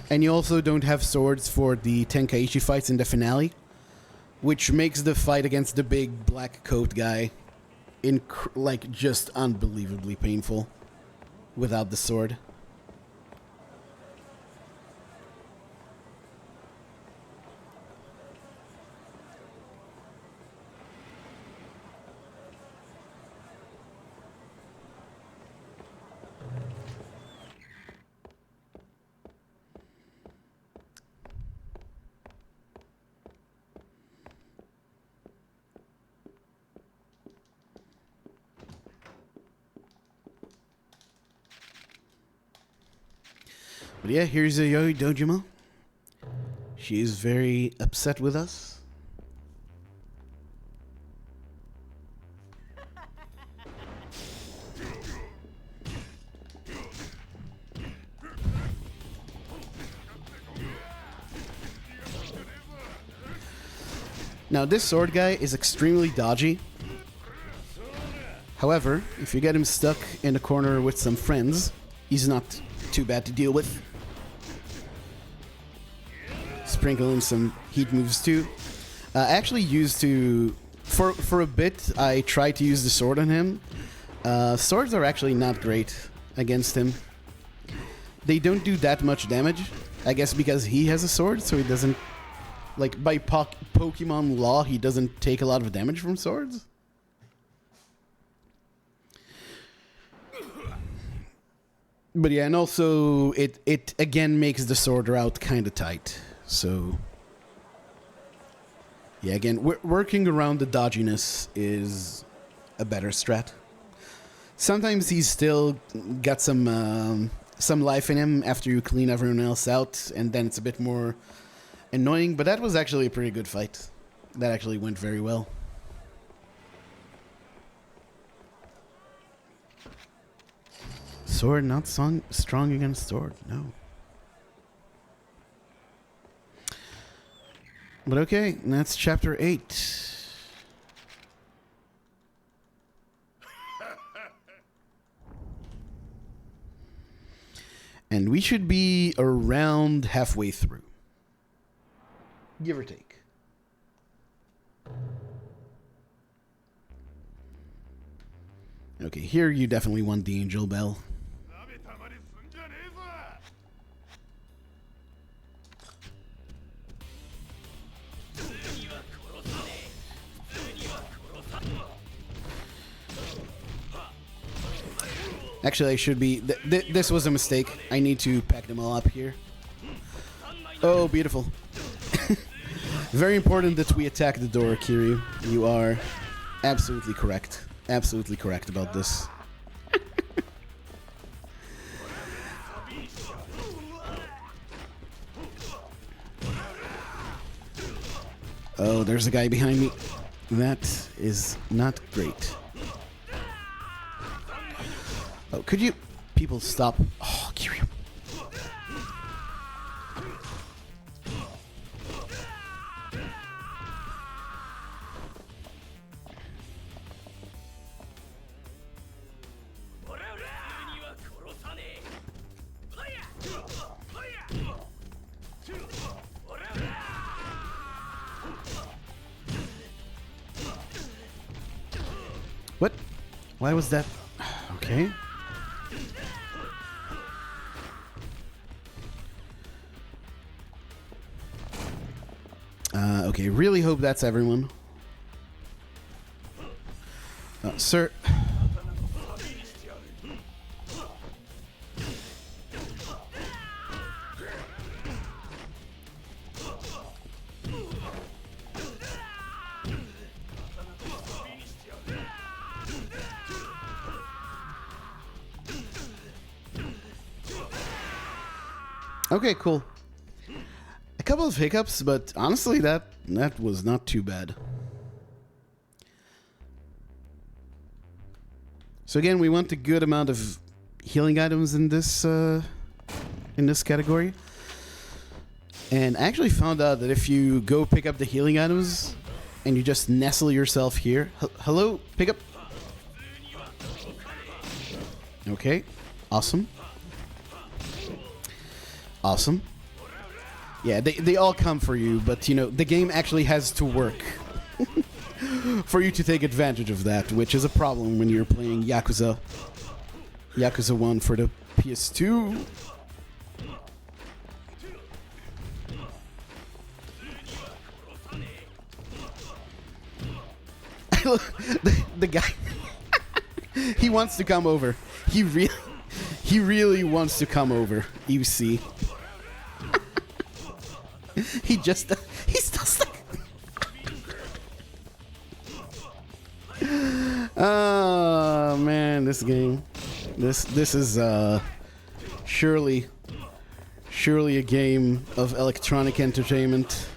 And you also don't have swords for the Tenkaichi fights in the finale, which makes the fight against the big black coat guy like just unbelievably painful without the sword. But yeah, here's Yayoi Dojima. She is very upset with us. Now, this sword guy is extremely dodgy. However, if you get him stuck in a corner with some friends, he's not too bad to deal with. Sprinkle in some heat moves too. I actually used to... For a bit, I tried to use the sword on him. Swords are actually not great against him. They don't do that much damage. I guess because he has a sword, so he doesn't... Like, by Pokemon law, he doesn't take a lot of damage from swords. But yeah, and also, it again makes the sword route kind of tight. So... Yeah, again, working around the dodginess is a better strat. Sometimes he's still got some life in him after you clean everyone else out, and then it's a bit more annoying, but that was actually a pretty good fight. That actually went very well. Sword not strong against sword, no. But okay, that's chapter 8. And we should be around halfway through. Give or take. Okay, here you definitely want the Angel Bell. Actually, I should be... this was a mistake. I need to pack them all up here. Oh, beautiful. Very important that we attack the door, Kiryu. You are absolutely correct. Absolutely correct about this. Oh, there's a guy behind me. That is not great. Oh, could you people stop? Oh, Kiryu. What? Why was that? Okay. Okay, really hope that's everyone. Sir. Okay, cool. A couple of hiccups, but honestly, that was not too bad. So again, we want a good amount of healing items in this category. And I actually found out that if you go pick up the healing items and you just nestle yourself here... Hello? Pick up... Okay. Awesome. Awesome. Yeah, they all come for you, but, you know, the game actually has to work for you to take advantage of that, which is a problem when you're playing Yakuza 1 for the PS2. the guy, he wants to come over. He really wants to come over, you see. He's still stuck. Oh man, this game. This is surely Surely a game of electronic entertainment.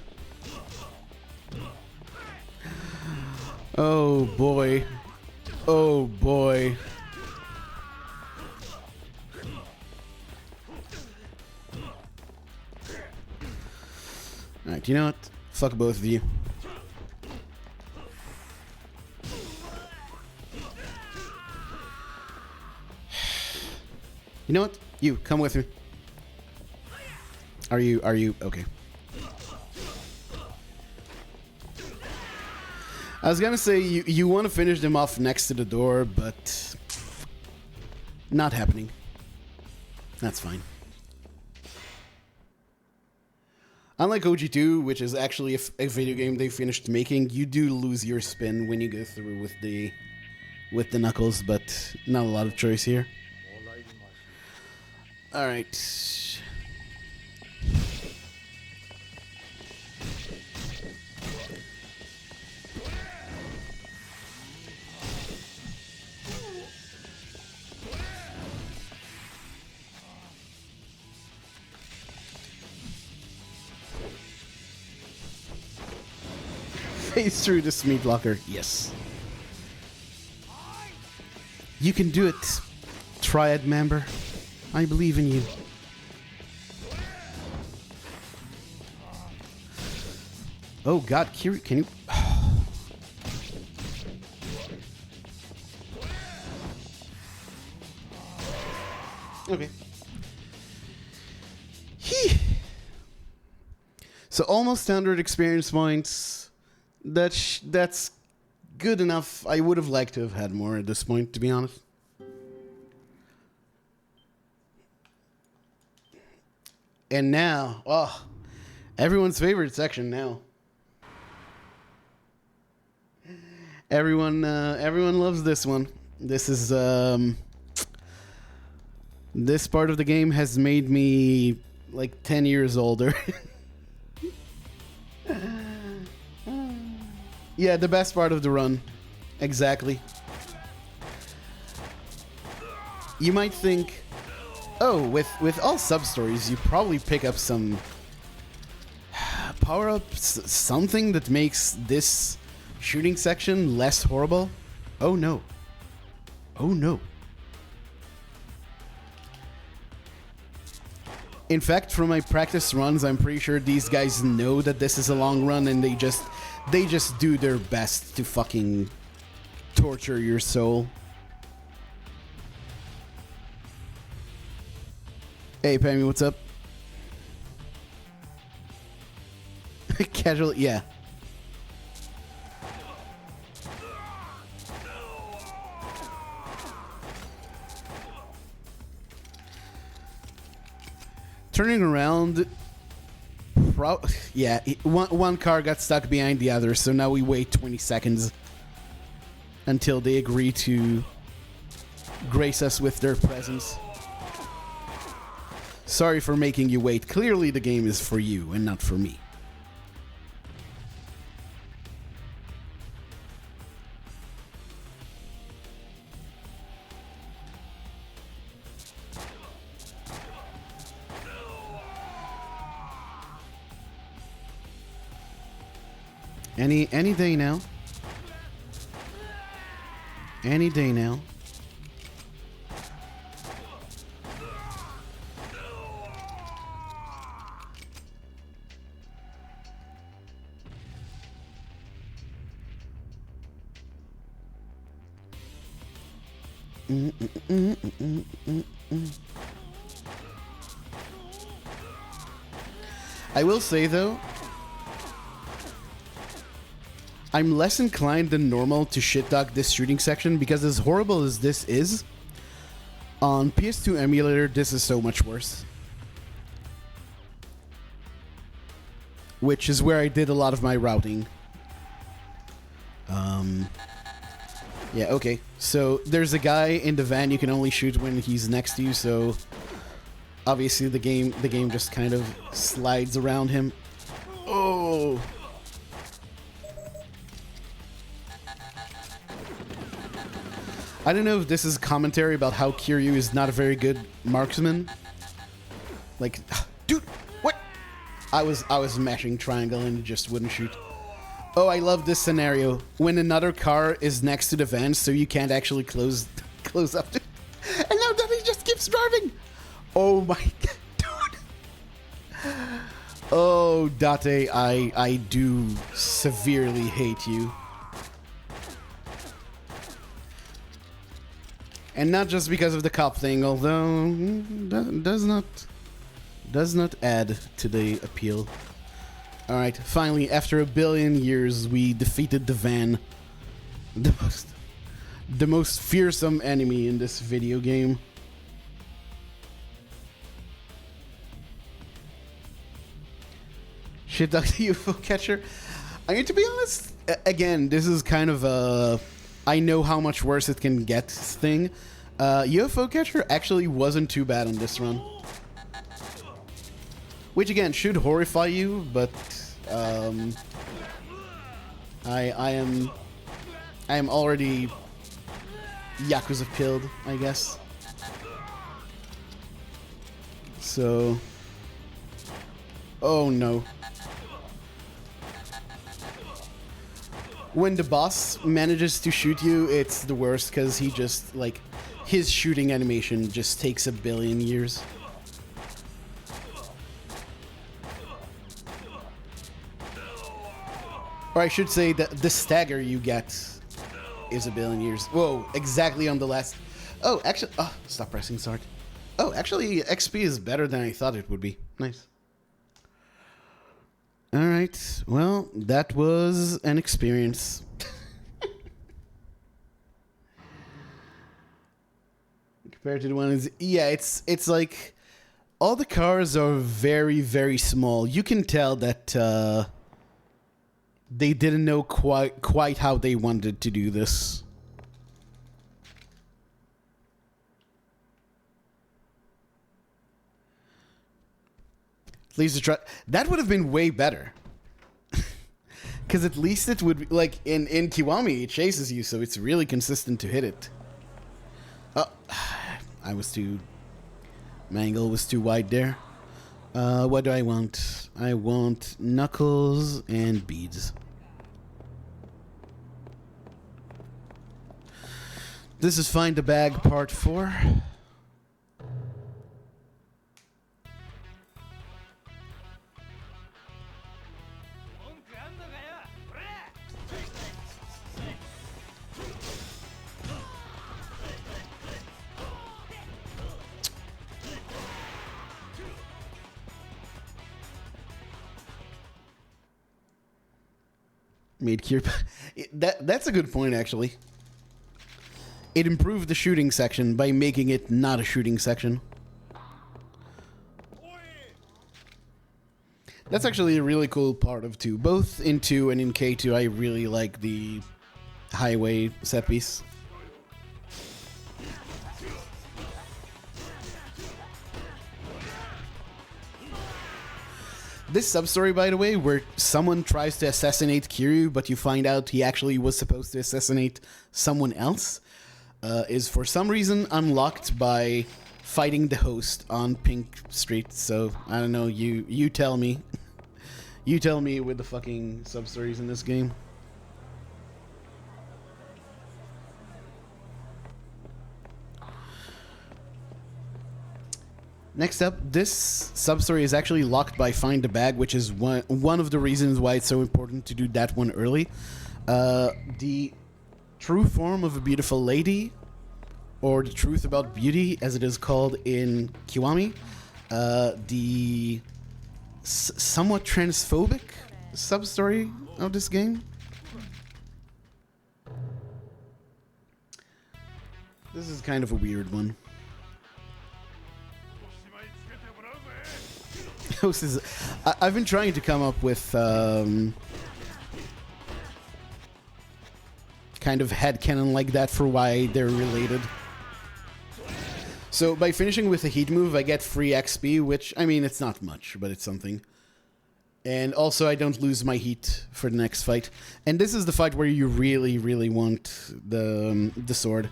Oh boy. Oh boy. Alright, you know what? Fuck both of you. You know what? You, come with me. Are you, okay. I was gonna say, you want to finish them off next to the door, but not happening. That's fine. Unlike OG2, which is actually a video game they finished making, you do lose your spin when you go through with the knuckles, but not a lot of choice here. All right. Face through this meat locker. Yes. You can do it, Triad member. I believe in you. Oh God, Kiri, can you? Okay. So almost 100 experience points. That's good enough. I would have liked to have had more at this point, to be honest. And now, oh, everyone's favorite section now. Everyone loves this one. This is this part of the game has made me like 10 years older. Yeah, the best part of the run. Exactly. You might think, oh, with all sub-stories, you probably pick up some power-ups, something that makes this shooting section less horrible. Oh no. Oh no. In fact, from my practice runs, I'm pretty sure these guys know that this is a long run and they just do their best to fucking torture your soul. Hey, Pammy, what's up? Casual, yeah. Turning around, yeah, one car got stuck behind the other, so now we wait 20 seconds until they agree to grace us with their presence. Sorry for making you wait. Clearly the game is for you and not for me. Any day now. Any day now. I will say though, I'm less inclined than normal to shit-talk this shooting section because as horrible as this is, on PS2 emulator, this is so much worse. Which is where I did a lot of my routing. Yeah, okay. So there's a guy in the van you can only shoot when he's next to you, so obviously the game just kind of slides around him. Oh. I don't know if this is commentary about how Kiryu is not a very good marksman. Like, dude, I was mashing triangle and it just wouldn't shoot. Oh, I love this scenario when another car is next to the van, so you can't actually close up to. And now that he just keeps driving. Oh my god, dude. Oh, Date, I do severely hate you. And not just because of the cop thing, although does not add to the appeal. Alright, finally, after a billion years, we defeated the van. The most fearsome enemy in this video game. Shit duck the UFO catcher. I mean, to be honest, again, this is kind of a I know how much worse it can get thing. UFO catcher actually wasn't too bad on this run. Which again should horrify you, but I am already Yakuza pilled, I guess. So, oh no. When the boss manages to shoot you, it's the worst because he just, like, his shooting animation just takes a billion years. Or I should say that the stagger you get is a billion years. Whoa, exactly on the last... Oh, actually... Oh, stop pressing start. Oh, actually, XP is better than I thought it would be. Nice. Alright, well, that was an experience. Compared to the ones... Yeah, it's like... All the cars are very, very small. You can tell that they didn't know quite how they wanted to do this. At least the truck... That would have been way better. Because at least it would... Like, in Kiwami, it chases you, so it's really consistent to hit it. Oh, I was too... My angle was too wide there. What do I want? I want knuckles and beads. This is Find the Bag Part 4. Made cure. That's a good point, actually. It improved the shooting section by making it not a shooting section. That's actually a really cool part of 2. Both in 2 and in K2, I really like the highway set piece. This sub-story, by the way, where someone tries to assassinate Kiryu, but you find out he actually was supposed to assassinate someone else, is for some reason unlocked by fighting the host on Pink Street. So, I don't know, you tell me. You tell me with the fucking sub-stories in this game. Next up, this sub-story is actually locked by Find the Bag, which is one of the reasons why it's so important to do that one early. The true form of a beautiful lady, or the truth about beauty, as it is called in Kiwami. The somewhat transphobic sub-story of this game. This is kind of a weird one. I've been trying to come up with kind of headcanon like that for why they're related. So by finishing with a heat move, I get free XP, which, I mean, it's not much, but it's something. And also, I don't lose my heat for the next fight. And this is the fight where you really, really want the sword.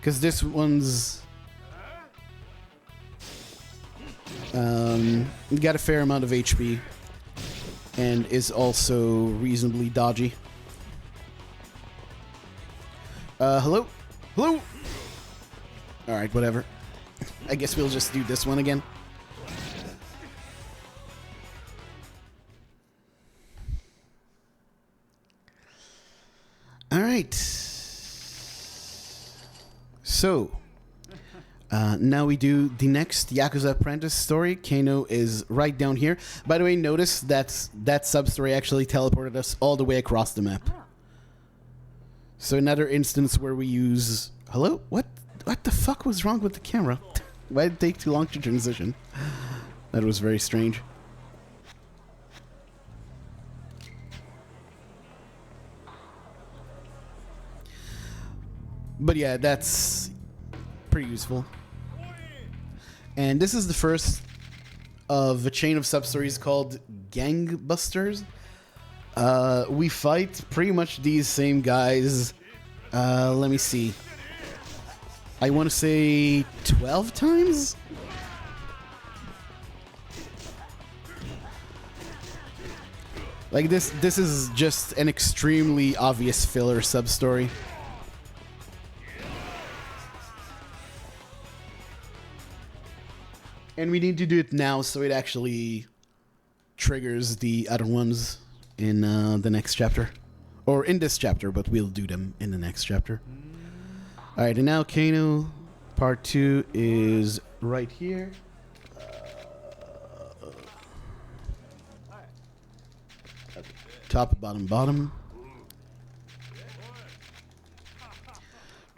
Because this one's... Got a fair amount of HP, and is also reasonably dodgy. Hello? Hello? Alright, whatever. I guess we'll just do this one again. Alright. So, now we do the next Yakuza Apprentice story. Kano is right down here. By the way, notice that that sub-story actually teleported us all the way across the map. So another instance where we use... Hello? What the fuck was wrong with the camera? Why did it take too long to transition? That was very strange. But yeah, that's pretty useful. And this is the first of a chain of sub-stories called Gangbusters. We fight pretty much these same guys. Let me see. I want to say 12 times? Like this is just an extremely obvious filler sub-story. And we need to do it now so it actually triggers the other ones in the next chapter. Or in this chapter, but we'll do them in the next chapter. Alright, and now Kano part 2 is right here. Top, bottom, bottom.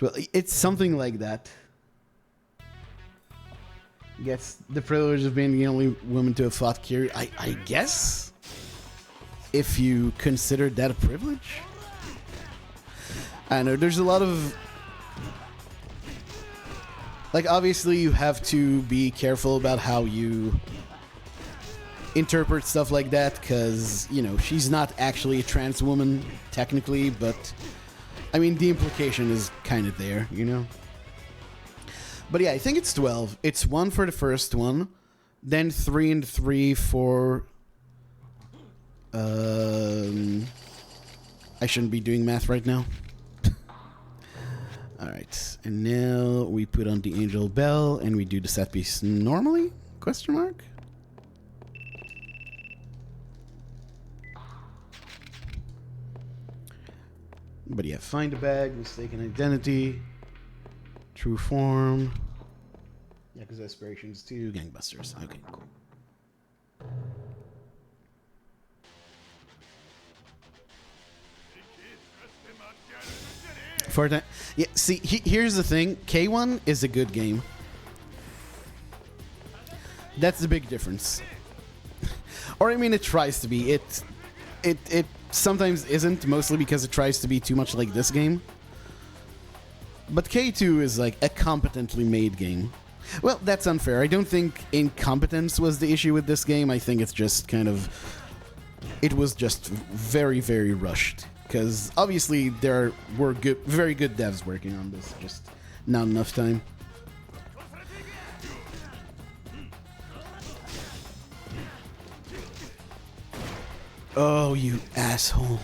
Well, it's something like that. Gets the privilege of being the only woman to have fought Kiryu. I guess? If you consider that a privilege? I know, there's a lot of... Like, obviously you have to be careful about how you interpret stuff like that, because, you know, she's not actually a trans woman, technically, but... I mean, the implication is kind of there, you know? But yeah, I think it's 12. It's 1 for the first one, then 3 and 3 for... I shouldn't be doing math right now. Alright, and now we put on the Angel Bell, and we do the set piece normally? Question mark? But yeah, find a bag, mistaken identity... True form. Yakuza Aspirations 2, Gangbusters. Okay, cool. For that, yeah. See, here's the thing. K1 is a good game. That's the big difference. Or I mean, it tries to be. It sometimes isn't, mostly because it tries to be too much like this game. But K2 is like a competently made game. Well, that's unfair. I don't think incompetence was the issue with this game. I think it's just kind of... It was just very, very rushed. Because obviously there were very good devs working on this. Just not enough time. Oh, you asshole.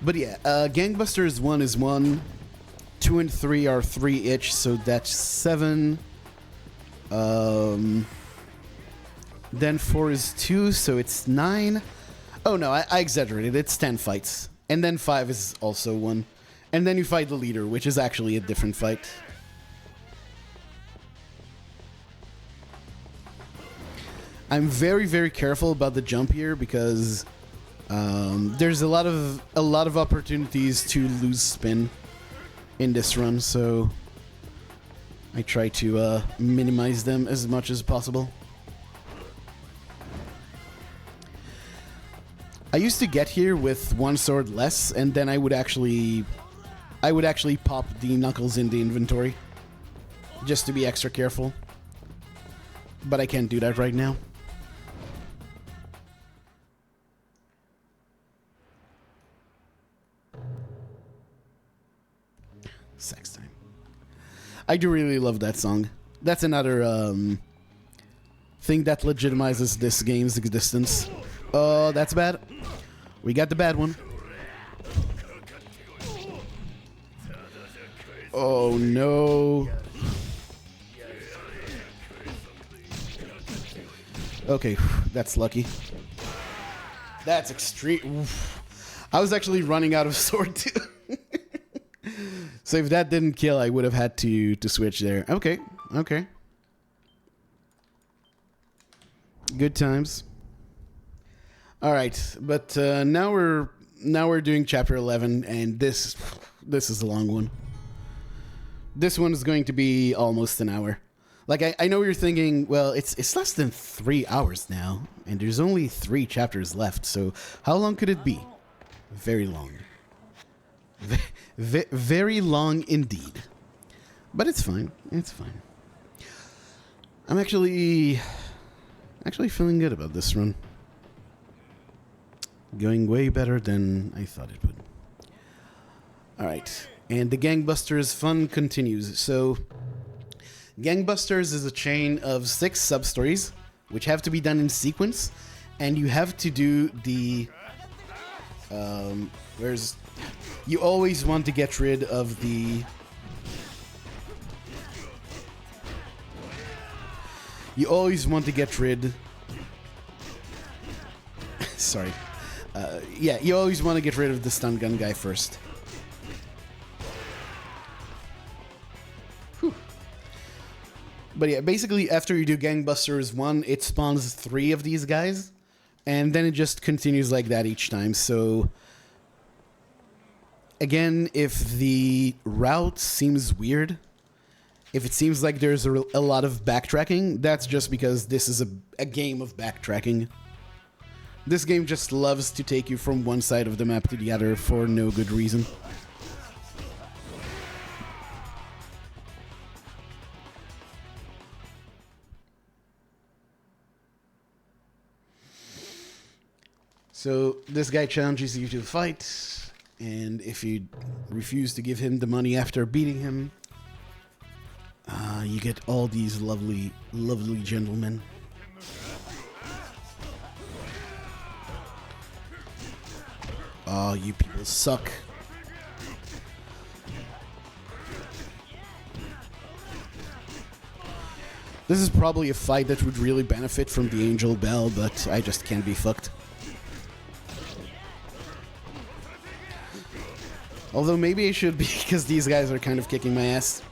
But yeah, Gangbusters 1 is 1, 2 and 3 are 3 each, so that's 7. Then 4 is 2, so it's 9. Oh no, I exaggerated, it's 10 fights. And then 5 is also 1. And then you fight the leader, which is actually a different fight. I'm very, very careful about the jump here because... there's a lot of opportunities to lose spin in this run, so I try to minimize them as much as possible. I used to get here with 1 sword less, and then I would actually pop the knuckles in the inventory just to be extra careful. But I can't do that right now. Sex time. I do really love that song. That's another thing that legitimizes this game's existence. Oh, that's bad. We got the bad one. Oh no. Okay, that's lucky. That's extreme. Oof. I was actually running out of sword too. So if that didn't kill, I would have had to switch there. Okay, okay. Good times. All right, but now we're doing chapter 11, and this is a long one. This one is going to be almost an hour. Like I know you're thinking, well, it's less than 3 hours now, and there's only 3 chapters left. So how long could it be? Very long. Very long indeed. But it's fine. It's fine. I'm actually feeling good about this run. Going way better than I thought it would. All right. And the Gangbusters fun continues. So Gangbusters is a chain of 6 substories, which have to be done in sequence, and you have to do the you always want to get rid of the sorry. Yeah, you always want to get rid of the stun gun guy first. Whew. But yeah, basically after you do Gangbusters 1, it spawns 3 of these guys, and then it just continues like that each time. So again, if the route seems weird, if it seems like there's a lot of backtracking, that's just because this is a game of backtracking. This game just loves to take you from one side of the map to the other for no good reason. So this guy challenges you to fight, and if you refuse to give him the money after beating him, you get all these lovely, lovely gentlemen. Oh, you people suck. This is probably a fight that would really benefit from the Angel Bell, but I just can't be fucked. Although maybe I should be, because these guys are kind of kicking my ass.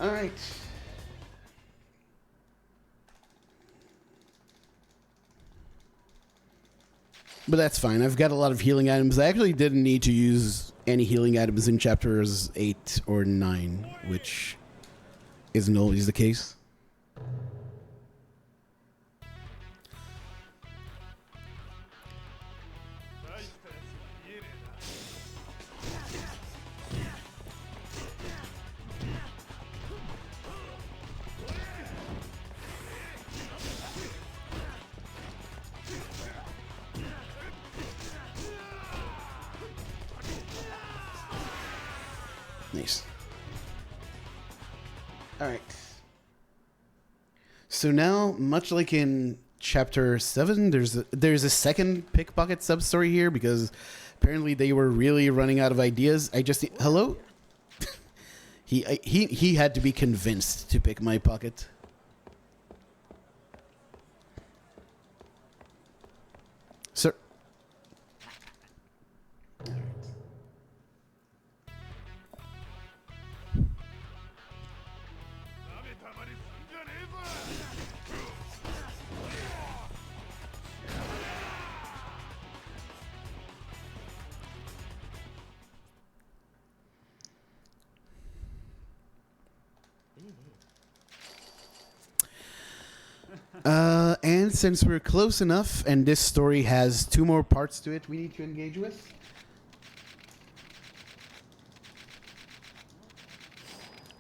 All right. But that's fine. I've got a lot of healing items. I actually didn't need to use any healing items in chapters 8 or 9, which isn't always the case. Nice. Alright. So now, much like in chapter 7, there's a second pickpocket sub-story here, because apparently they were really running out of ideas. Hello? He had to be convinced to pick my pocket. Sir. And since we're close enough, and this story has 2 more parts to it we need to engage with.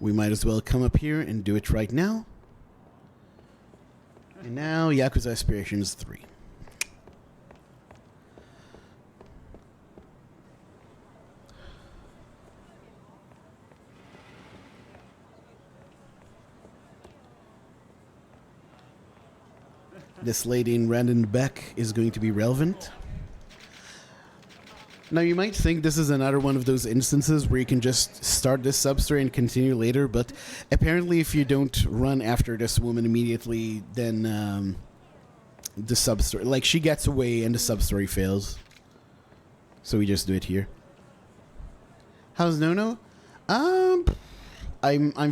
We might as well come up here and do it right now. And now, Yakuza Aspirations 3. This lady in red in the back is going to be relevant. Now, you might think this is another one of those instances where you can just start this substory and continue later, but apparently if you don't run after this woman immediately, then the substory... Like, she gets away and the substory fails. So we just do it here. How's Nono? I'm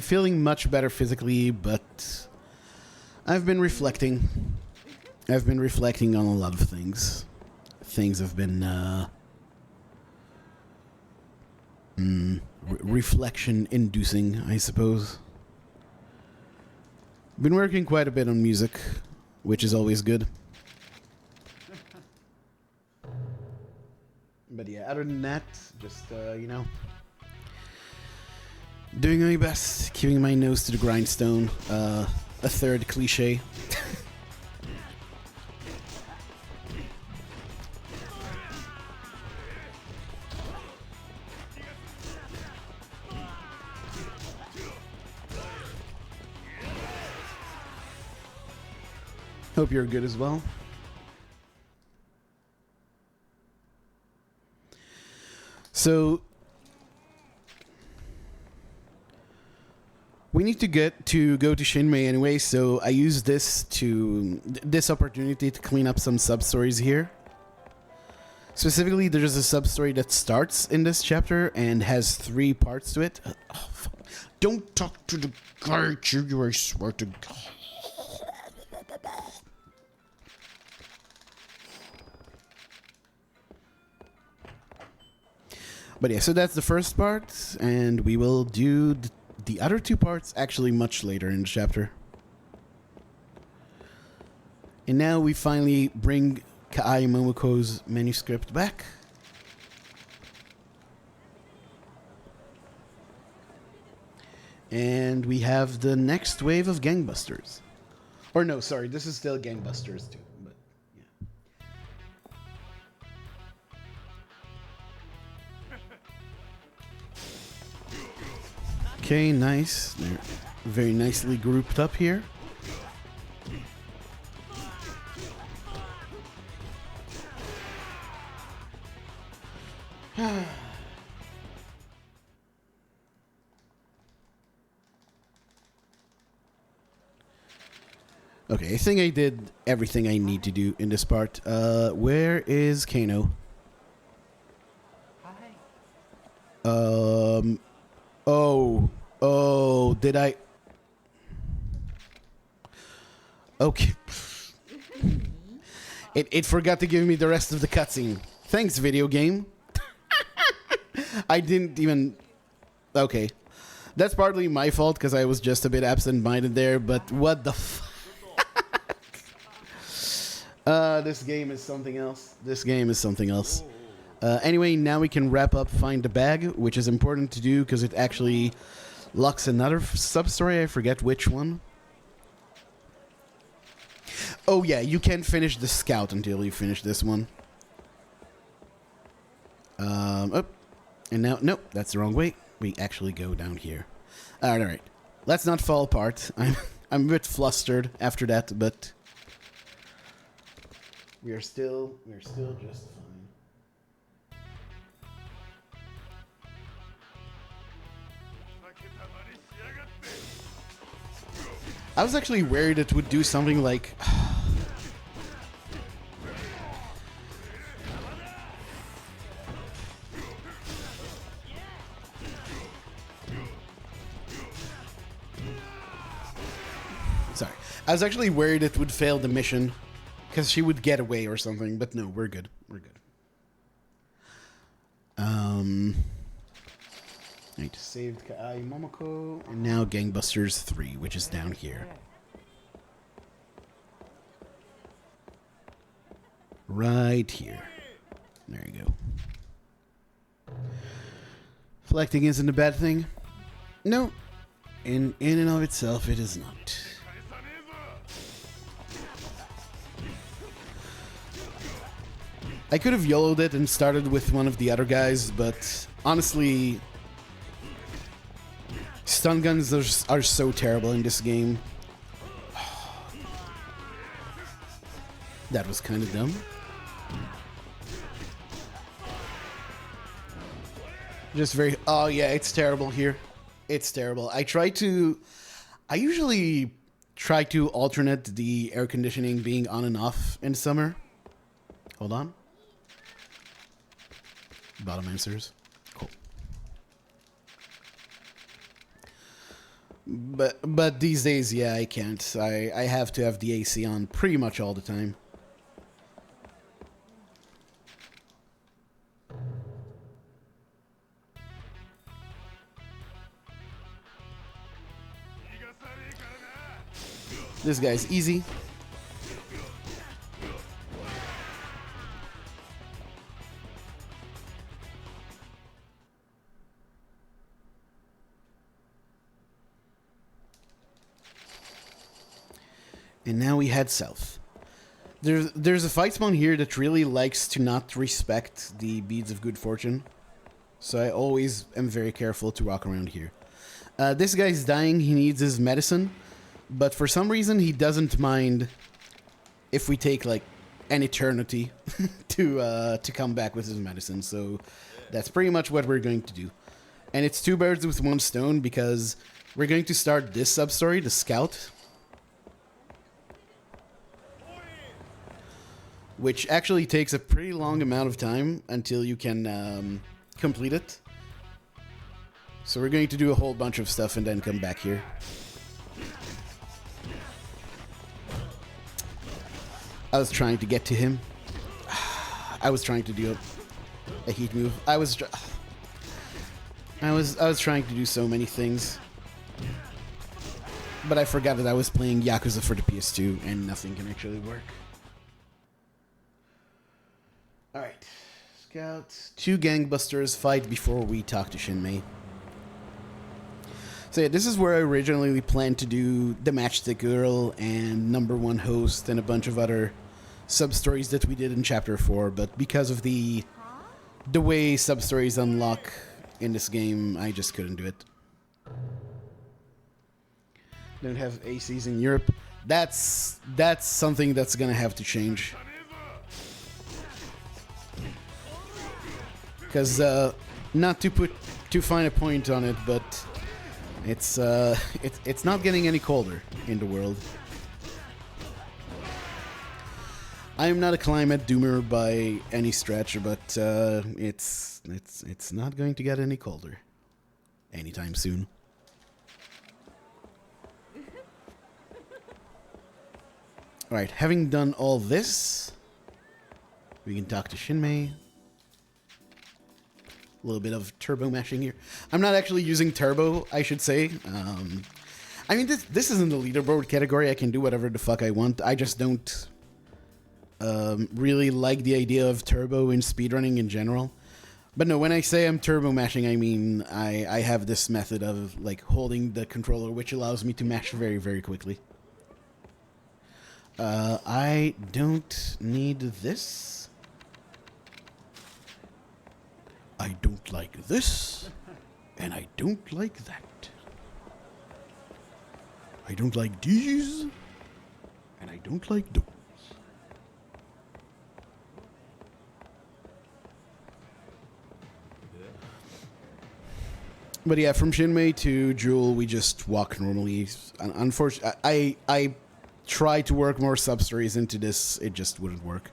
feeling much better physically, but I've been reflecting. I've been reflecting on a lot of things. Things have been... reflection-inducing, I suppose. Been working quite a bit on music, which is always good. But yeah, other than that, just, you know, doing my best, keeping my nose to the grindstone. A third cliche. Hope you're good as well. So we need to go to Shinmei anyway, so I use this opportunity to clean up some sub-stories here. Specifically, there's a sub-story that starts in this chapter and has 3 parts to it. Oh, don't talk to the guy, you, I swear to God. But yeah, so that's the first part, and we will do the other 2 parts actually much later in the chapter. And now we finally bring Kaai Momoko's manuscript back. And we have the next wave of gangbusters. Or no, sorry, this is still gangbusters too. Okay, nice. They're very nicely grouped up here. Okay, I think I did everything I need to do in this part. Where is Kano? Oh, did I? Okay. It forgot to give me the rest of the cutscene. Thanks, video game. I didn't even... Okay. That's partly my fault, because I was just a bit absent-minded there, but what the this game is something else. This game is something else. Anyway, now we can wrap up Find the Bag, which is important to do because it actually locks another sub-story. I forget which one. Oh yeah, you can't finish the scout until you finish this one. Oh, and now, nope, that's the wrong way. We actually go down here. Alright. Let's not fall apart. I'm a bit flustered after that, but we're still just fine. I was actually worried it would do something like... Sorry. I was actually worried it would fail the mission because she would get away or something, but no, we're good. We're good. I just saved Kaai Momoko, and now Gangbusters 3, which is down here. Right here. There you go. Reflecting isn't a bad thing. No, In and of itself, it is not. I could have YOLO'd it and started with one of the other guys, but honestly, stun guns are so terrible in this game. That was kind of dumb. Just very... Oh, yeah, it's terrible here. It's terrible. I usually try to alternate the air conditioning being on and off in summer. Hold on. Bottom answers. Cool. But these days, yeah, I can't. I have to have the AC on pretty much all the time. This guy's easy. And now we head south. There's a fight spawn here that really likes to not respect the beads of good fortune. So I always am very careful to walk around here. This guy's dying, he needs his medicine. But for some reason, he doesn't mind if we take, like, an eternity to come back with his medicine. So that's pretty much what we're going to do. And it's two birds with one stone because we're going to start this sub-story, the Scout. Which actually takes a pretty long amount of time until you can complete it. So we're going to do a whole bunch of stuff and then come back here. I was trying to get to him. I was trying to do a heat move. I was trying to do so many things. But I forgot that I was playing Yakuza for the PS2 and nothing can actually work. Alright. Scout. Two gangbusters fight before we talk to Shinmei. So yeah, this is where I originally planned to do the Matchstick Girl and Number One Host and a bunch of other sub-stories that we did in Chapter 4, but because of the way sub-stories unlock in this game, I just couldn't do it. Don't have ACs in Europe. That's something that's gonna have to change. Because, not to put too fine a point on it, but it's not getting any colder in the world. I am not a climate doomer by any stretch, but it's not going to get any colder anytime soon. All right, having done all this, we can talk to Shinmei. A little bit of turbo mashing here. I'm not actually using turbo, I should say. I mean, this isn't the leaderboard category. I can do whatever the fuck I want. I just don't really like the idea of turbo in speedrunning in general. But no, when I say I'm turbo mashing, I mean I have this method of like holding the controller, which allows me to mash very, very quickly. I don't need this. I don't like this, and I don't like that. I don't like these, and I don't like those. But yeah, from Shinmei to Jewel, we just walk normally. Unfortunately, I try to work more sub-stories into this. It just wouldn't work.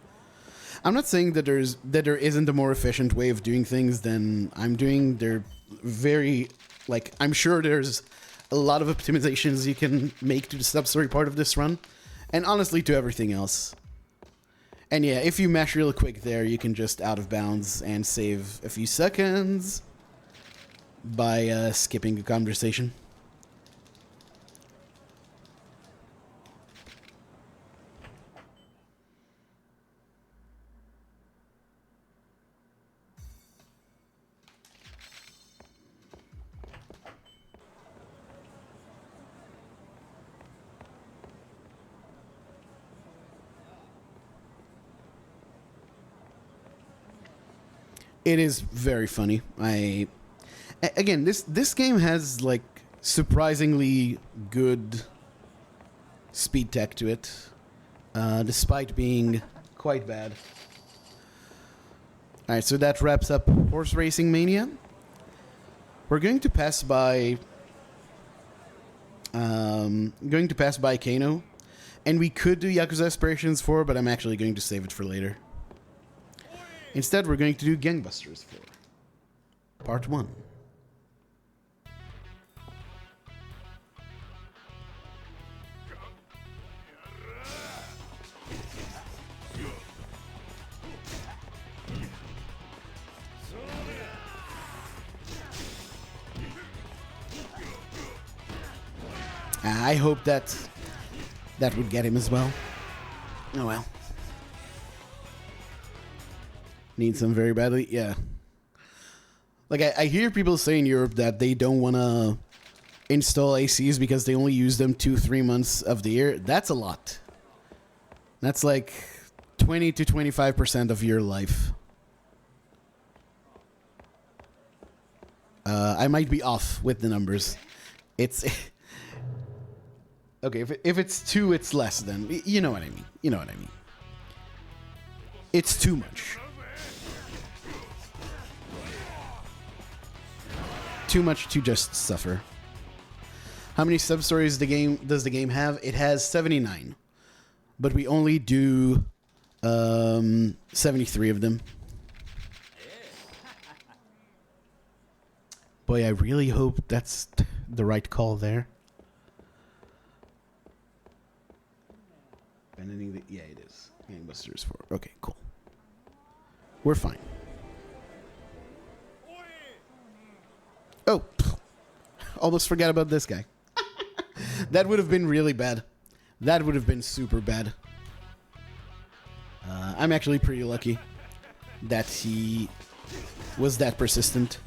I'm not saying that there isn't a more efficient way of doing things than I'm doing. They're very, like, I'm sure there's a lot of optimizations you can make to the sub-story part of this run, and honestly to everything else. And yeah, if you mash real quick there, you can just out of bounds and save a few seconds by skipping a conversation. It is very funny. Again, this game has like surprisingly good speed tech to it, despite being quite bad. All right, so that wraps up Horse Racing Mania. We're going to pass by Kano, and we could do Yakuza Aspirations 4, but I'm actually going to save it for later. Instead, we're going to do Gangbusters 4, Part 1. I hope that would get him as well. Oh well. Need some very badly? Yeah. Like, I hear people say in Europe that they don't want to install ACs because they only use them 2-3 months of the year. That's a lot. That's like 20 to 25% of your life. I might be off with the numbers. It's... Okay, if it's 2, it's less than. You know what I mean. You know what I mean. It's too much. Too much to just suffer. How many substories does the game have? It has 79. But we only do 73 of them. Boy, I really hope that's the right call there. Yeah, it is. Gangbusters 4. Okay, cool. We're fine. Oh, almost forgot about this guy. That would have been really bad. That would have been super bad. I'm actually pretty lucky that he was that persistent.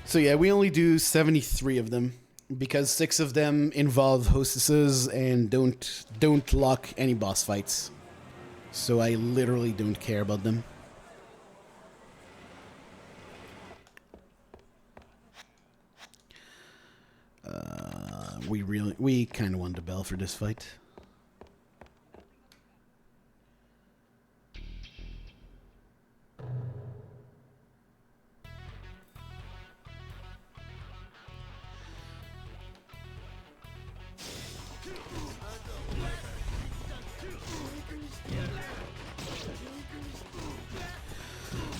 So yeah, we only do 73 of them because 6 of them involve hostesses and don't lock any boss fights. So I literally don't care about them. We kind of want the bell for this fight.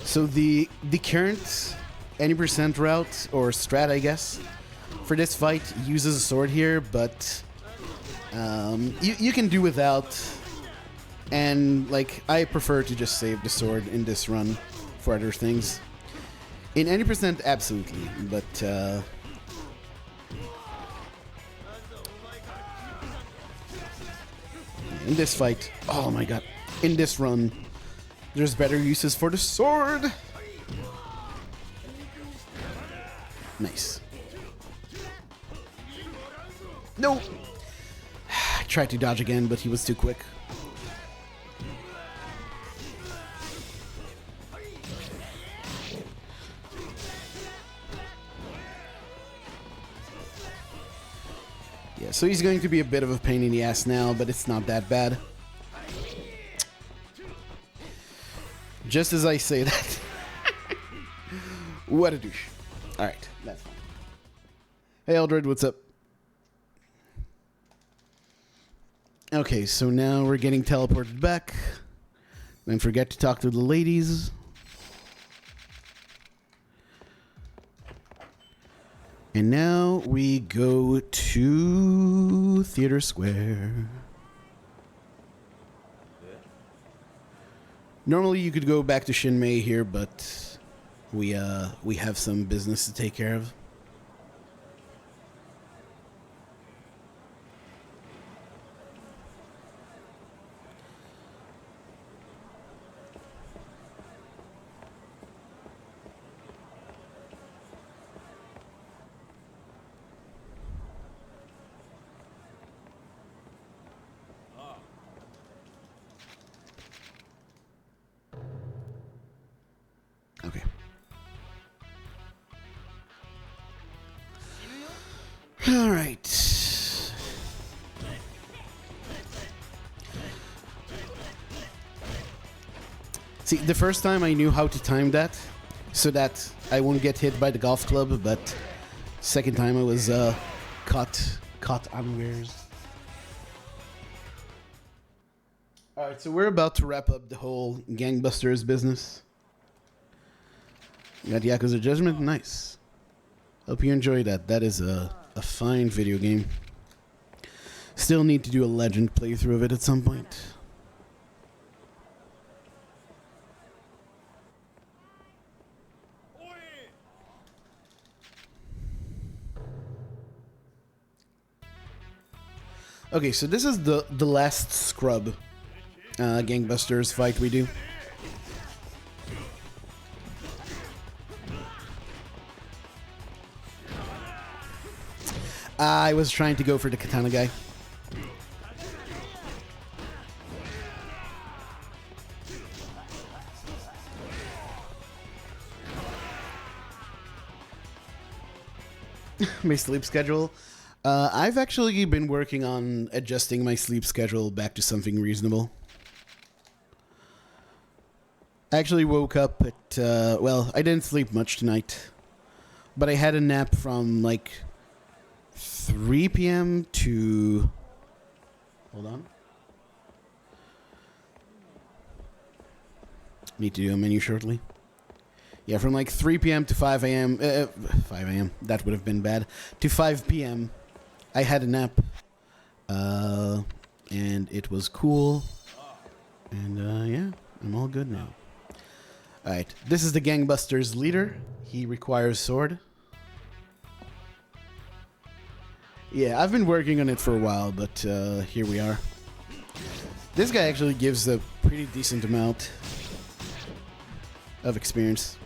So the current any percent route or strat, I guess, for this fight uses a sword here, but you can do without. And like, I prefer to just save the sword in this run for other things. In any percent, absolutely, but in this fight, oh my god, in this run, there's better uses for the sword. Nice. No! I tried to dodge again, but he was too quick. Yeah, so he's going to be a bit of a pain in the ass now, but it's not that bad. Just as I say that. What a douche. Alright, that's fine. Hey Eldred, what's up? Okay, so now we're getting teleported back. Don't forget to talk to the ladies. And now we go to Theater Square. Normally you could go back to Shinmei here, but we have some business to take care of. All right. See, the first time I knew how to time that so that I won't get hit by the golf club, but second time I was caught unawares. All right, so we're about to wrap up the whole gangbusters business. You got Yakuza Judgment? Nice. Hope you enjoyed that. That is a fine video game. Still need to do a legend playthrough of it at some point. Okay, so this is the last scrub gangbusters fight we do. I was trying to go for the katana guy. My sleep schedule. I've actually been working on adjusting my sleep schedule back to something reasonable. I actually woke up at, well, I didn't sleep much tonight, but I had a nap from like 3 p.m. to... Hold on. Need to do a menu shortly. Yeah, from like 3 p.m. to 5 a.m. 5 a.m. That would have been bad. To 5 p.m. I had a nap. And it was cool. And yeah, I'm all good now. Alright, this is the gangbusters leader. He requires sword. Yeah, I've been working on it for a while, but here we are. This guy actually gives a pretty decent amount of experience.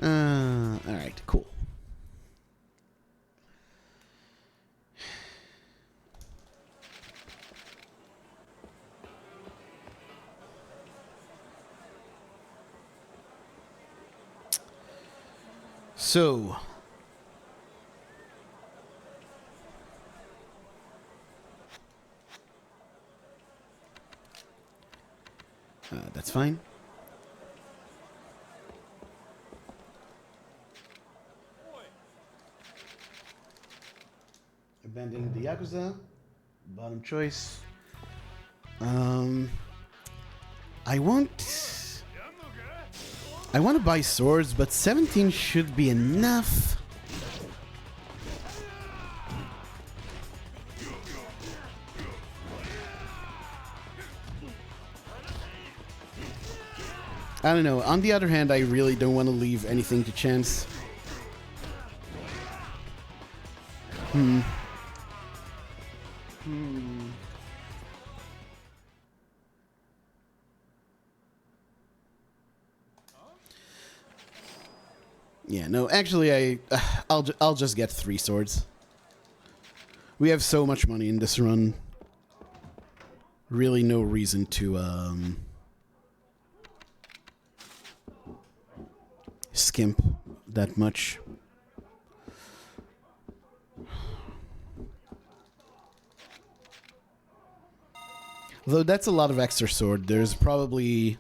Alright, cool. So, that's fine. Abandoning the Yakuza. Bottom choice. I want to buy swords, but 17 should be enough. I don't know. On the other hand, I really don't want to leave anything to chance. Yeah, no, actually, I'll just get 3 swords. We have so much money in this run. Really no reason to, skimp that much. Though that's a lot of extra sword. There's probably...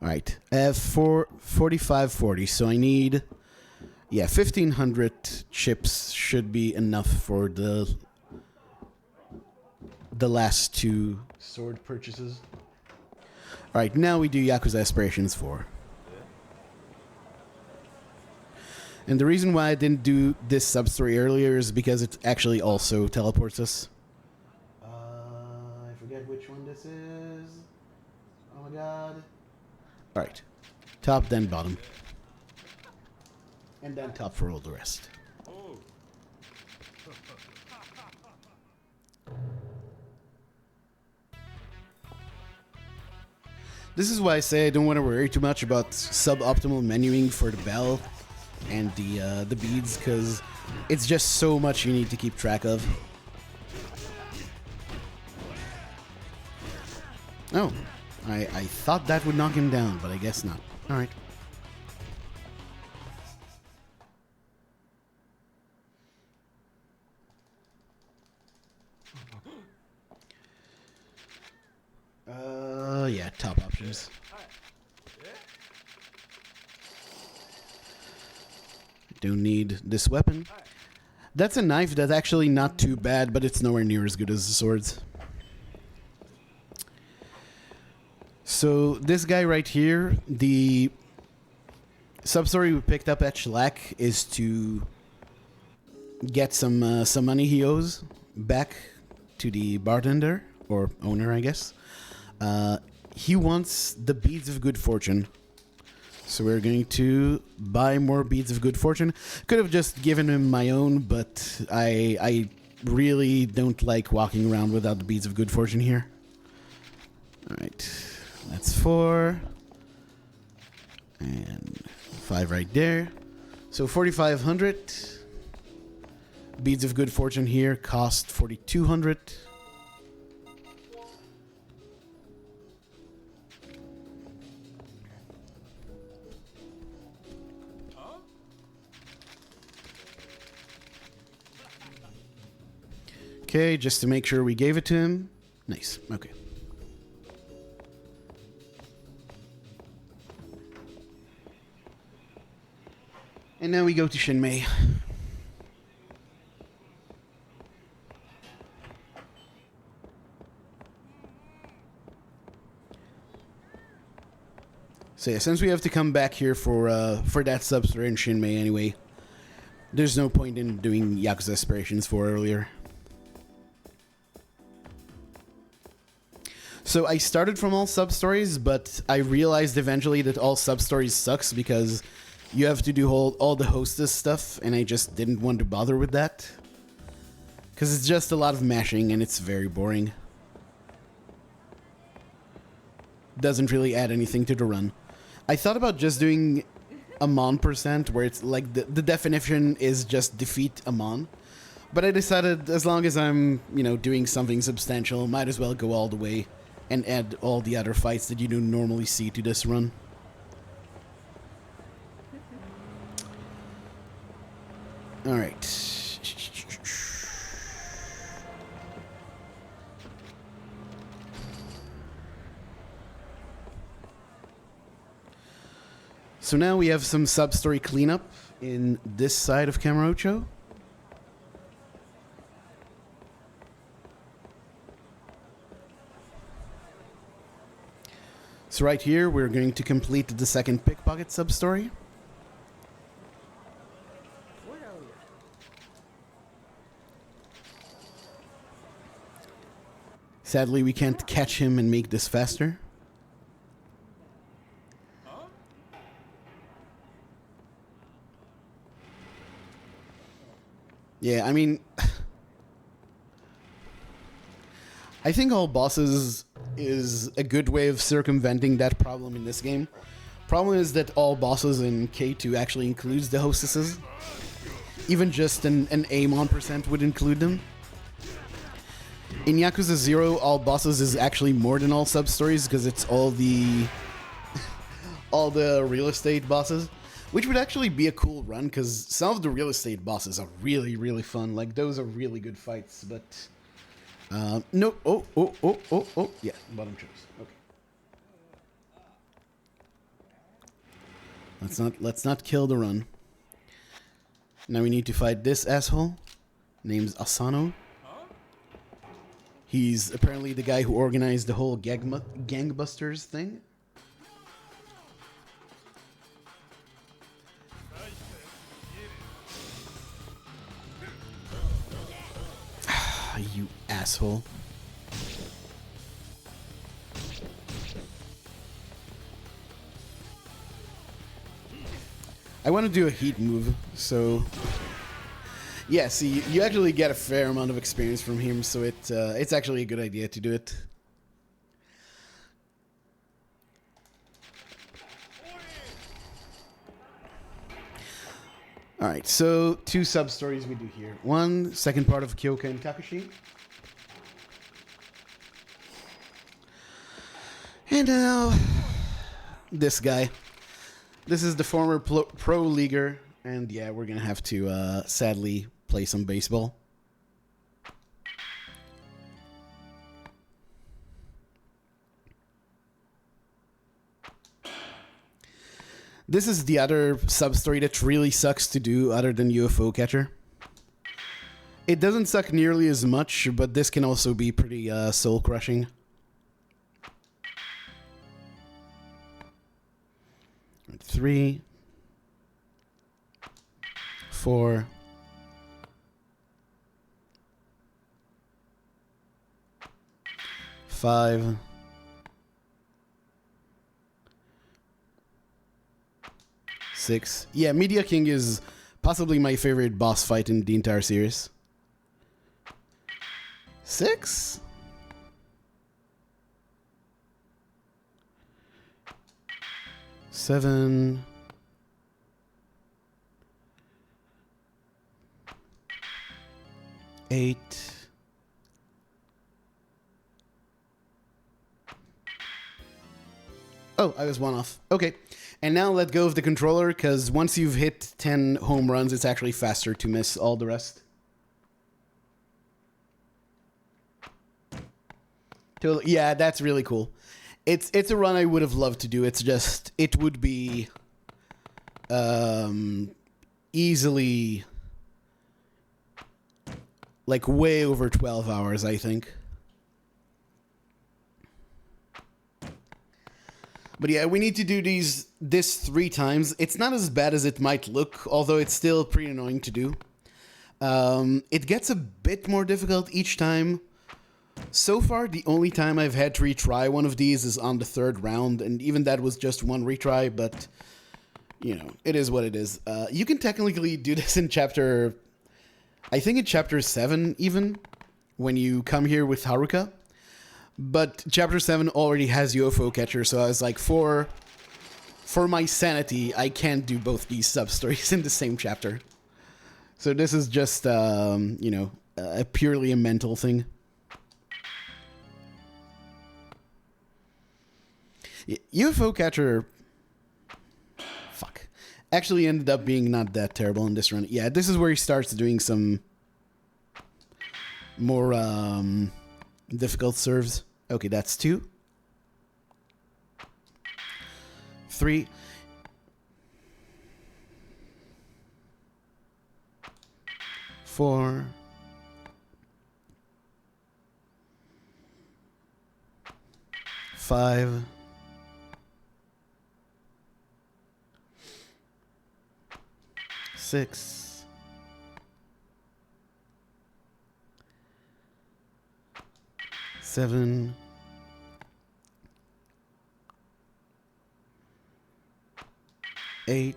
Alright, I have 4540, so I need... Yeah, 1500 chips should be enough for the last 2 sword purchases. Alright, now we do Yakuza Aspirations 4. And the reason why I didn't do this sub-story earlier is because it actually also teleports us. I forget which one this is. Oh my god. Alright. Top, then bottom. And then top for all the rest. This is why I say I don't want to worry too much about suboptimal menuing for the bell and the beads, because it's just so much you need to keep track of. Oh, I thought that would knock him down, but I guess not. Alright. Yeah, top options. Don't need this weapon. That's a knife that's actually not too bad, but it's nowhere near as good as the swords. So this guy right here, the sub-story we picked up at Shellac is to get some money he owes back to the bartender, or owner, I guess. He wants the beads of good fortune. So we're going to buy more beads of good fortune. Could have just given him my own, but I really don't like walking around without the beads of good fortune here. Alright, that's 4. And 5 right there. So 4,500. Beads of good fortune here cost 4,200. Okay, just to make sure we gave it to him. Nice, okay. And now we go to Shinmei. So yeah, since we have to come back here for that substory in Shinmei anyway, there's no point in doing Yakuza Aspirations 4 earlier. So I started from all sub-stories, but I realized eventually that all sub-stories sucks because you have to do all the hostess stuff, and I just didn't want to bother with that. Because it's just a lot of mashing, and it's very boring. Doesn't really add anything to the run. I thought about just doing Amon %, where it's like the definition is just defeat Amon. But I decided as long as I'm, doing something substantial, might as well go all the way and add all the other fights that you don't normally see to this run. Alright. So now we have some sub-story cleanup in this side of Kamurocho. So right here, we're going to complete the second pickpocket sub-story. Sadly, we can't catch him and make this faster. Yeah, I mean, I think all bosses is a good way of circumventing that problem in this game. Problem is that all bosses in K2 actually includes the hostesses. Even just an Amon % would include them. In Yakuza 0, all bosses is actually more than all sub-stories because it's all the real estate bosses. Which would actually be a cool run, because some of the real estate bosses are really, really fun. Like, those are really good fights, but... no, oh, yeah, bottom choice. Okay. Let's not kill the run. Now we need to fight this asshole, named Asano. He's apparently the guy who organized the whole gangbusters thing. You asshole. I want to do a heat move, so... Yeah, see, you actually get a fair amount of experience from him, so it's actually a good idea to do it. Alright, so 2 sub-stories we do here. One, second part of Kyoka and Takashi. And now, this guy. This is the former pro leaguer, and yeah, we're gonna have to, sadly, play some baseball. This is the other sub-story that really sucks to do other than UFO Catcher. It doesn't suck nearly as much, but this can also be pretty soul-crushing. Three, 4, 5, 6. Yeah, Media King is possibly my favorite boss fight in the entire series. 6. 7. 8. Oh, I was one off. Okay. And now let go of the controller, because once you've hit 10 home runs, it's actually faster to miss all the rest. Yeah, that's really cool. It's a run I would have loved to do. It's just, it would be easily like way over 12 hours, I think. But yeah, we need to do this 3 times. It's not as bad as it might look, although it's still pretty annoying to do. It gets a bit more difficult each time. So far, the only time I've had to retry one of these is on the 3rd round, and even that was just one retry, but, you know, it is what it is. You can technically do this in chapter... I think in chapter 7, even, when you come here with Haruka. But chapter 7 already has UFO Catcher, so I was like, for my sanity, I can't do both these sub-stories in the same chapter. So this is just, you know, purely a mental thing. UFO Catcher... Fuck. Actually ended up being not that terrible in this run. Yeah, this is where he starts doing some more difficult serves. Okay, that's 2. 3. 4. 5. 6. 7. 8.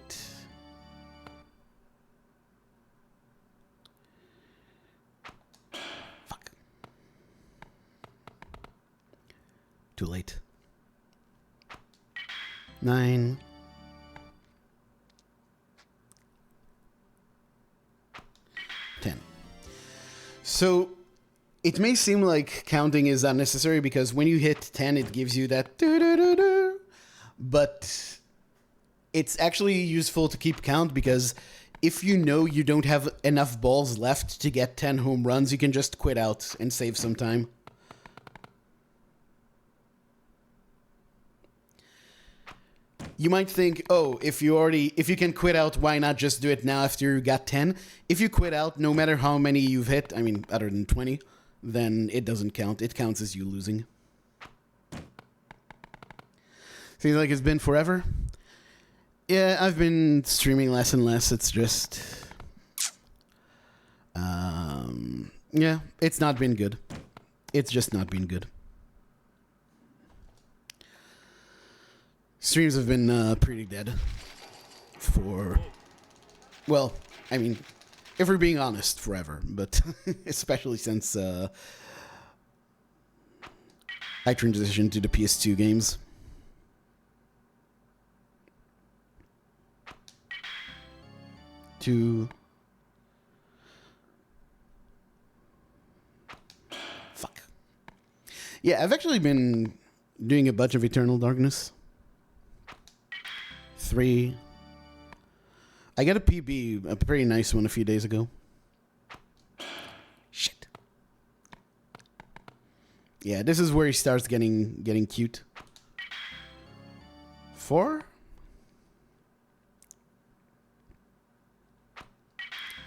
Fuck. Too late. 9. 10. So it may seem like counting is unnecessary because when you hit 10, it gives you that doo-doo-doo-doo, but it's actually useful to keep count because if you know you don't have enough balls left to get 10 home runs, you can just quit out and save some time. You might think, oh, if you can quit out, why not just do it now after you got 10? If you quit out, no matter how many you've hit, I mean, other than 20, then it doesn't count. It counts as you losing. Seems like it's been forever. Yeah, I've been streaming less and less. It's just... yeah, it's not been good. It's just not been good. Streams have been pretty dead for... Well, I mean, if we're being honest, forever. But especially since I transitioned to the PS2 games. Fuck. Yeah, I've actually been doing a bunch of Eternal Darkness. 3. I got a PB, a pretty nice one, a few days ago. Shit. Yeah, this is where he starts getting cute. 4.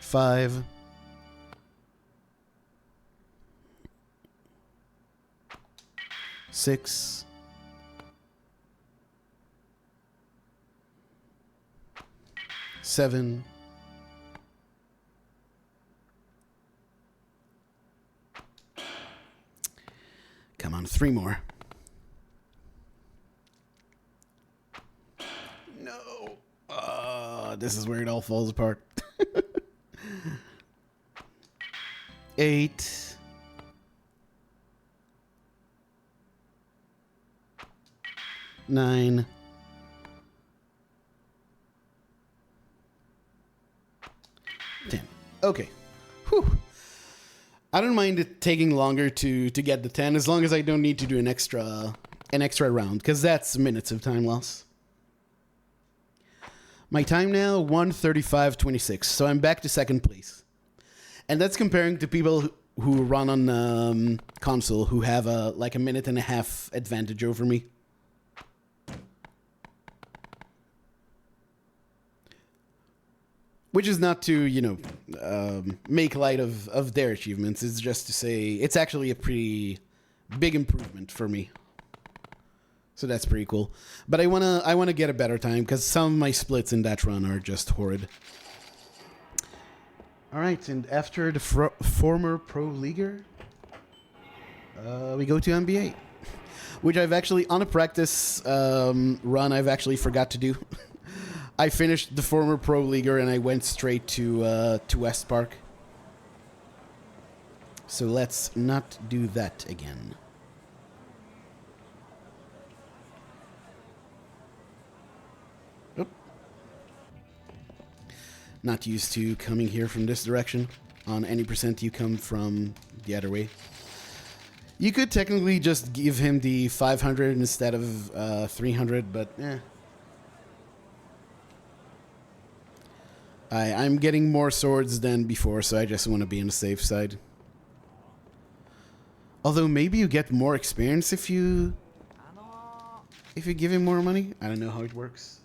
5, 6, 7, 3 more. No. This is where it all falls apart. 8, 9, 10. Okay. Whew. I don't mind it taking longer to get the 10 as long as I don't need to do an extra round, because that's minutes of time loss. My time now, 1:35:26, so I'm back to second place. And that's comparing to people who run on console who have like a minute and a half advantage over me. Which is not to, you know, make light of their achievements. It's just to say it's actually a pretty big improvement for me. So that's pretty cool. But I wanna get a better time because some of my splits in that run are just horrid. All right, and after the former pro leaguer, we go to NBA, which I've actually on a practice run I've actually forgot to do. I finished the former pro leaguer and I went straight to West Park. So let's not do that again. Oop. Not used to coming here from this direction. On any percent you come from the other way. You could technically just give him the 500 instead of 300, but eh. I'm getting more swords than before, so I just want to be on the safe side. Although maybe you get more experience if you give him more money. I don't know how it works.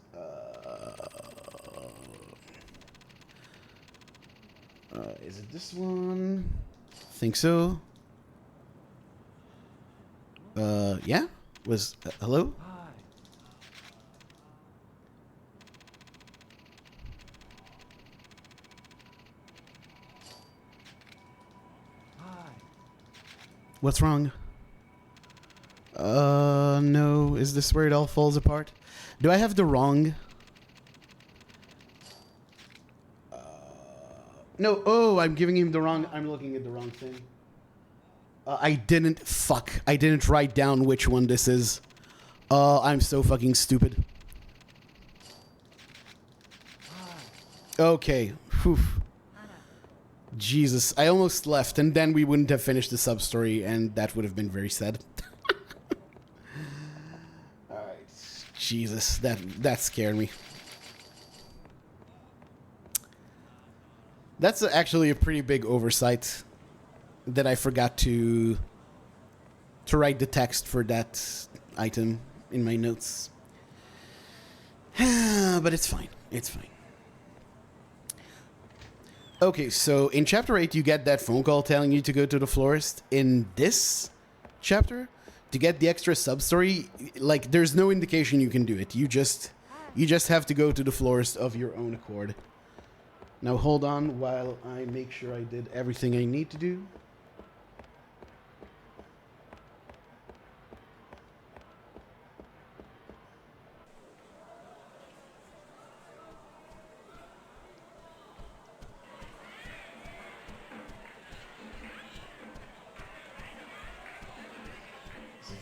Is it this one? Think so. Yeah. Hello? What's wrong? No. Is this where it all falls apart? Do I have the wrong? No. Oh, I'm giving him the wrong. I'm looking at the wrong thing. I didn't. Fuck. I didn't write down which one this is. I'm so fucking stupid. Okay. Whew. Jesus, I almost left, and then we wouldn't have finished the sub-story, and that would have been very sad. Alright. Jesus, that scared me. That's actually a pretty big oversight that I forgot to write the text for that item in my notes. But it's fine. It's fine. Okay, so in Chapter 8, you get that phone call telling you to go to the florist. In this chapter, to get the extra sub-story, like, there's no indication you can do it. You just have to go to the florist of your own accord. Now, hold on while I make sure I did everything I need to do.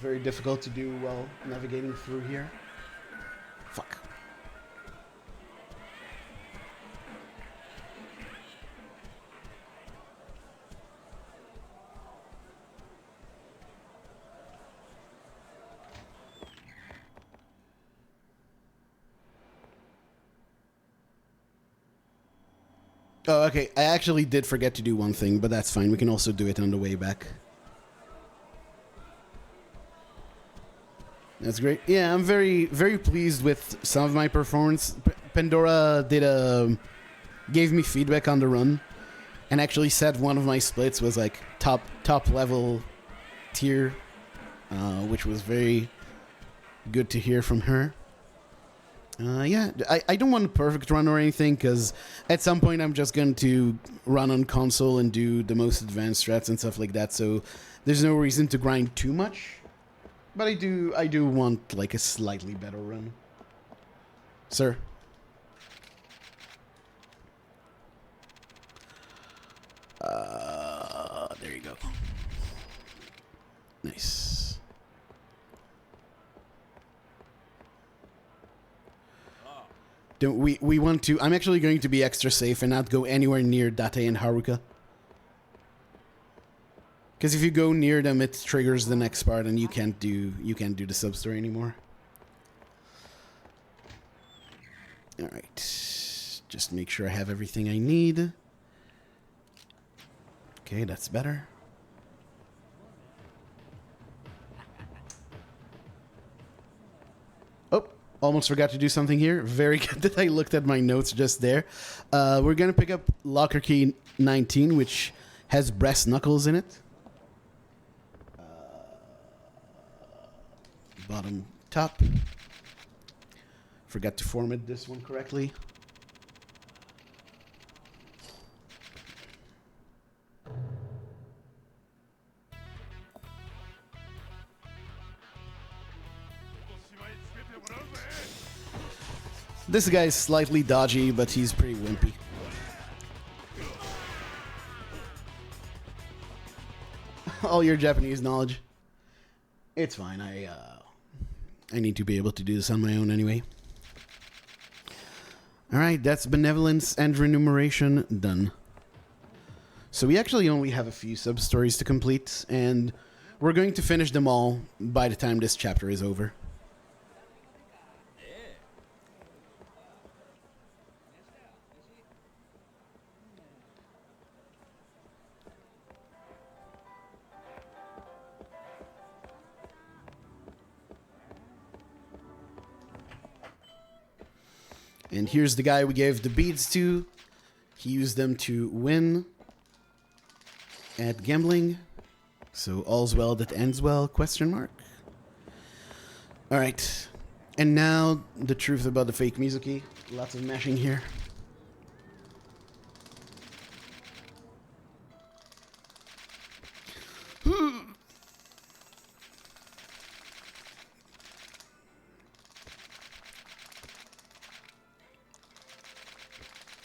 Very difficult to do while navigating through here. Fuck. Oh, okay. I actually did forget to do one thing, but that's fine. We can also do it on the way back. That's great. Yeah, I'm very, very pleased with some of my performance. Pandora gave me feedback on the run, and actually said one of my splits was like top level tier, which was very good to hear from her. Yeah, I don't want a perfect run or anything, because at some point I'm just going to run on console and do the most advanced strats and stuff like that, so there's no reason to grind too much. But I do want like a slightly better run. Sir? There you go. Nice. Don't we want to... I'm actually going to be extra safe and not go anywhere near Date and Haruka. Because if you go near them, it triggers the next part, and you can't do the sub-story anymore. Alright. Just make sure I have everything I need. Okay, that's better. Oh, almost forgot to do something here. Very good that I looked at my notes just there. We're going to pick up locker key 19, which has brass knuckles in it. Bottom top. Forgot to format this one correctly. This guy is slightly dodgy, but he's pretty wimpy. All your Japanese knowledge. It's fine. I need to be able to do this on my own anyway. Alright, that's benevolence and remuneration done. So we actually only have a few sub-stories to complete, and we're going to finish them all by the time this chapter is over. And here's the guy we gave the beads to. He used them to win at gambling. So all's well that ends well, question mark. Alright. And now the truth about the fake Mizuki. Lots of mashing here.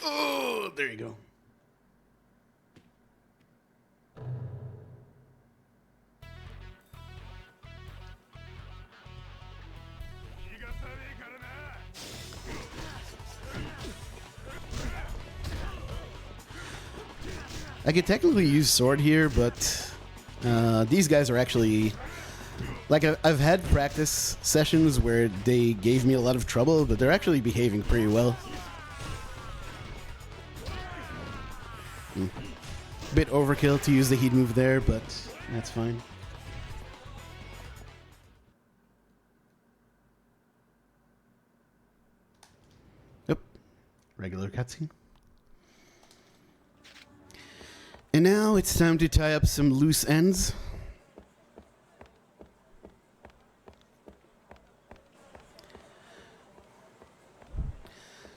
Oh, there you go. I could technically use sword here, but these guys are actually... Like, I've had practice sessions where they gave me a lot of trouble, but they're actually behaving pretty well. Bit overkill to use the heat move there, but that's fine. Yep. Regular cutscene. And now it's time to tie up some loose ends.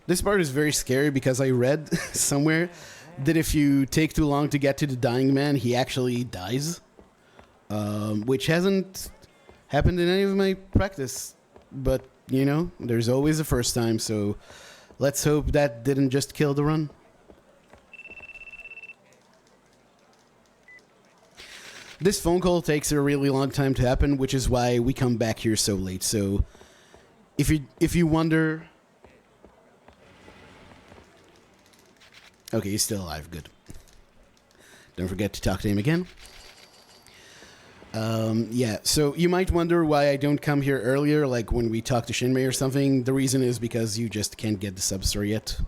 This part is very scary because I read somewhere that if you take too long to get to the dying man, he actually dies. Which hasn't happened in any of my practice. But, you know, there's always a first time, so let's hope that didn't just kill the run. This phone call takes a really long time to happen, which is why we come back here so late. So if you wonder... Okay, he's still alive. Good. Don't forget to talk to him again. Yeah, so you might wonder why I don't come here earlier, like when we talk to Shinmei or something. The reason is because you just can't get the sub-story yet.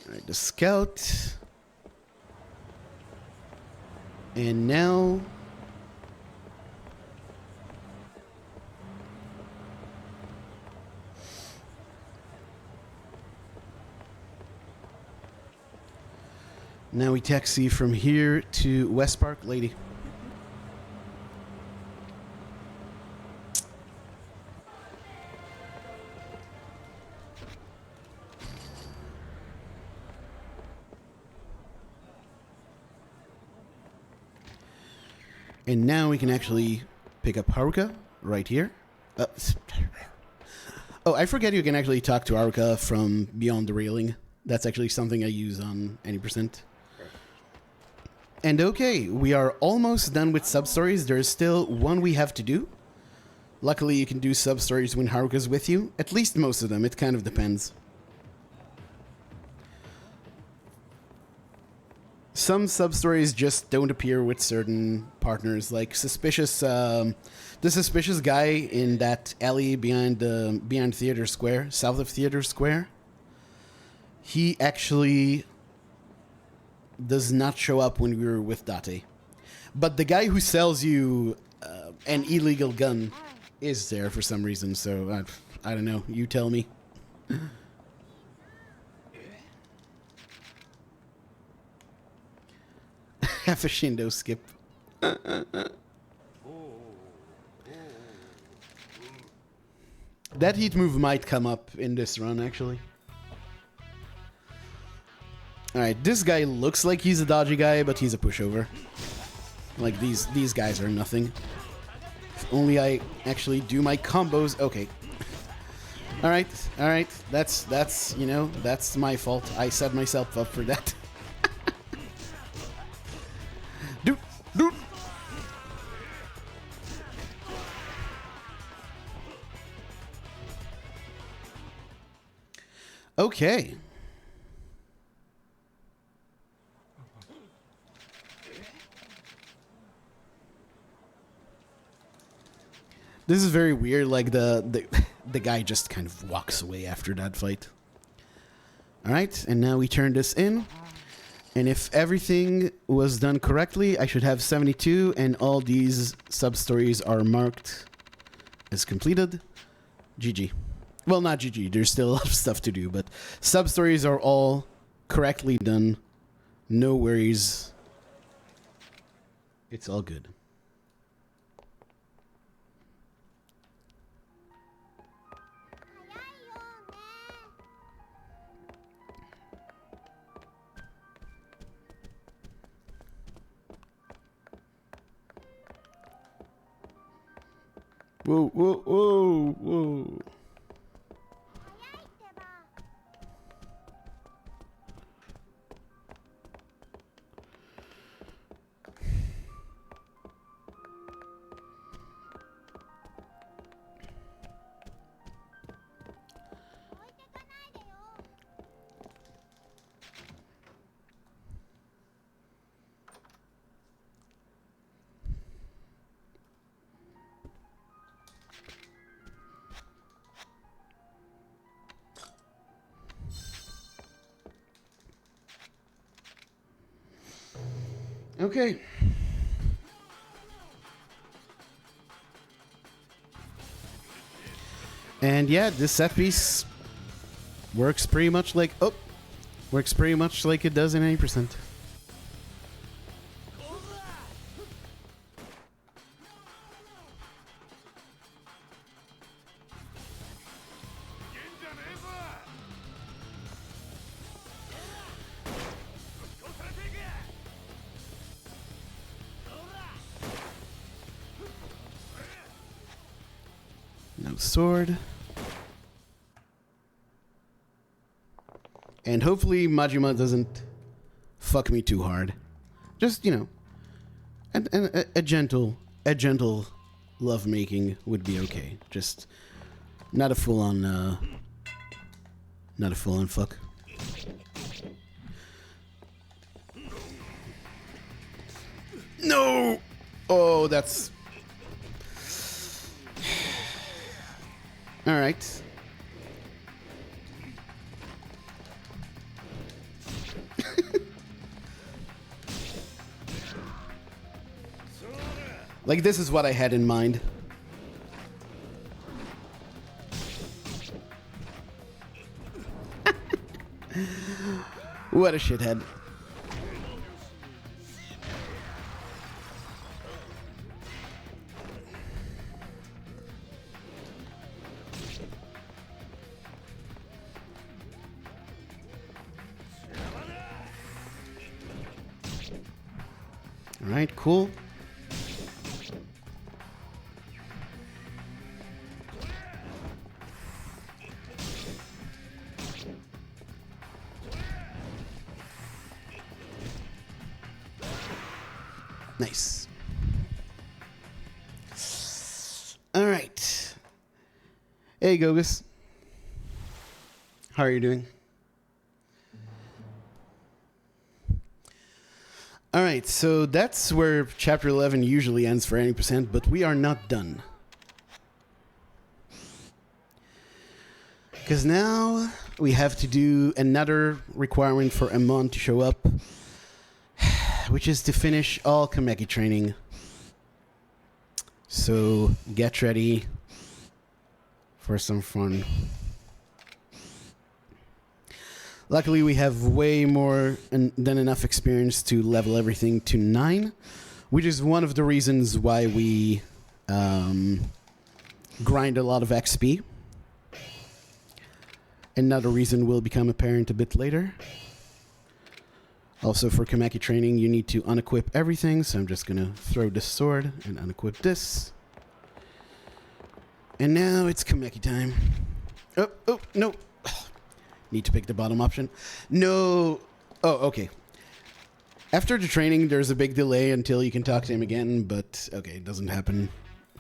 Alright, the scout. And now... Now we taxi from here to West Park, lady. And now we can actually pick up Haruka right here. Oh, I forget you can actually talk to Haruka from beyond the railing. That's actually something I use on any percent. And okay, we are almost done with substories. There's still one we have to do. Luckily, you can do substories when Haruka's with you. At least most of them. It kind of depends. Some substories just don't appear with certain partners, like the suspicious guy in that alley behind Theater Square, south of Theater Square. He actually does not show up when we were with Date. But the guy who sells you an illegal gun is there for some reason, so I don't know. You tell me. Half a Shindo skip. That heat move might come up in this run, actually. Alright, this guy looks like he's a dodgy guy, but he's a pushover. Like, these guys are nothing. If only I actually do my combos. Okay. Alright, alright. That's, you know, that's my fault. I set myself up for that. Dude. Okay. This is very weird. Like the guy just kind of walks away after that fight. All right, and now we turn this in. And if everything was done correctly, I should have 72, and all these sub-stories are marked as completed. GG. Well, not GG. There's still a lot of stuff to do, but sub-stories are all correctly done. No worries. It's all good. Whoa, whoa, whoa, whoa. Okay. And yeah, this set piece works pretty much like it does in 80%. No sword. And hopefully Majima doesn't fuck me too hard. Just, you know, a gentle lovemaking would be okay. Just not a full-on fuck. No! Oh, that's... All right. Like, this is what I had in mind. What a shithead. Alright, cool. Nice. Alright. Hey, Gogus. How are you doing? Alright, so that's where Chapter 11 usually ends for any percent, but we are not done. Because now we have to do another requirement for Amon to show up, which is to finish all Kameki training. So get ready for some fun. Luckily, we have way more than enough experience to level everything to 9, which is one of the reasons why we grind a lot of XP. Another reason will become apparent a bit later. Also, for Kameki training, you need to unequip everything, so I'm just going to throw this sword and unequip this. And now it's Kameki time. Oh, no. Need to pick the bottom option. No. Oh, okay. After the training, there's a big delay until you can talk to him again, but okay, it doesn't happen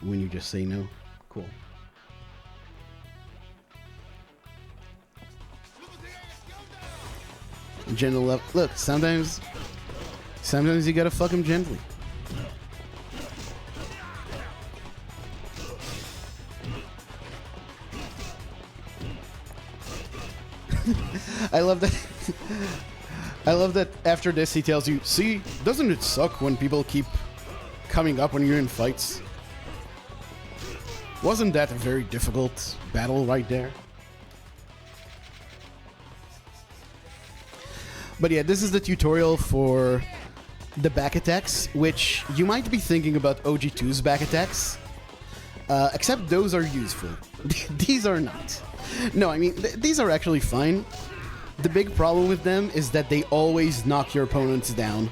when you just say no. Cool. Gentle love. Look, sometimes you gotta fuck him gently. I love that. I love that after this he tells you, see, doesn't it suck when people keep coming up when you're in fights? Wasn't that a very difficult battle right there? But yeah, this is the tutorial for the back attacks, which you might be thinking about OG2's back attacks. Except those are useful. These are not. No, I mean, these are actually fine. The big problem with them is that they always knock your opponents down.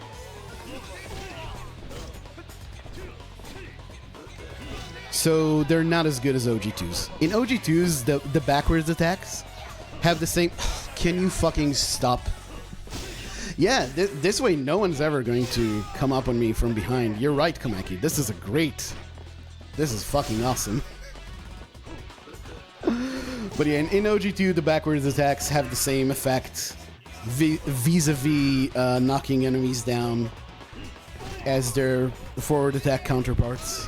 So they're not as good as OG2's. In OG2's, the backwards attacks have the same... Can you fucking stop? Yeah, this way no one's ever going to come up on me from behind. You're right, Kameki. This is fucking awesome. But yeah, in OG2, the backwards attacks have the same effect vis-a-vis knocking enemies down as their forward attack counterparts.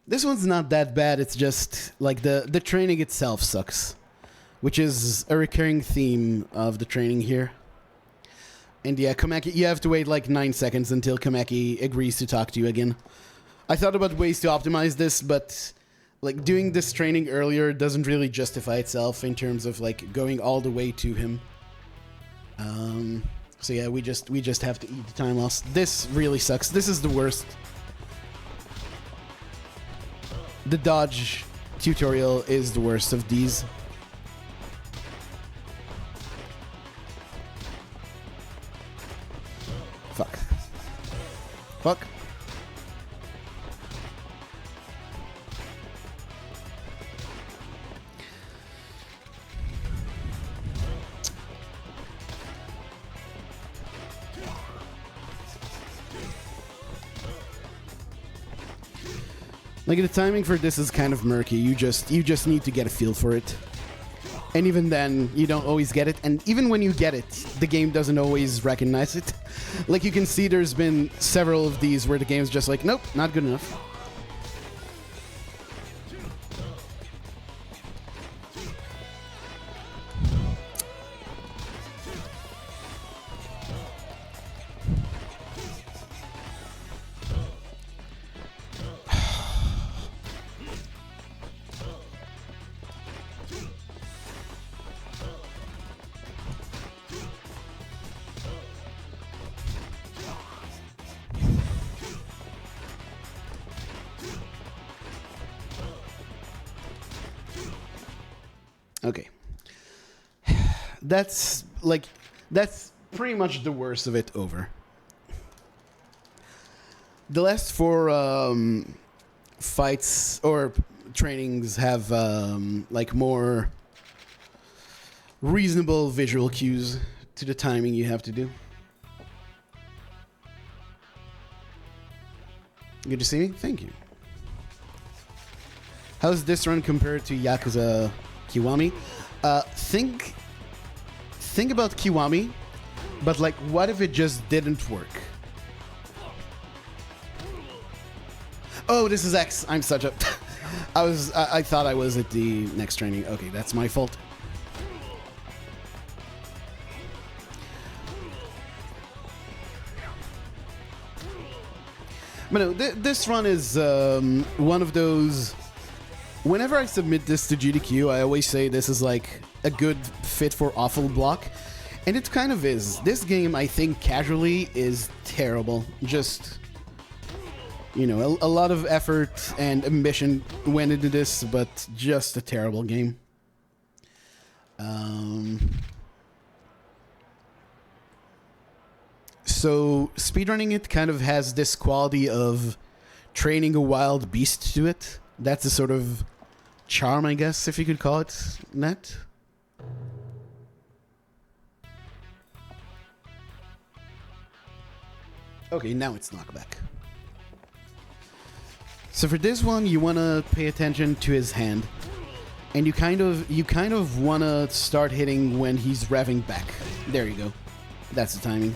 This one's not that bad, it's just like the training itself sucks, which is a recurring theme of the training here. And yeah, Kameki, you have to wait like 9 seconds until Kameki agrees to talk to you again. I thought about ways to optimize this, but like doing this training earlier doesn't really justify itself in terms of like going all the way to him. So yeah, we just have to eat the time loss. This really sucks. This is the worst. The dodge tutorial is the worst of these. Fuck. Like, the timing for this is kind of murky. You just need to get a feel for it. And even then, you don't always get it. And even when you get it, the game doesn't always recognize it. Like, you can see there's been several of these where the game's just like, nope, not good enough. Okay. That's pretty much the worst of it over. The last four fights or trainings have like more reasonable visual cues to the timing you have to do. Good to see me? Thank you. How's this run compared to Yakuza Kiwami? Think about Kiwami, but like, what if it just didn't work? Oh, this is X. I'm such a... I thought I was at the next training. Okay, that's my fault. But no, this run is one of those... Whenever I submit this to GDQ, I always say this is like a good fit for awful block. And it kind of is. This game, I think, casually is terrible. Just... You know, a lot of effort and ambition went into this, but just a terrible game. So, speedrunning it kind of has this quality of training a wild beast to it. That's a sort of charm, I guess, if you could call it that. Okay, now it's knockback. So for this one, you want to pay attention to his hand, and you kind of want to start hitting when he's revving back. There you go. That's the timing.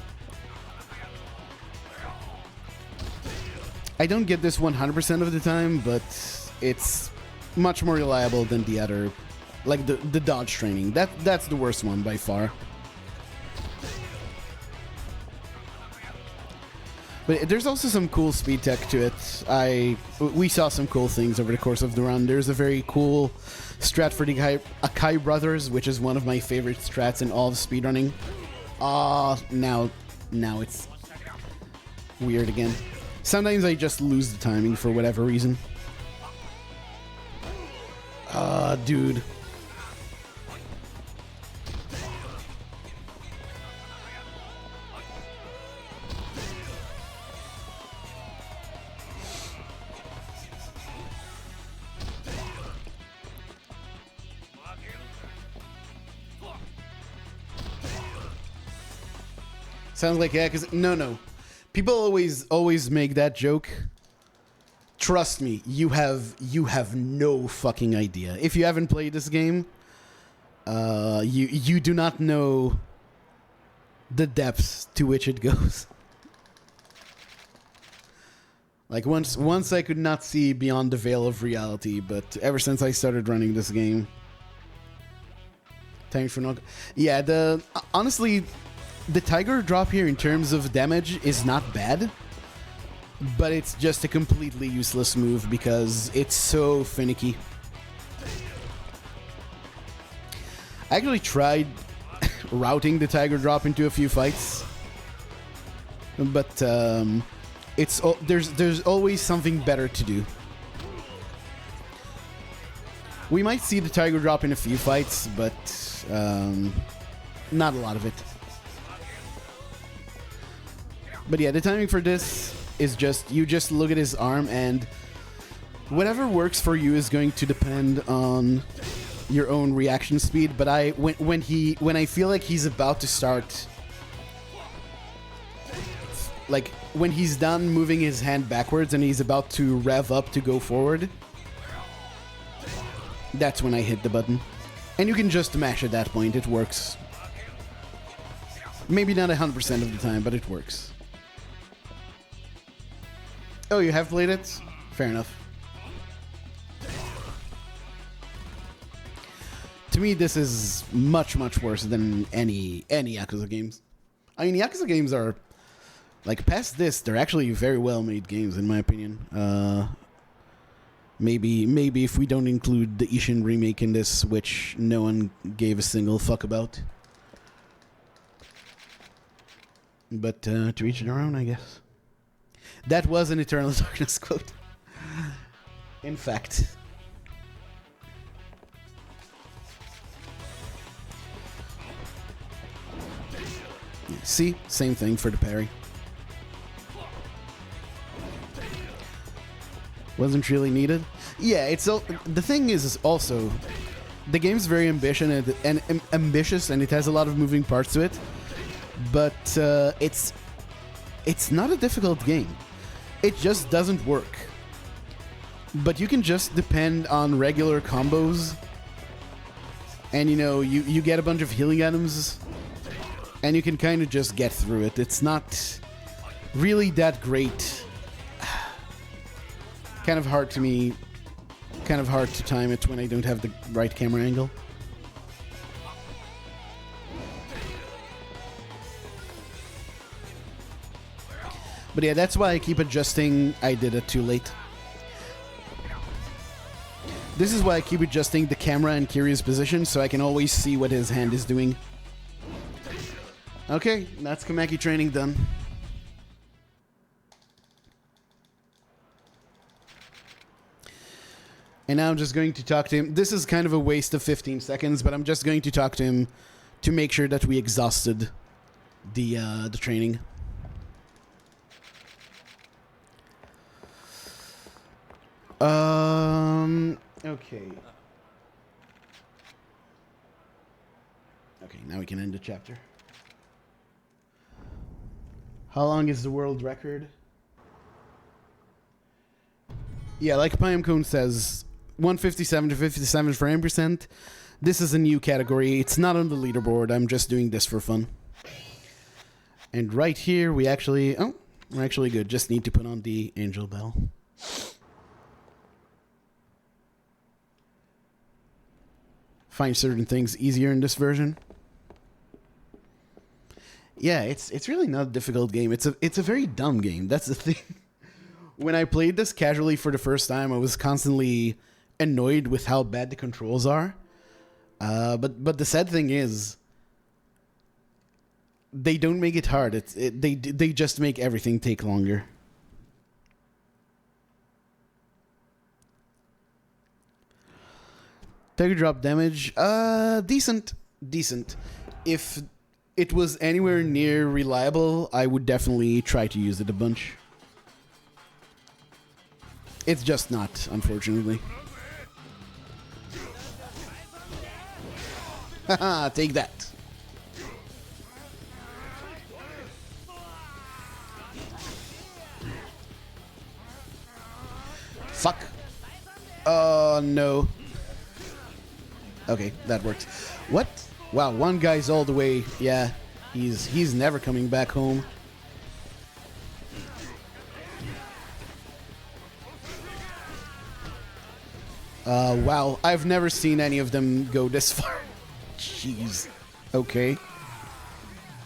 I don't get this 100% of the time, but it's much more reliable than the other, like the dodge training. That's the worst one by far. But there's also some cool speed tech to it. We saw some cool things over the course of the run. There's a very cool strat for the Akai brothers, which is one of my favorite strats in all of speedrunning. Now it's weird again. Sometimes I just lose the timing for whatever reason. Dude. Sounds like Yakuza. No. People always make that joke. Trust me, you have no fucking idea. If you haven't played this game, you do not know the depths to which it goes. Like once I could not see beyond the veil of reality, but ever since I started running this game, thanks for not. Yeah, honestly. The Tiger drop here in terms of damage is not bad, but it's just a completely useless move because it's so finicky. I actually tried routing the Tiger drop into a few fights, but there's always something better to do. We might see the Tiger drop in a few fights, but not a lot of it. But yeah, the timing for this is you just look at his arm, and whatever works for you is going to depend on your own reaction speed. But when I feel like he's about to start, like when he's done moving his hand backwards and he's about to rev up to go forward, that's when I hit the button. And you can just mash at that point. It works. Maybe not 100% of the time, but it works. Oh, you have played it? Fair enough. To me, this is much worse than any Yakuza games. I mean, Yakuza games are, like, past this, they're actually very well-made games, in my opinion. Maybe if we don't include the Ishin remake in this, which no one gave a single fuck about. But to each their own, I guess. That was an Eternal Darkness quote. In fact. See? Same thing for the parry. Wasn't really needed. Yeah, the thing is also the game's very ambitious and it has a lot of moving parts to it. But it's not a difficult game. It just doesn't work. But you can just depend on regular combos. And you get a bunch of healing items. And you can kind of just get through it. It's not really that great. Kind of hard to time it when I don't have the right camera angle. But yeah, that's why I keep adjusting. I did it too late. This is why I keep adjusting the camera and Kiryu's position so I can always see what his hand is doing. Okay, that's Komaki training done. And now I'm just going to talk to him. This is kind of a waste of 15 seconds, but I'm just going to talk to him to make sure that we exhausted the training. Okay. Okay, now we can end the chapter. How long is the world record? Yeah, like Piamcone says, 157 to 57 frame percent. This is a new category. It's not on the leaderboard. I'm just doing this for fun. And right here, we're actually good. Just need to put on the angel bell. Find certain things easier in this version. Yeah, it's really not a difficult game. It's a very dumb game. That's the thing. When I played this casually for the first time, I was constantly annoyed with how bad the controls are. But the sad thing is, they don't make it hard. They just make everything take longer. Tiger drop damage, decent. If it was anywhere near reliable, I would definitely try to use it a bunch. It's just not, unfortunately. Haha, take that. Fuck. Oh, no. Okay, that worked. What? Wow, one guy's all the way. Yeah, he's never coming back home. Wow, I've never seen any of them go this far. Jeez. Okay.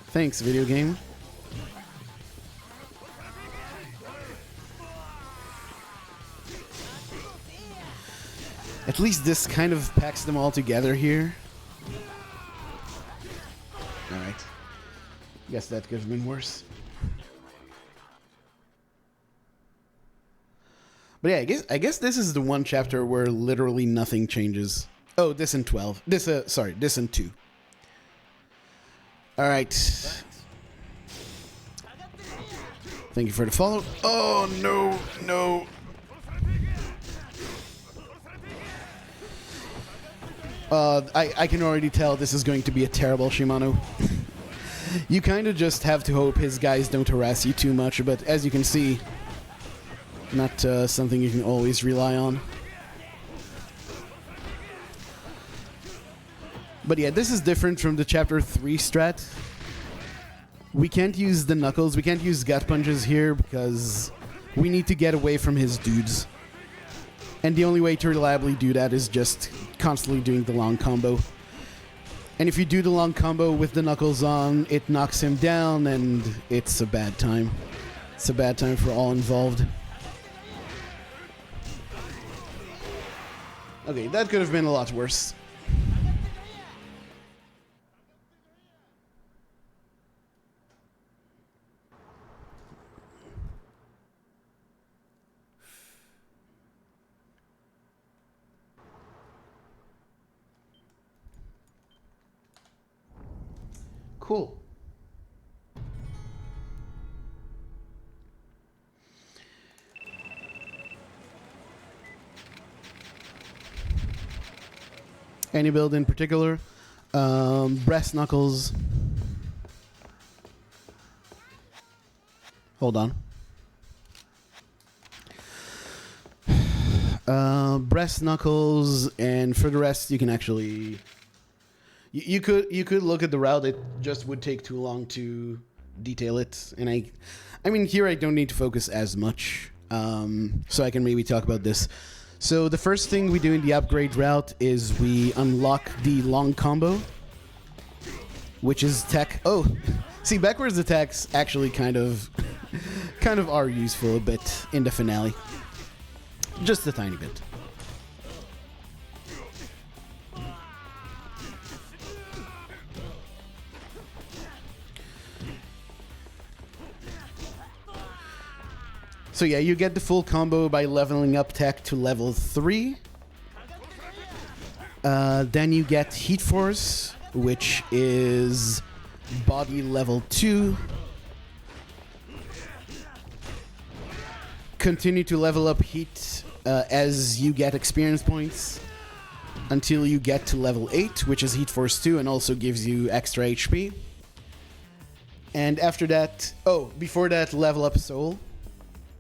Thanks, video game. At least this kind of packs them all together here. Alright. Guess that could have been worse. But yeah, I guess this is the one chapter where literally nothing changes. Oh, this in 12. This in 2. Alright. Thank you for the follow. Oh, no. I can already tell this is going to be a terrible Shimano. You kind of just have to hope his guys don't harass you too much, but as you can see, not something you can always rely on. But yeah, this is different from the Chapter 3 strat. We can't use the knuckles, we can't use gut punches here because we need to get away from his dudes. And the only way to reliably do that is just constantly doing the long combo. And if you do the long combo with the knuckles on, it knocks him down and it's a bad time. It's a bad time for all involved. Okay, that could have been a lot worse. Cool. Any build in particular? Brass knuckles. Hold on. Brass knuckles, and for the rest, you can actually. You could look at the route. It just would take too long to detail it, and I mean here I don't need to focus as much, so I can maybe talk about this. So the first thing we do in the upgrade route is we unlock the long combo, which is tech. Oh, see, backwards attacks actually kind of are useful a bit in the finale, just a tiny bit. So yeah, you get the full combo by leveling up tech to level 3. Then you get Heat Force, which is body level 2. Continue to level up Heat as you get experience points until you get to level 8, which is Heat Force 2 and also gives you extra HP. And after that, before that, level up Soul.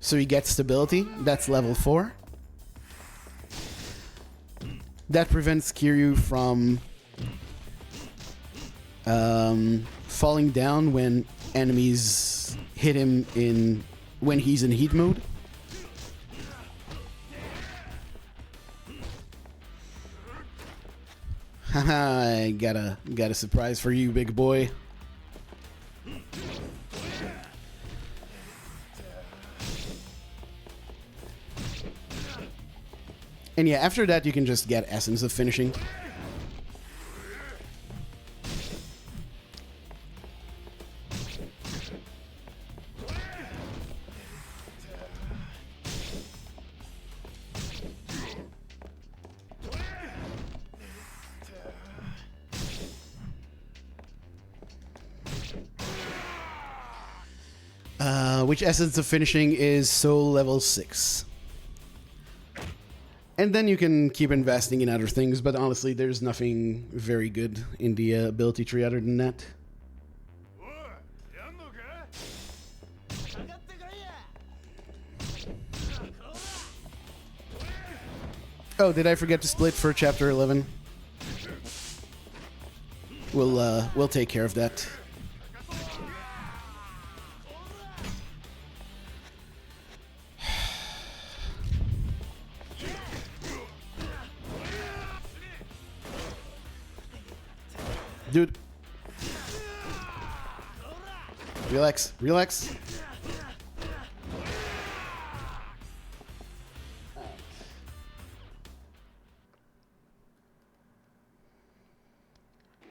So you get stability, that's level 4. That prevents Kiryu from falling down when enemies hit him when he's in heat mode. Haha, I got a surprise for you, big boy. And yeah, after that you can just get Essence of Finishing. Which Essence of Finishing is Soul level 6. And then you can keep investing in other things, but honestly, there's nothing very good in the ability tree other than that. Oh, did I forget to split for Chapter 11? We'll take care of that. Dude. Relax, relax.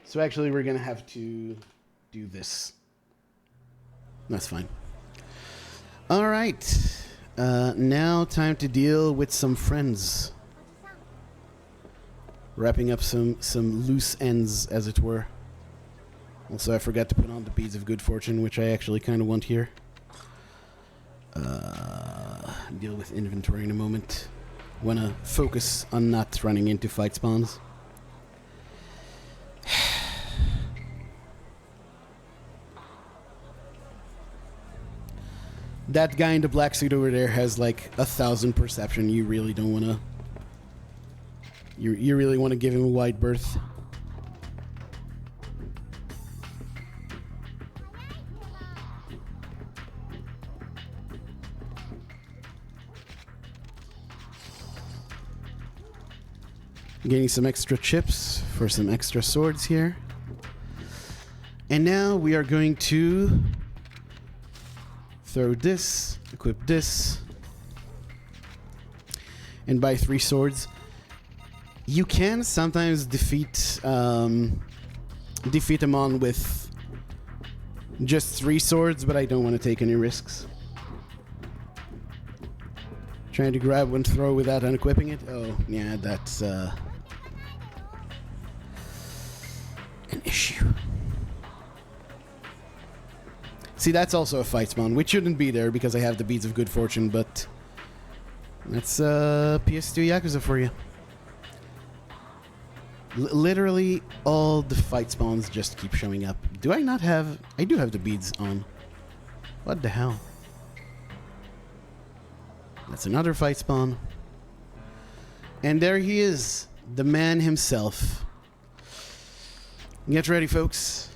So actually we're gonna have to do this. That's fine. All right. Now time to deal with some friends. Wrapping up some loose ends, as it were. Also, I forgot to put on the Beads of Good Fortune, which I actually kind of want here. Deal with inventory in a moment. Wanna focus on not running into fight spawns. That guy in the black suit over there has like 1,000 perception. You really don't wanna... You really want to give him a wide berth. Getting some extra chips for some extra swords here. And now we are going to throw this, equip this, and buy 3 swords. You can sometimes defeat Amon with just 3 swords, but I don't want to take any risks. Trying to grab one throw without unequipping it? Oh, yeah, that's an issue. See, that's also a fight spawn, which shouldn't be there because I have the Beads of Good Fortune, but that's PS2 Yakuza for you. Literally, all the fight spawns just keep showing up. Do I not have... I do have the beads on. What the hell? That's another fight spawn. And there he is. The man himself. Get ready, folks.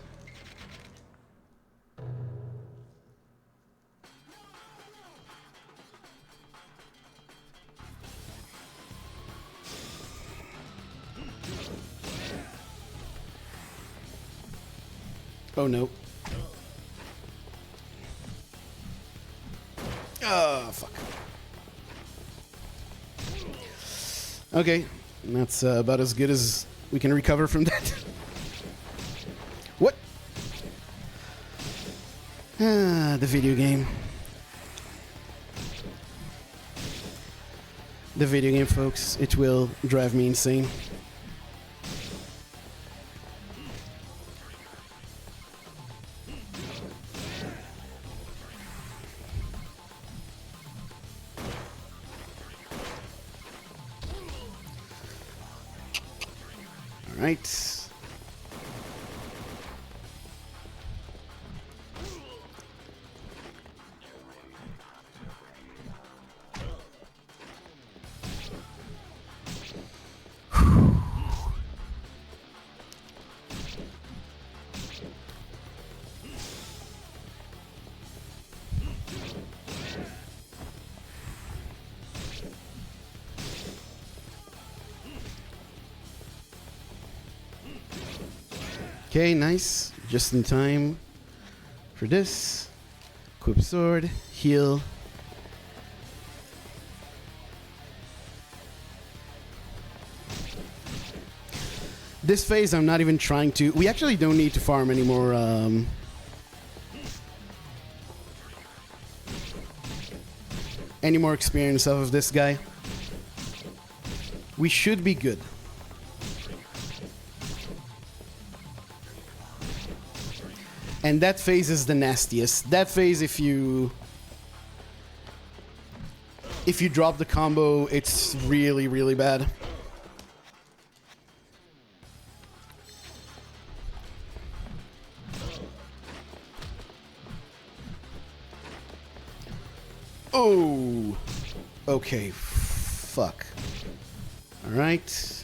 Oh no. Oh, fuck. Okay, that's about as good as we can recover from that. What? Ah, the video game. The video game, folks. It will drive me insane. Right. Okay, nice. Just in time for this. Equip sword, heal. This phase, I'm not even trying to... We actually don't need to farm anymore. Any more experience off of this guy. We should be good. And that phase is the nastiest. That phase, if you drop the combo, it's really, really bad. Oh, okay, fuck. All right.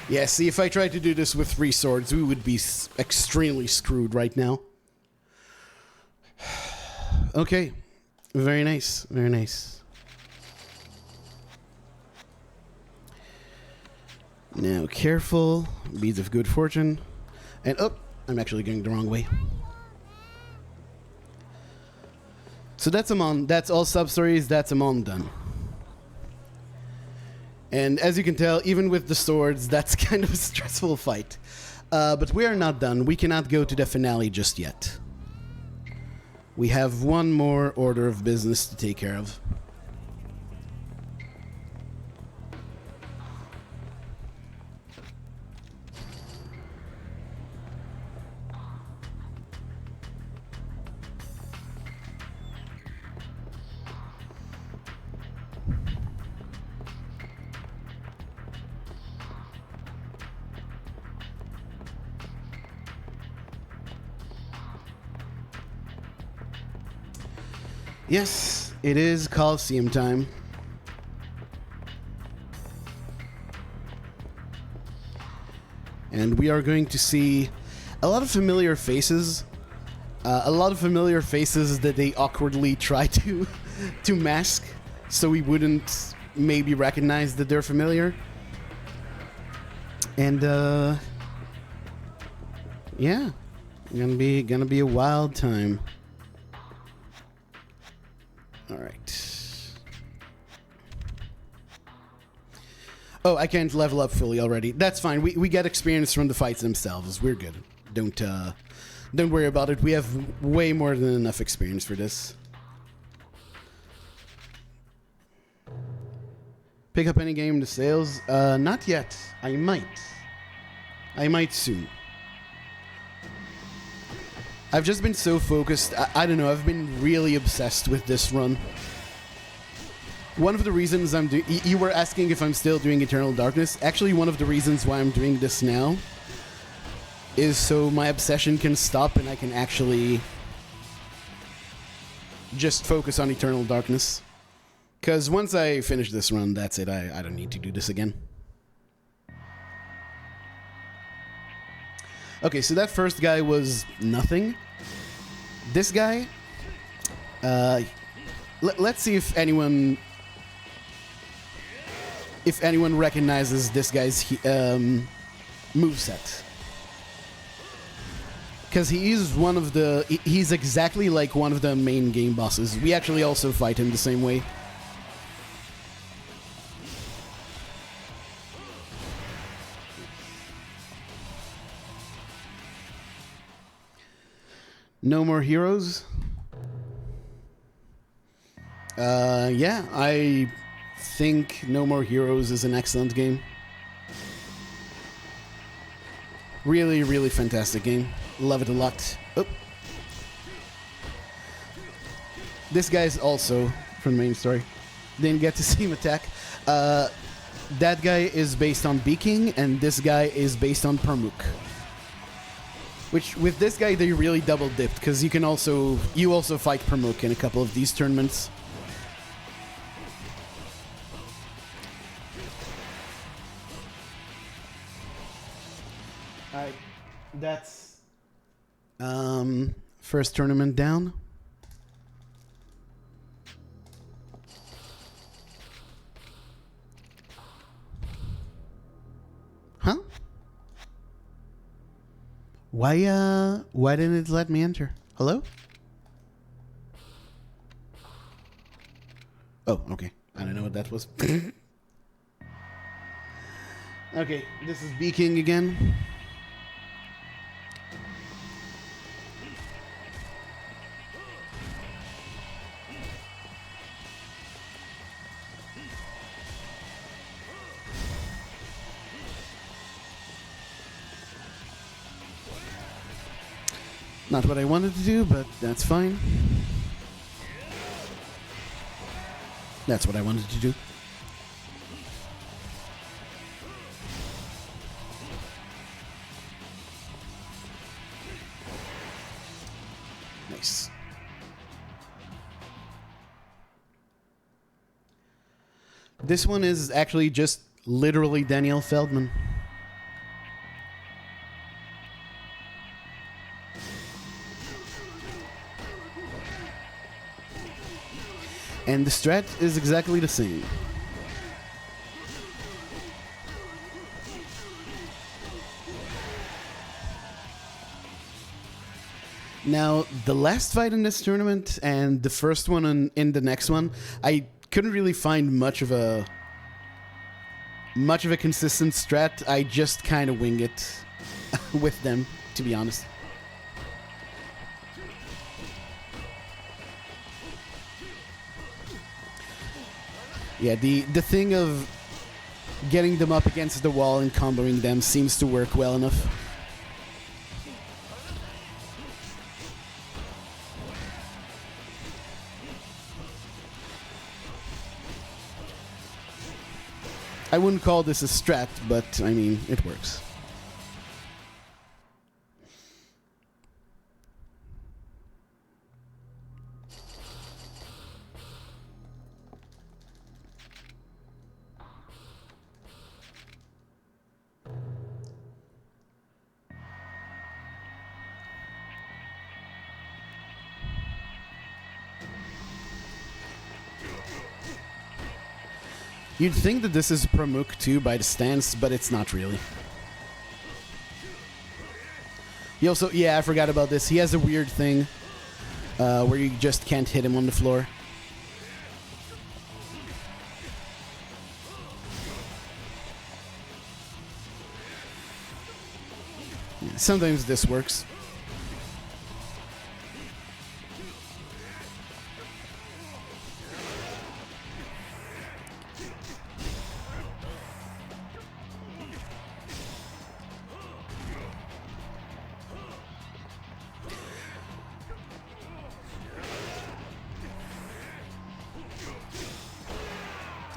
Yeah, see, if I tried to do this with 3 swords, we would be extremely screwed right now. Okay. Very nice. Very nice. Now, careful. Beads of good fortune. And, oh, I'm actually going the wrong way. So that's Amon. That's all substories. That's Amon done. And as you can tell, even with the swords, that's kind of a stressful fight. But we are not done. We cannot go to the finale just yet. We have one more order of business to take care of. Yes, it is Coliseum time. And we are going to see a lot of familiar faces. A lot of familiar faces that they awkwardly try to mask so we wouldn't maybe recognize that they're familiar. And yeah, gonna be a wild time. All right. Oh, I can't level up fully already. That's fine. We get experience from the fights themselves. We're good. Don't worry about it. We have way more than enough experience for this. Pick up any game in the sales? Not yet. I might. I might soon. I've just been so focused. I don't know. I've been really obsessed with this run. One of the reasons I'm doing... You were asking if I'm still doing Eternal Darkness. Actually, one of the reasons why I'm doing this now is so my obsession can stop and I can actually just focus on Eternal Darkness. Because once I finish this run, that's it. I don't need to do this again. Okay, so that first guy was nothing. This guy... let's see if anyone... If anyone recognizes this guy's moveset. Because he is one of the... He's exactly like one of the main game bosses. We actually also fight him the same way. No More Heroes? Yeah, I think No More Heroes is an excellent game. Really, really fantastic game. Love it a lot. Oh. This guy's also from the main story. Didn't get to see him attack. That guy is based on Beking, and this guy is based on Permuk. Which, with this guy, they really double-dipped, because you also fight Permuk in a couple of these tournaments. Alright, that's... first tournament down. Huh? Why didn't it let me enter? Hello? Oh, okay. I don't know what that was. Okay, this is Beking again. Not what I wanted to do, but that's fine. That's what I wanted to do. Nice. This one is actually just literally Daniel Feldman. And the strat is exactly the same. Now, the last fight in this tournament and the first one in the next one, I couldn't really find much of a consistent strat. I just kind of wing it with them, to be honest. Yeah, the thing of getting them up against the wall and comboing them seems to work well enough. I wouldn't call this a strat, but I mean, it works. You'd think that this is Pramuk too by the stance, but it's not really. He also, yeah, I forgot about this. He has a weird thing where you just can't hit him on the floor. Sometimes this works.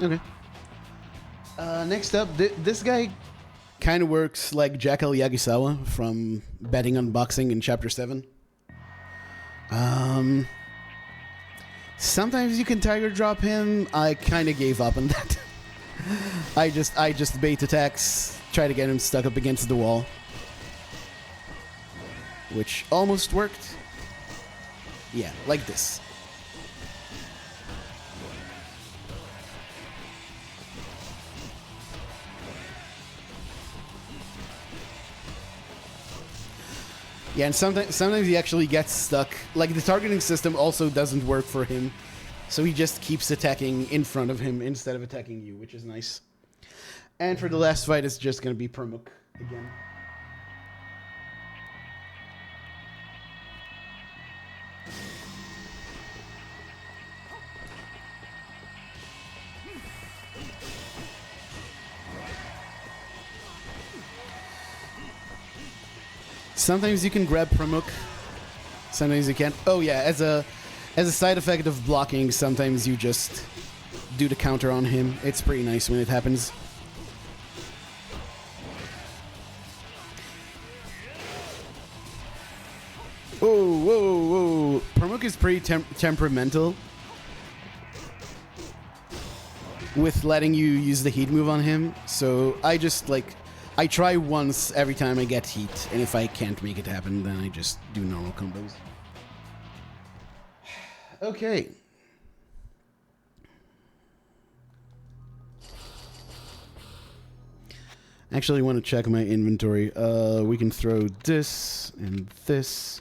Okay. Next up, this guy kind of works like Jackal Yagisawa from Betting on Boxing in Chapter 7. Sometimes you can Tiger Drop him. I kind of gave up on that. I just bait attacks, try to get him stuck up against the wall. Which almost worked. Yeah, like this. Yeah, and sometimes he actually gets stuck. Like, the targeting system also doesn't work for him. So he just keeps attacking in front of him instead of attacking you, which is nice. And for the last fight, it's just going to be Permuk again. Sometimes you can grab Permuk. Sometimes you can't. Oh yeah, as a side effect of blocking, sometimes you just do the counter on him. It's pretty nice when it happens. Whoa, whoa, whoa. Permuk is pretty temperamental with letting you use the heat move on him. So I try once every time I get heat, and if I can't make it happen, then I just do normal combos. Okay. Actually, I want to check my inventory. We can throw this, and this,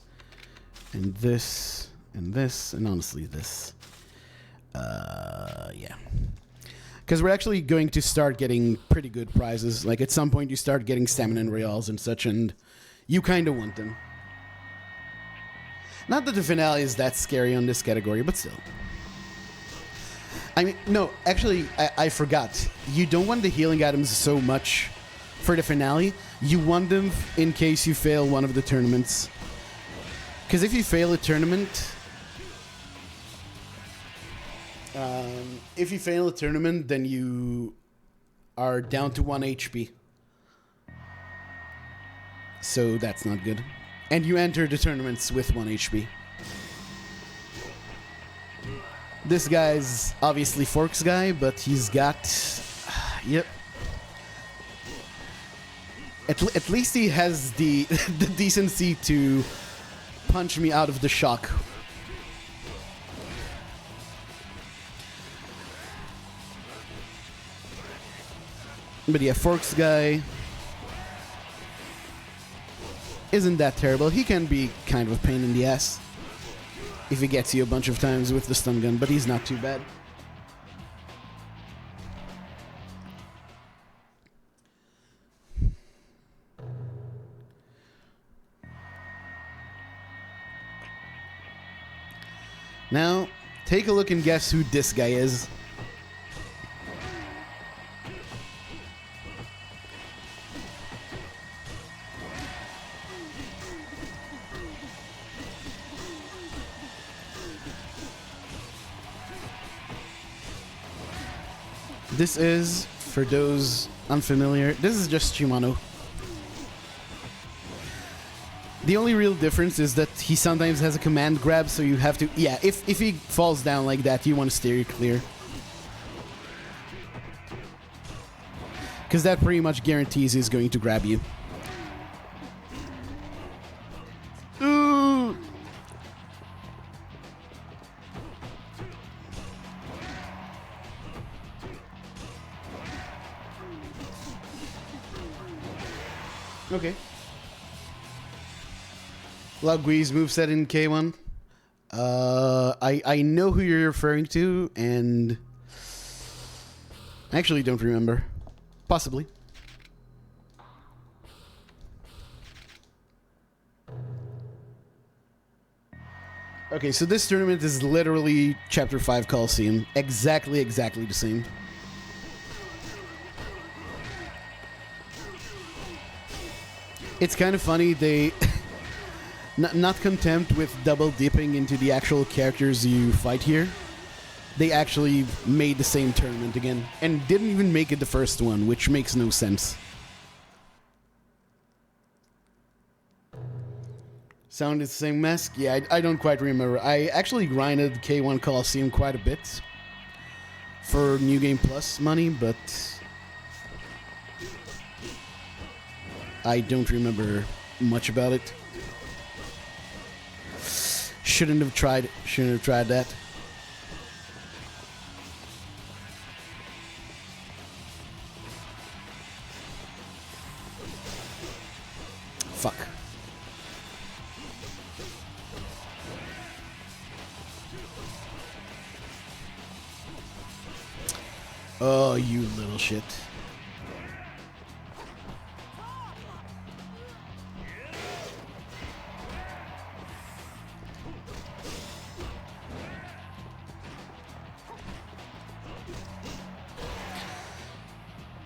and this, and this, and honestly this. Yeah. Because we're actually going to start getting pretty good prizes. Like, at some point you start getting stamina and reals and such, and you kind of want them. Not that the finale is that scary on this category, but still. I mean, no, actually, I forgot. You don't want the healing items so much for the finale. You want them in case you fail one of the tournaments. Because if you fail a tournament... if you fail a tournament, then you are down to 1 HP. So that's not good. And you enter the tournaments with 1 HP. This guy's obviously Forks guy, but he's got... yep. At least he has the decency to punch me out of the shock. But yeah, Forks guy isn't that terrible. He can be kind of a pain in the ass if he gets you a bunch of times with the stun gun, but he's not too bad. Now, take a look and guess who this guy is. This is, for those unfamiliar, this is just Shimano. The only real difference is that he sometimes has a command grab, so you have to... Yeah, if he falls down like that, you want to steer it clear. Because that pretty much guarantees he's going to grab you. Ooh. Okay. Lagui's moveset in K1. I know who you're referring to, and I actually don't remember. Possibly. Okay, so this tournament is literally Chapter 5 Coliseum. Exactly the same. It's kind of funny, they... not content with double dipping into the actual characters you fight here, they actually made the same tournament again, and didn't even make it the first one, which makes no sense. Sounded the same mask? Yeah, I don't quite remember. I actually grinded K1 Coliseum quite a bit for New Game Plus money, but I don't remember much about it. Shouldn't have tried that. Fuck. Oh, you little shit.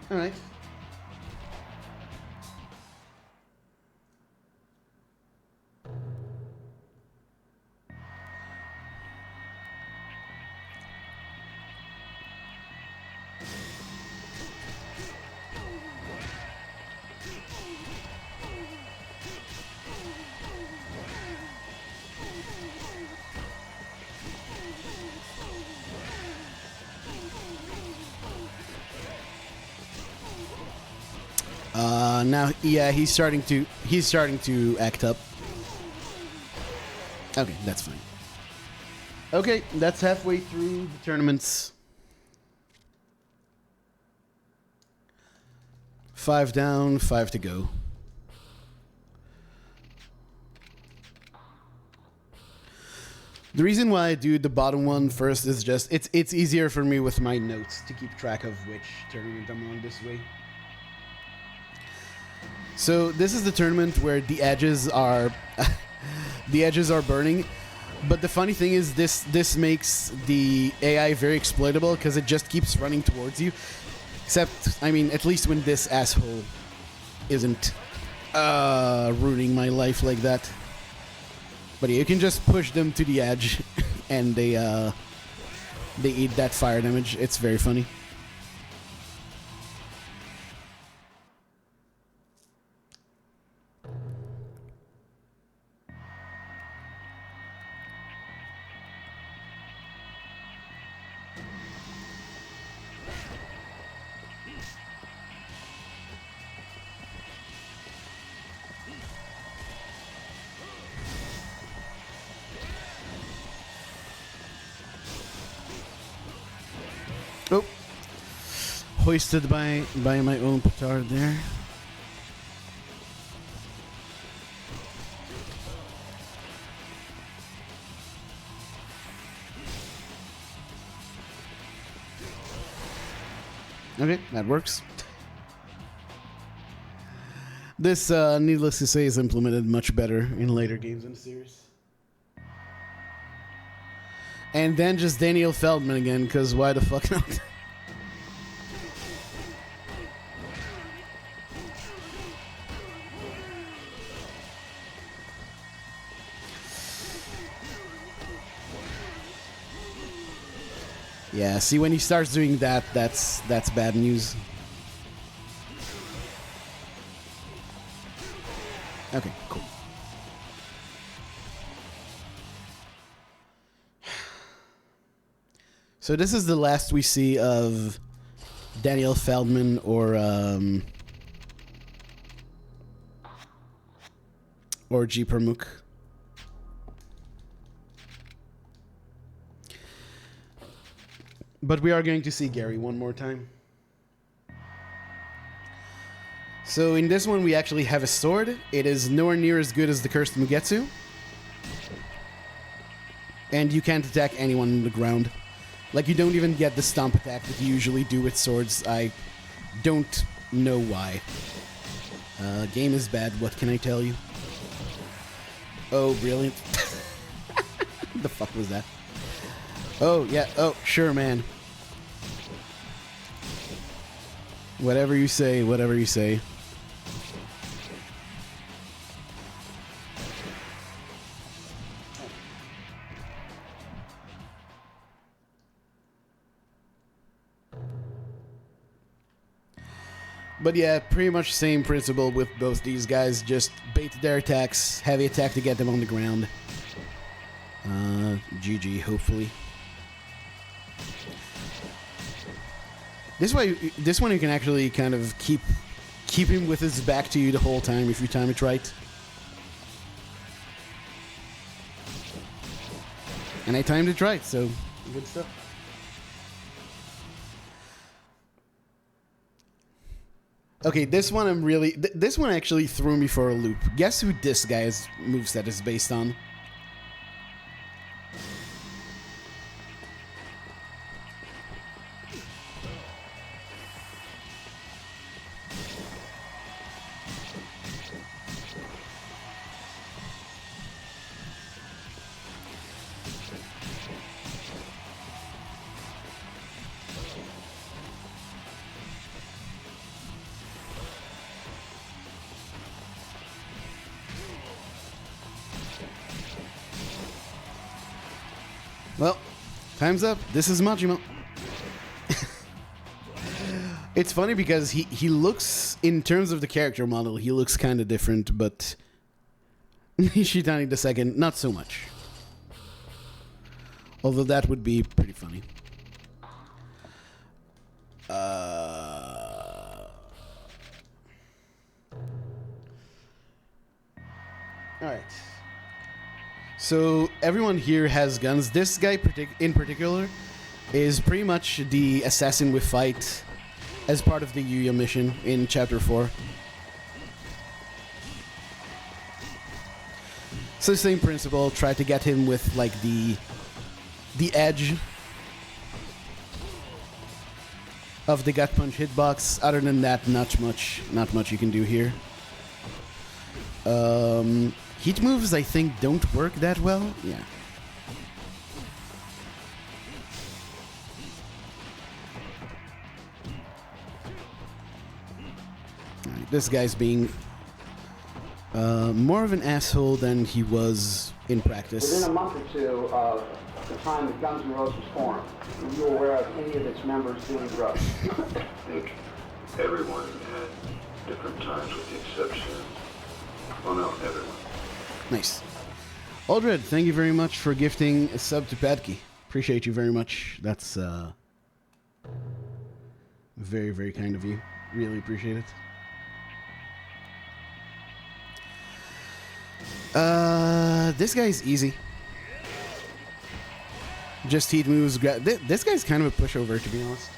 All right. Now, yeah, he's starting to act up. Okay, that's fine. Okay, that's halfway through the tournaments. 5 down, 5 to go. The reason why I do the bottom one first is just it's easier for me with my notes to keep track of which tournament I'm on this way. So this is the tournament where the edges are burning, but the funny thing is this makes the AI very exploitable because it just keeps running towards you. Except, I mean, at least when this asshole isn't ruining my life like that. But yeah, you can just push them to the edge, and they eat that fire damage. It's very funny. Oh, hoisted by my own petard there. Okay, that works. This, needless to say, is implemented much better in later games in the series. And then just Daniel Feldman again, because why the fuck not? Yeah, see, when he starts doing that, that's bad news. Okay, cool. So this is the last we see of Daniel Feldman or G. Pramuk. But we are going to see Gary one more time. So in this one, we actually have a sword. It is nowhere near as good as the Cursed Mugetsu. And you can't attack anyone on the ground. Like, you don't even get the stomp attack that you usually do with swords. I don't know why. Game is bad, what can I tell you? Oh, brilliant. The fuck was that? Oh, yeah. Oh, sure, man. Whatever you say, whatever you say. But yeah, pretty much same principle with both these guys. Just bait their attacks, heavy attack to get them on the ground. GG, hopefully. This one you can actually kind of keep him with his back to you the whole time if you time it right. And I timed it right, so good stuff. Okay, this one this one actually threw me for a loop. Guess who this guy's moveset is based on? Well, time's up. This is Majima. It's funny because he looks, in terms of the character model, he looks kind of different, but Nishitani the second, not so much. Although that would be pretty funny. Alright. So everyone here has guns. This guy in particular is pretty much the assassin we fight as part of the Yuya mission in Chapter 4. So same principle, try to get him with like the edge of the gut punch hitbox. Other than that, not much you can do here. Heat moves, I think, don't work that well. Yeah. Right, this guy's being more of an asshole than he was in practice. Within a month or two of the time that Guns N' Roses formed, were you aware of any of its members doing drugs? I think everyone had different times with the exception. Well, no, everyone. Nice. Aldred, thank you very much for gifting a sub to Padky. Appreciate you very much. That's very, very kind of you. Really appreciate it. This guy's easy. Just heat moves. This guy's kind of a pushover, to be honest.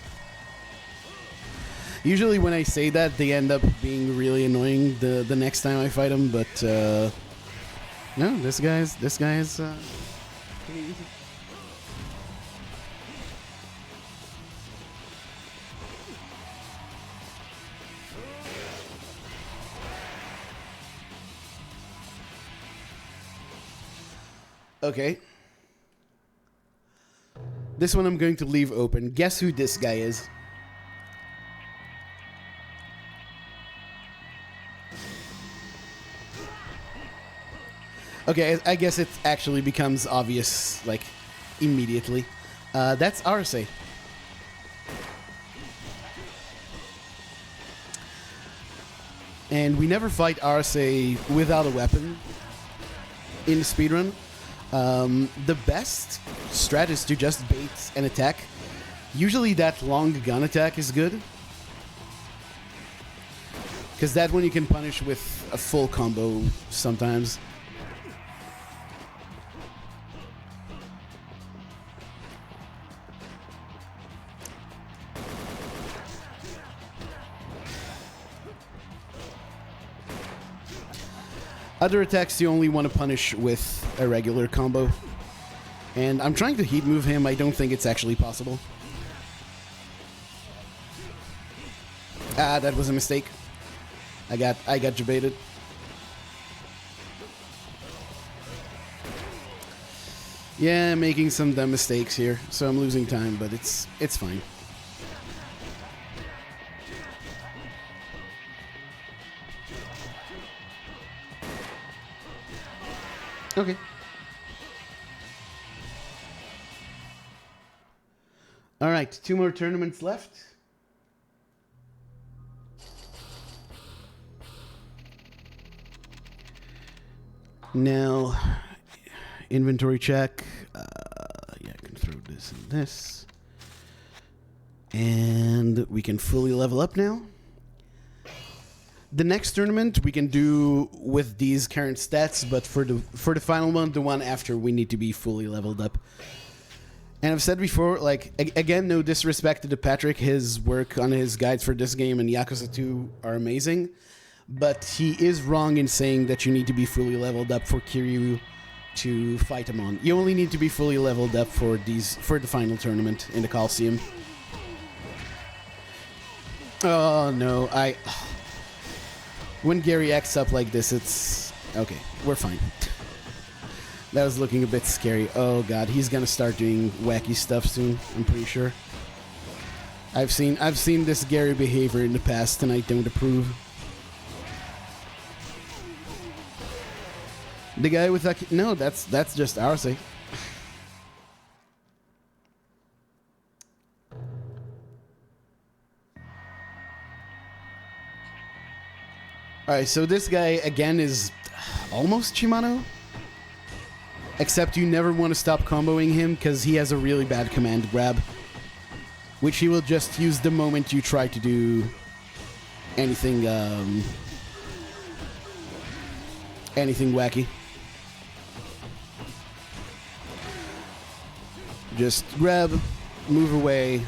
Usually when I say that, they end up being really annoying the next time I fight him, but no, this guy's pretty easy. Okay. This one I'm going to leave open. Guess who this guy is? Okay, I guess it actually becomes obvious, like, immediately. That's Arase. And we never fight Arase without a weapon in Speedrun. The best strat is to just bait an attack. Usually that long gun attack is good, because that one you can punish with a full combo sometimes. Other attacks you only want to punish with a regular combo. And I'm trying to heat move him. I don't think it's actually possible. Ah, that was a mistake. I got jebaited. Yeah, making some dumb mistakes here, so I'm losing time, but it's fine. Okay. All right, 2 more tournaments left. Now, inventory check. Yeah, I can throw this and this. And we can fully level up now. The next tournament we can do with these current stats, but for the final one, the one after, we need to be fully leveled up. And I've said before, like, again, no disrespect to Patrick, his work on his guides for this game and Yakuza 2 are amazing, but he is wrong in saying that you need to be fully leveled up for Kiryu to fight Amon. You only need to be fully leveled up for the final tournament in the Coliseum. Oh no, when Gary acts up like this, it's okay. We're fine. That was looking a bit scary. Oh god, he's gonna start doing wacky stuff soon, I'm pretty sure. I've seen this Gary behavior in the past and I don't approve. The guy with that... No, that's just Arce. Alright, so this guy again is almost Shimano. Except you never want to stop comboing him because he has a really bad command grab, which he will just use the moment you try to do anything anything wacky. Just grab, move away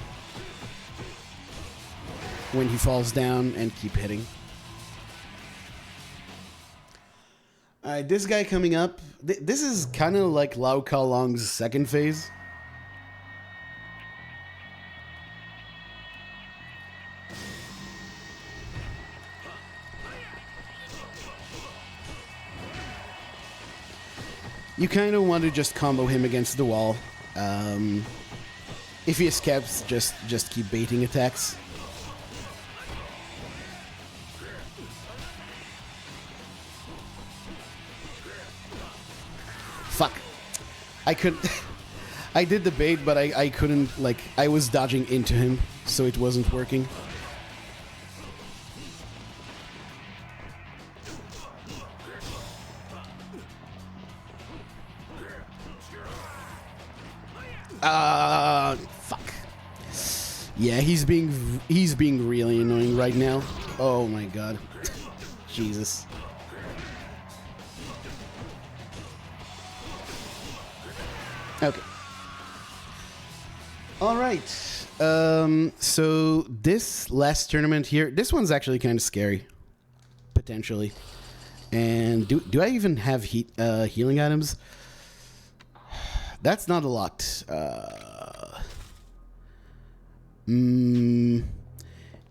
when he falls down, and keep hitting. Alright, this guy coming up. This is kind of like Lau Ka Long's second phase. You kind of want to just combo him against the wall. If he escapes, just keep baiting attacks. Fuck. I couldn't... I did the bait, but I couldn't, like... I was dodging into him, so it wasn't working. Fuck. Yeah, he's being really annoying right now. Oh my god. Jesus. Okay. All right. So this last tournament here, this one's actually kind of scary, potentially. And do I even have healing items? That's not a lot.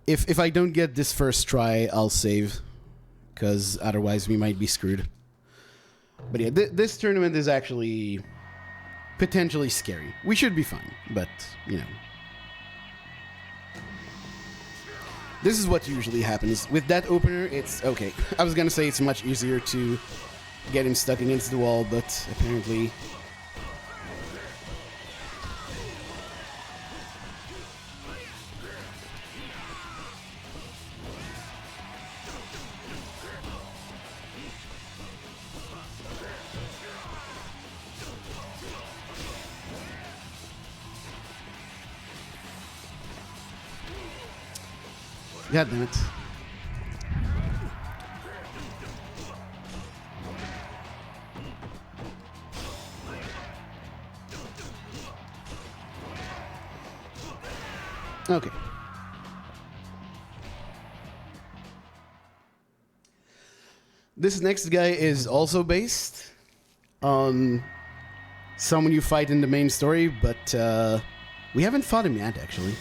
If I don't get this first try, I'll save, because otherwise we might be screwed. But yeah, this tournament is actually potentially scary. We should be fine, but, you know. This is what usually happens. With that opener, it's okay. I was gonna say it's much easier to get him stuck against the wall, but apparently... God damn it. Okay. This next guy is also based on someone you fight in the main story, but we haven't fought him yet, actually.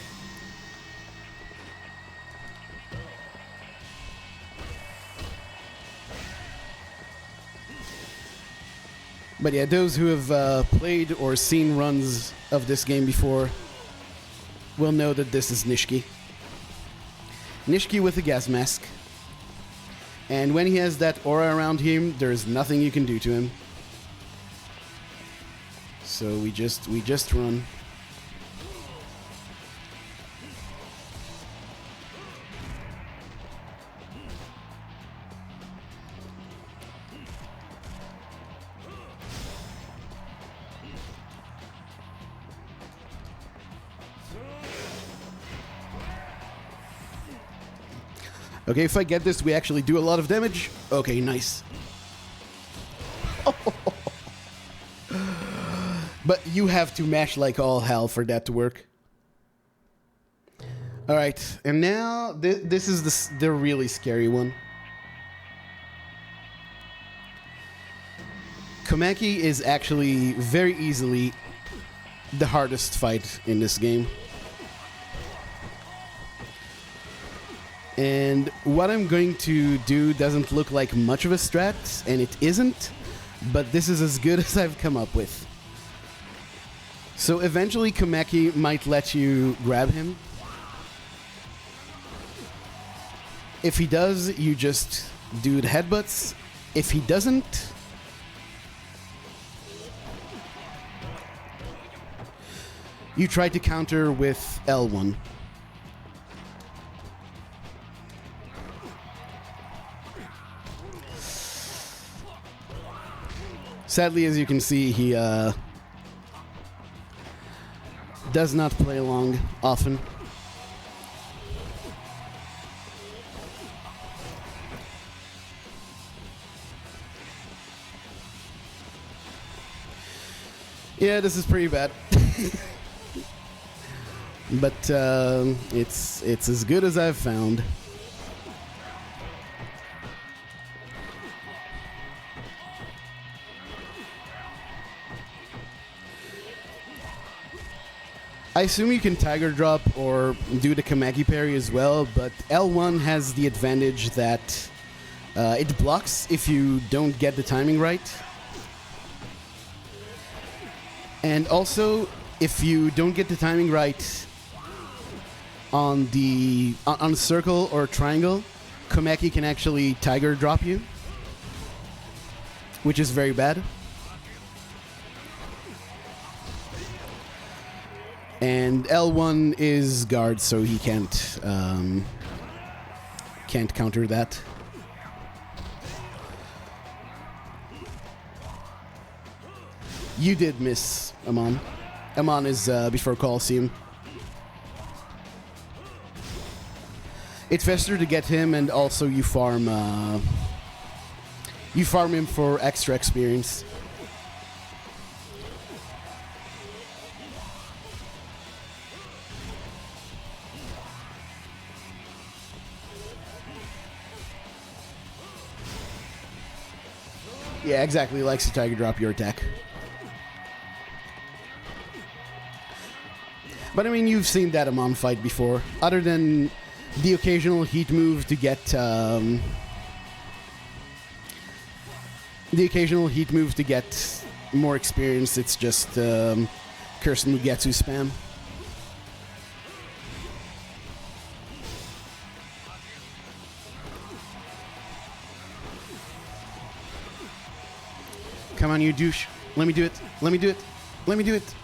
But yeah, those who have played or seen runs of this game before will know that this is Nishiki. Nishiki with a gas mask. And when he has that aura around him, there's nothing you can do to him. So we just run. Okay, if I get this, we actually do a lot of damage. Okay, nice. But you have to mash like all hell for that to work. Alright, and now this is the really scary one. Komaki is actually very easily the hardest fight in this game. And what I'm going to do doesn't look like much of a strat, and it isn't, but this is as good as I've come up with. So eventually Komaki might let you grab him. If he does, you just do the headbutts. If he doesn't, you try to counter with L1. Sadly, as you can see, he does not play along often. Yeah, this is pretty bad. But it's as good as I've found. I assume you can Tiger Drop or do the Komaki parry as well, but L1 has the advantage that it blocks if you don't get the timing right. And also, if you don't get the timing right on a circle or triangle, Komaki can actually Tiger Drop you, which is very bad. And L1 is guard, so he can't counter that. You did miss, Amon. Amon is before Coliseum. It's faster to get him, and also you farm him for extra experience. Yeah, exactly. Likes to Tiger Drop your attack. But I mean, you've seen that Amon fight before. Other than the occasional heat move to get more experience, it's just Curse Mugetsu spam. Come on, you douche. Let me do it. Let me do it. Let me do it.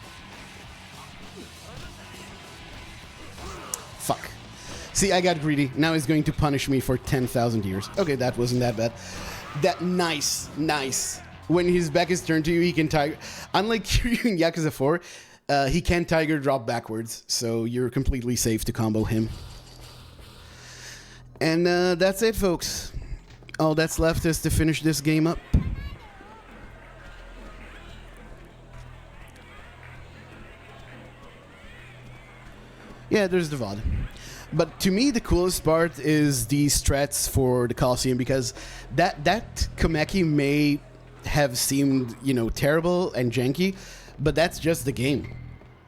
Fuck. See, I got greedy. Now he's going to punish me for 10,000 years. Okay, that wasn't that bad. That nice. When his back is turned to you, he can Tiger... Unlike Kiryu in Yakuza 4, he can Tiger Drop backwards, so you're completely safe to combo him. And that's it, folks. All that's left is to finish this game up. Yeah, there's the VOD. But to me, the coolest part is the strats for the Coliseum, because that Komaki may have seemed, terrible and janky, but that's just the game.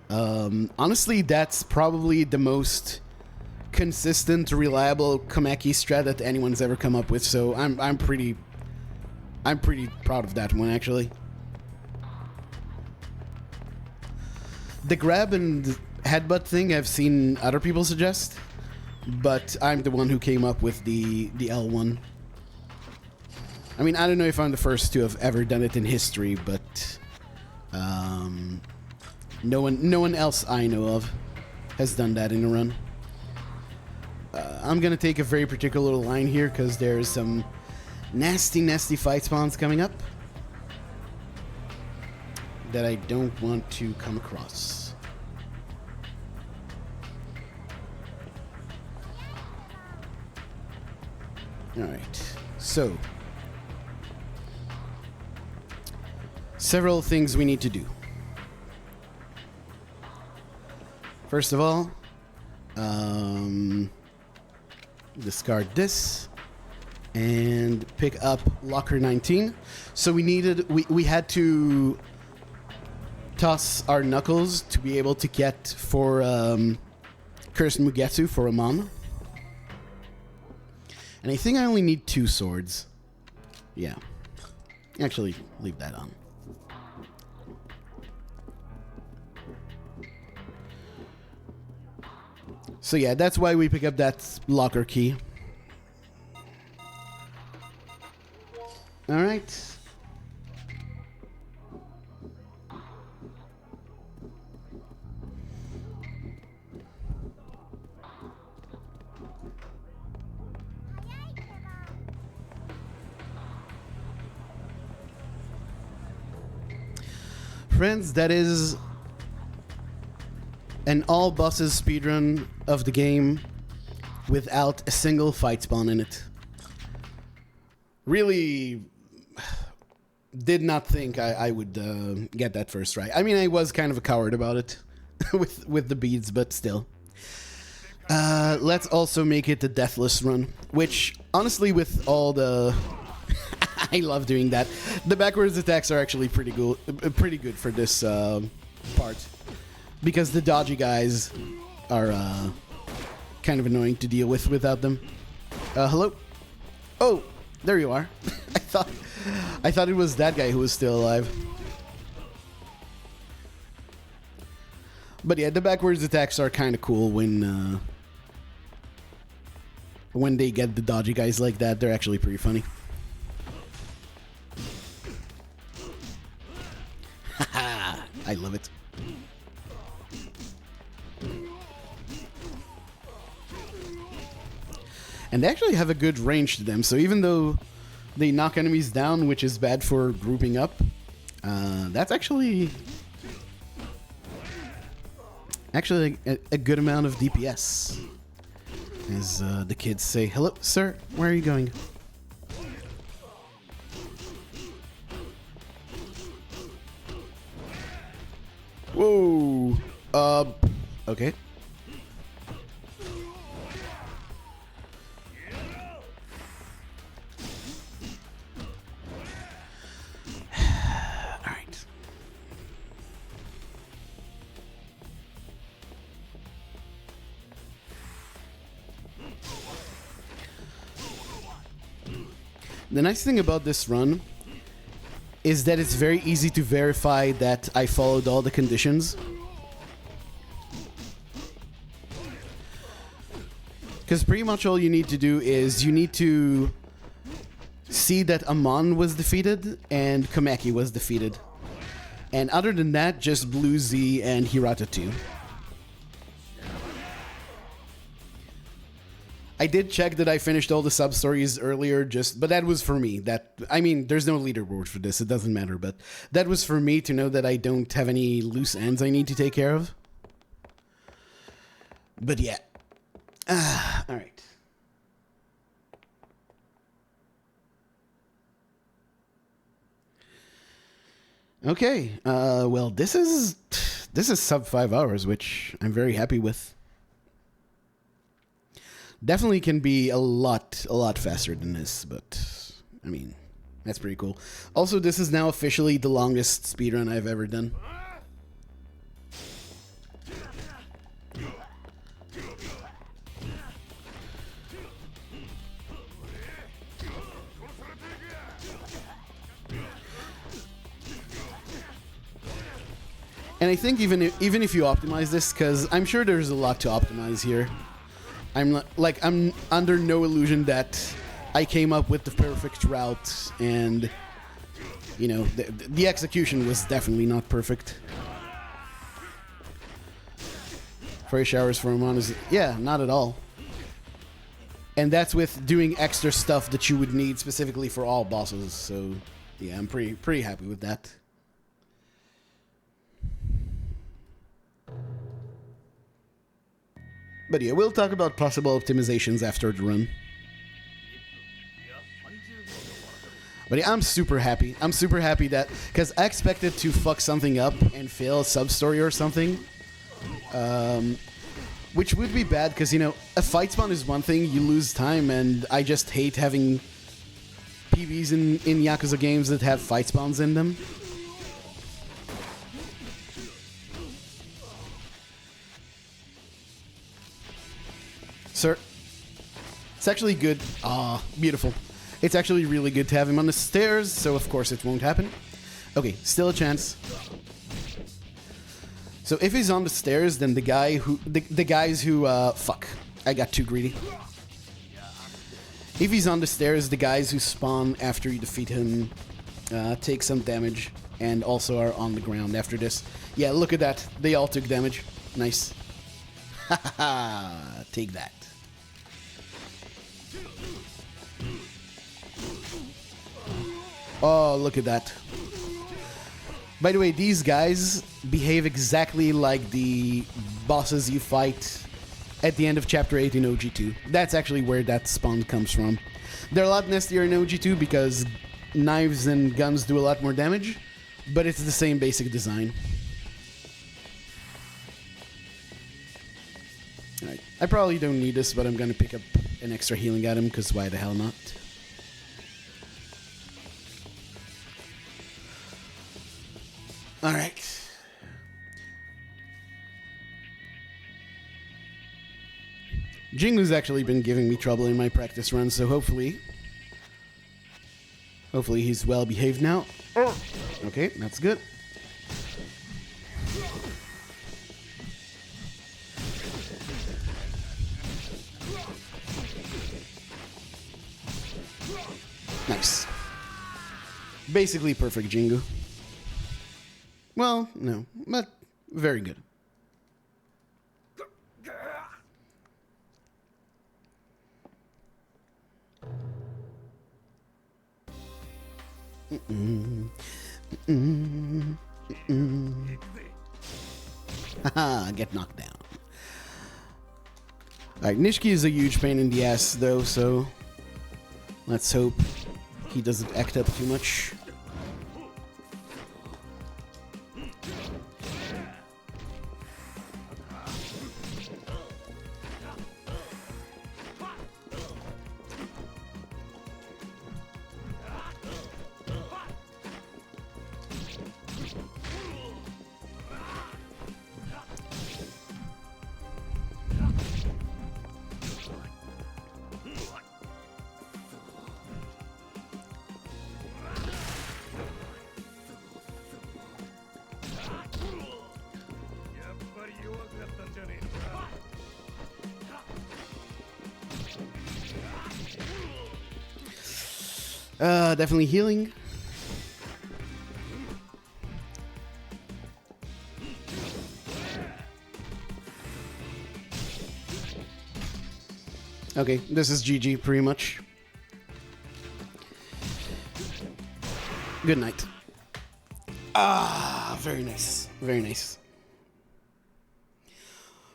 Honestly, that's probably the most consistent, reliable Komaki strat that anyone's ever come up with. So I'm pretty proud of that one, actually. The grab and headbutt thing I've seen other people suggest, but I'm the one who came up with the L1. I mean, I don't know if I'm the first to have ever done it in history, but no one else I know of has done that in a run. I'm gonna take a very particular line here because there's some nasty fight spawns coming up that I don't want to come across. Alright, so several things we need to do. First of all, discard this and pick up locker 19. So we had to toss our knuckles to be able to get for Cursed Mugetsu for Amon. And I think I only need 2 swords. Yeah. Actually, leave that on. So yeah, that's why we pick up that locker key. All right. Friends, that is an all bosses speedrun of the game without a single fight spawn in it. Really did not think I would get that first right. I mean, I was kind of a coward about it with the beads, but still. Let's also make it the deathless run, which honestly with all the... I love doing that. The backwards attacks are actually pretty good for this part. Because the dodgy guys are kind of annoying to deal with without them. Hello? Oh, there you are. I thought it was that guy who was still alive. But yeah, the backwards attacks are kind of cool when they get the dodgy guys like that. They're actually pretty funny. Haha, I love it. And they actually have a good range to them, so even though they knock enemies down, which is bad for grouping up, that's actually a good amount of DPS. As the kids say, hello, sir, where are you going? Whoa, okay. The nice thing about this run is that it's very easy to verify that I followed all the conditions. Because pretty much all you need to do is you need to see that Amon was defeated and Komaki was defeated. And other than that, just Blue Z and Hirata 2. I did check that I finished all the sub-stories earlier, but that was for me. I mean, there's no leaderboard for this, it doesn't matter, but that was for me to know that I don't have any loose ends I need to take care of. But yeah. Alright. Okay, well, this is sub 5 hours, which I'm very happy with. Definitely can be a lot faster than this, but I mean, that's pretty cool. Also, this is now officially the longest speedrun I've ever done. And I think even if you optimize this, because I'm sure there's a lot to optimize here. I'm under no illusion that I came up with the perfect route, and you know the execution was definitely not perfect. 4 hours for Amon is not at all. And that's with doing extra stuff that you would need specifically for all bosses. So yeah, I'm pretty happy with that. But yeah, we'll talk about possible optimizations after the run. But yeah, I'm super happy. I'm super happy that... Because I expected to fuck something up and fail a sub-story or something. Which would be bad, because, you know, a fight spawn is one thing, you lose time, and I just hate having PBs in Yakuza games that have fight spawns in them. Sir, it's actually good. Ah, beautiful. It's actually really good to have him on the stairs, so of course it won't happen. Okay, still a chance. So if he's on the stairs, then the guys who fuck, I got too greedy. If he's on the stairs, the guys who spawn after you defeat him take some damage and also are on the ground after this. Yeah, look at that. They all took damage. Nice. Haha, take that. Oh, look at that. By the way, these guys behave exactly like the bosses you fight at the end of Chapter 8 in OG2. That's actually where that spawn comes from. They're a lot nastier in OG2 because knives and guns do a lot more damage, but it's the same basic design. Alright, I probably don't need this, but I'm gonna pick up an extra healing item, because why the hell not? Alright. Jingu's actually been giving me trouble in my practice run, so hopefully he's well behaved now. Okay, that's good. Nice. Basically perfect Jingu. Well, no, but very good. Haha, get knocked down. Alright, Nishiki is a huge pain in the ass though, so let's hope he doesn't act up too much. Definitely healing. Okay, this is GG pretty much. Good night. Ah, very nice. Very nice.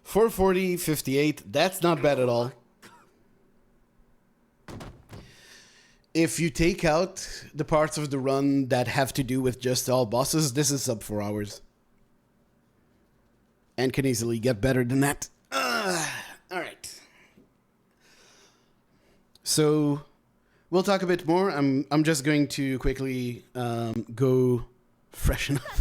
440, 58. That's not bad at all. If you take out the parts of the run that have to do with just all bosses, this is sub 4 hours. And can easily get better than that. Alright. So, we'll talk a bit more. I'm just going to quickly go freshen up.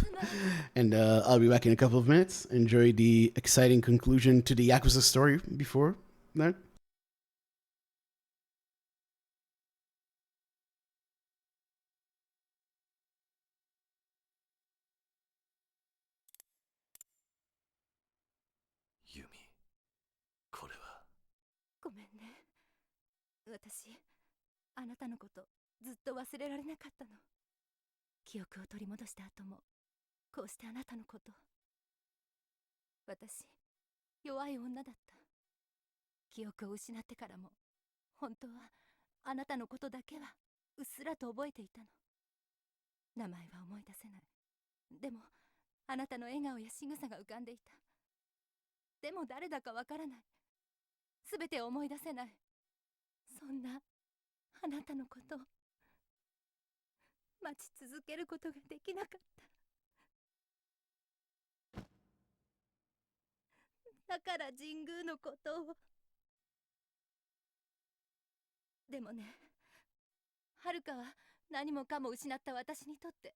And I'll be back in a couple of minutes. Enjoy the exciting conclusion to the Yakuza story before that. 私、あなたのことずっと忘れられなかったの。記憶を取り戻した後もこうしてあなたのこと。私、弱い女だった。記憶を失ってからも本当はあなたのことだけはうっすらと覚えていたの。名前は思い出せない。でもあなたの笑顔や仕草が浮かんでいた。でも誰だかわからない。すべて思い出せない。そんなあなたのことを待ち続けることができなかった。だから神宮のことを。でもね、はるかは何もかも失った私にとって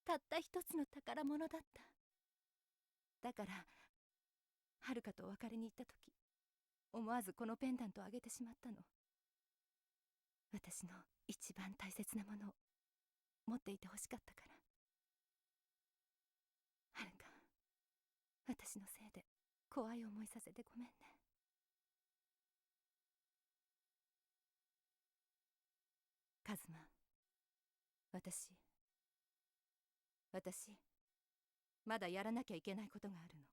たった一つの宝物だった。だからはるかとお別れに行った時、思わずこのペンダントをあげてしまったの。私の一番大切なものを持っていてほしかったから。はるか、私のせいで怖い思いさせてごめんね。カズマ、私まだやらなきゃいけないことがあるの。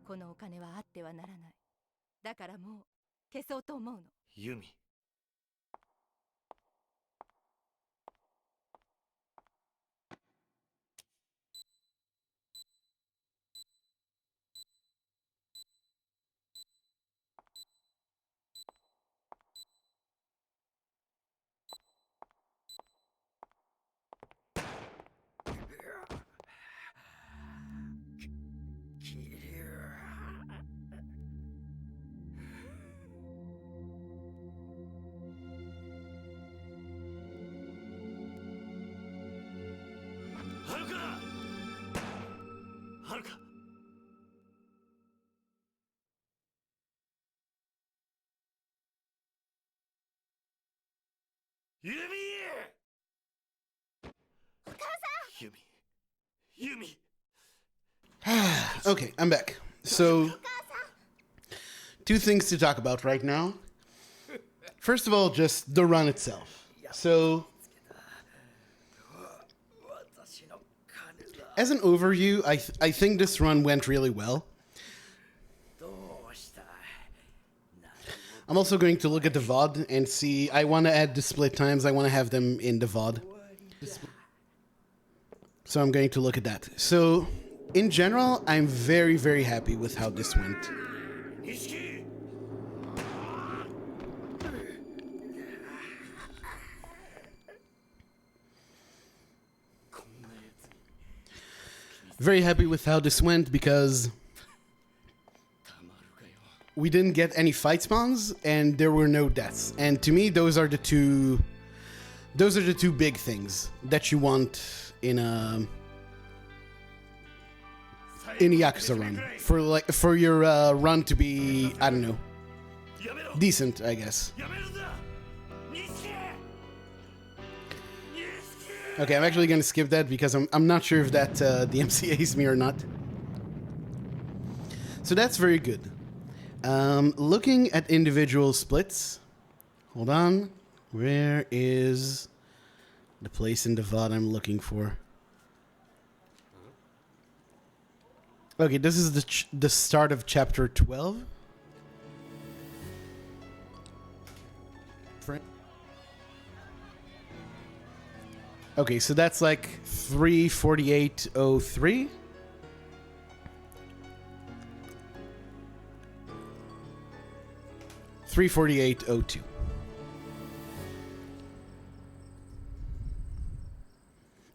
このお金はあってはならない。だからもう消そうと思うの。ユミ。はるかはるかユミお母さんユミ Okay, I'm back. So, two things to talk about right now. First of all, just the run itself. So, as an overview, I think this run went really well. I'm also going to look at the VOD and see. I want to add the split times. I want to have them in the VOD. So I'm going to look at that. So, in general, I'm very, very happy with how this went. Very happy with how this went because we didn't get any fight spawns and there were no deaths. And to me, those are the two big things that you want in a Yakuza run for your run to be, I don't know, decent, I guess. Okay, I'm actually going to skip that because I'm not sure if that DMCA's me or not. So that's very good. Looking at individual splits. Hold on. Where is the place in the VOD I'm looking for? Okay, this is the start of chapter 12. Okay, so that's like 3:48:03. $3:48:02.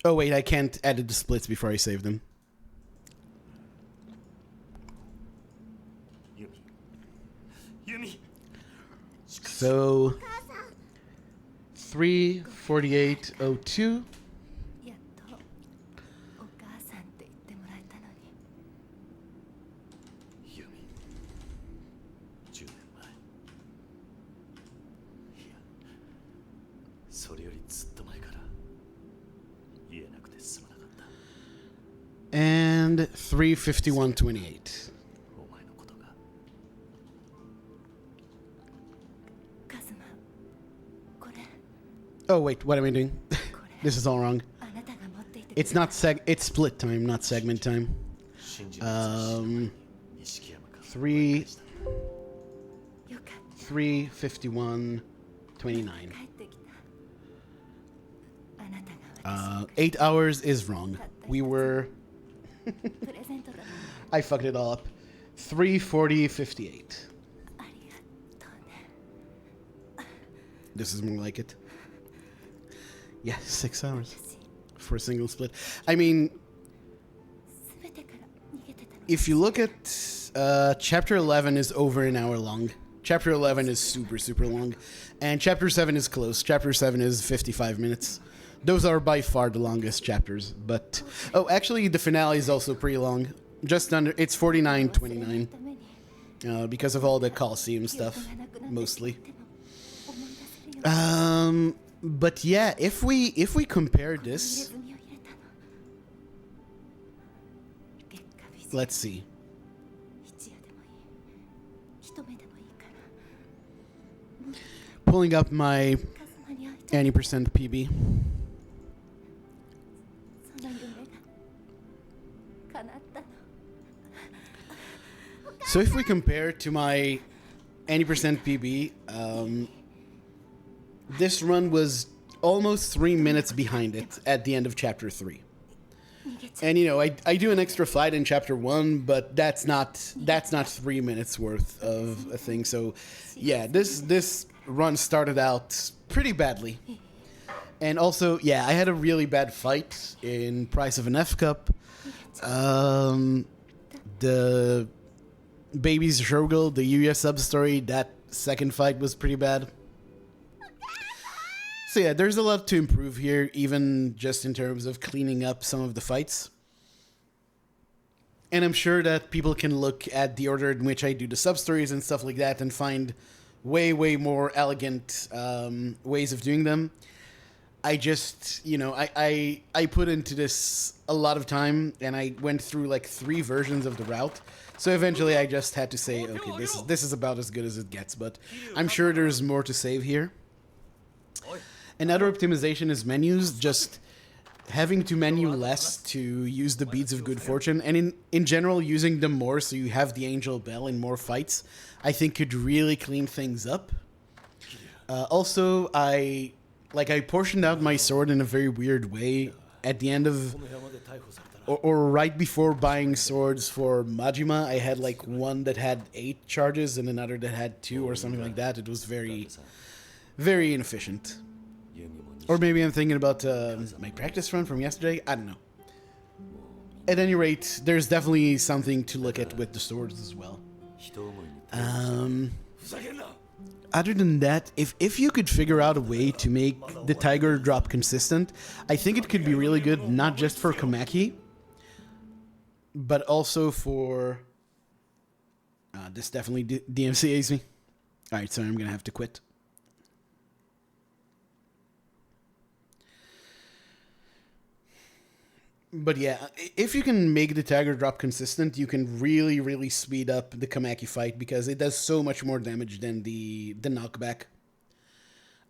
Oh wait, I can't edit the splits before I save them. Yuki. 弓 So 3:48:02. やっとお母さんって言ってもらえたのに。弓10年前いやそれよりずっと前から言えなくてすまなかった And 3:51:28. お前のことがカズマ、これ Oh wait, what am I doing? This is all wrong. あなたが持っていて。 It's not it's split time, not segment time. 信じる意識山か 3よかった。 3:51:29. 帰ってきた。あなたが 8 hours is wrong. We were 私プレゼントだ。 I fucked it all up. 3:40:58. ありがとうね。 This is more like it. Yeah, 6 hours 私 for a single split. I mean, 全てから逃げてたの。 if you look at chapter 11 is over an hour long. Chapter 11 is super, super long. And chapter 7 is close. Chapter 7 is 55 minutes. Those are by far the longest chapters. But, oh, actually, the finale is also pretty long. Just under, it's 49:29. ために Because of all the Coliseum stuff, 記憶がなくなって mostly. でも思い出せるように But yeah, if we compare 入れ this, 墨を入れたの。月下美人 let's see. 一夜でもいい。一目でもいいから。 Pulling up my カズマに会いたい。 20% PB. その夢が叶ったの。 So if we compare to my 20% PB, this run was almost 3 minutes behind it at the end of chapter 3. 逃げちゃう。 And you know, I do an extra fight in chapter 1, but that's not 3 minutes worth of a thing. So yeah, this run started out pretty badly. And also, yeah, I had a really bad fight in Price of an F Cup. The Baby's Showgirl, the Yuya sub-story, that second fight was pretty bad. So yeah, there's a lot to improve here, even just in terms of cleaning up some of the fights. And I'm sure that people can look at the order in which I do the sub-stories and stuff like that and find way, way more elegant ways of doing them. I just, you know, I put into this a lot of time, and I went through like 3 versions of the route. So eventually I just had to say, okay, this is about as good as it gets, but I'm sure there's more to save here. Another optimization is menus, just having to menu less to use the beads of good fortune, and in general using them more so you have the angel bell in more fights, I think could really clean things up. Also, I portioned out my sword in a very weird way at the end of, or right before buying swords for Majima. I had like one that had 8 charges and another that had 2 or something like that. It was very, very inefficient. Or maybe I'm thinking about my practice run from yesterday. I don't know. At any rate, there's definitely something to look at with the swords as well. Other than that, if you could figure out a way to make the tiger drop consistent, I think it could be really good, not just for Komaki, but also for... this definitely DMCA's me. Alright, sorry, I'm gonna have to quit. But yeah, if you can make the tiger drop consistent, you can really, really speed up the Komaki fight because it does so much more damage than the knockback.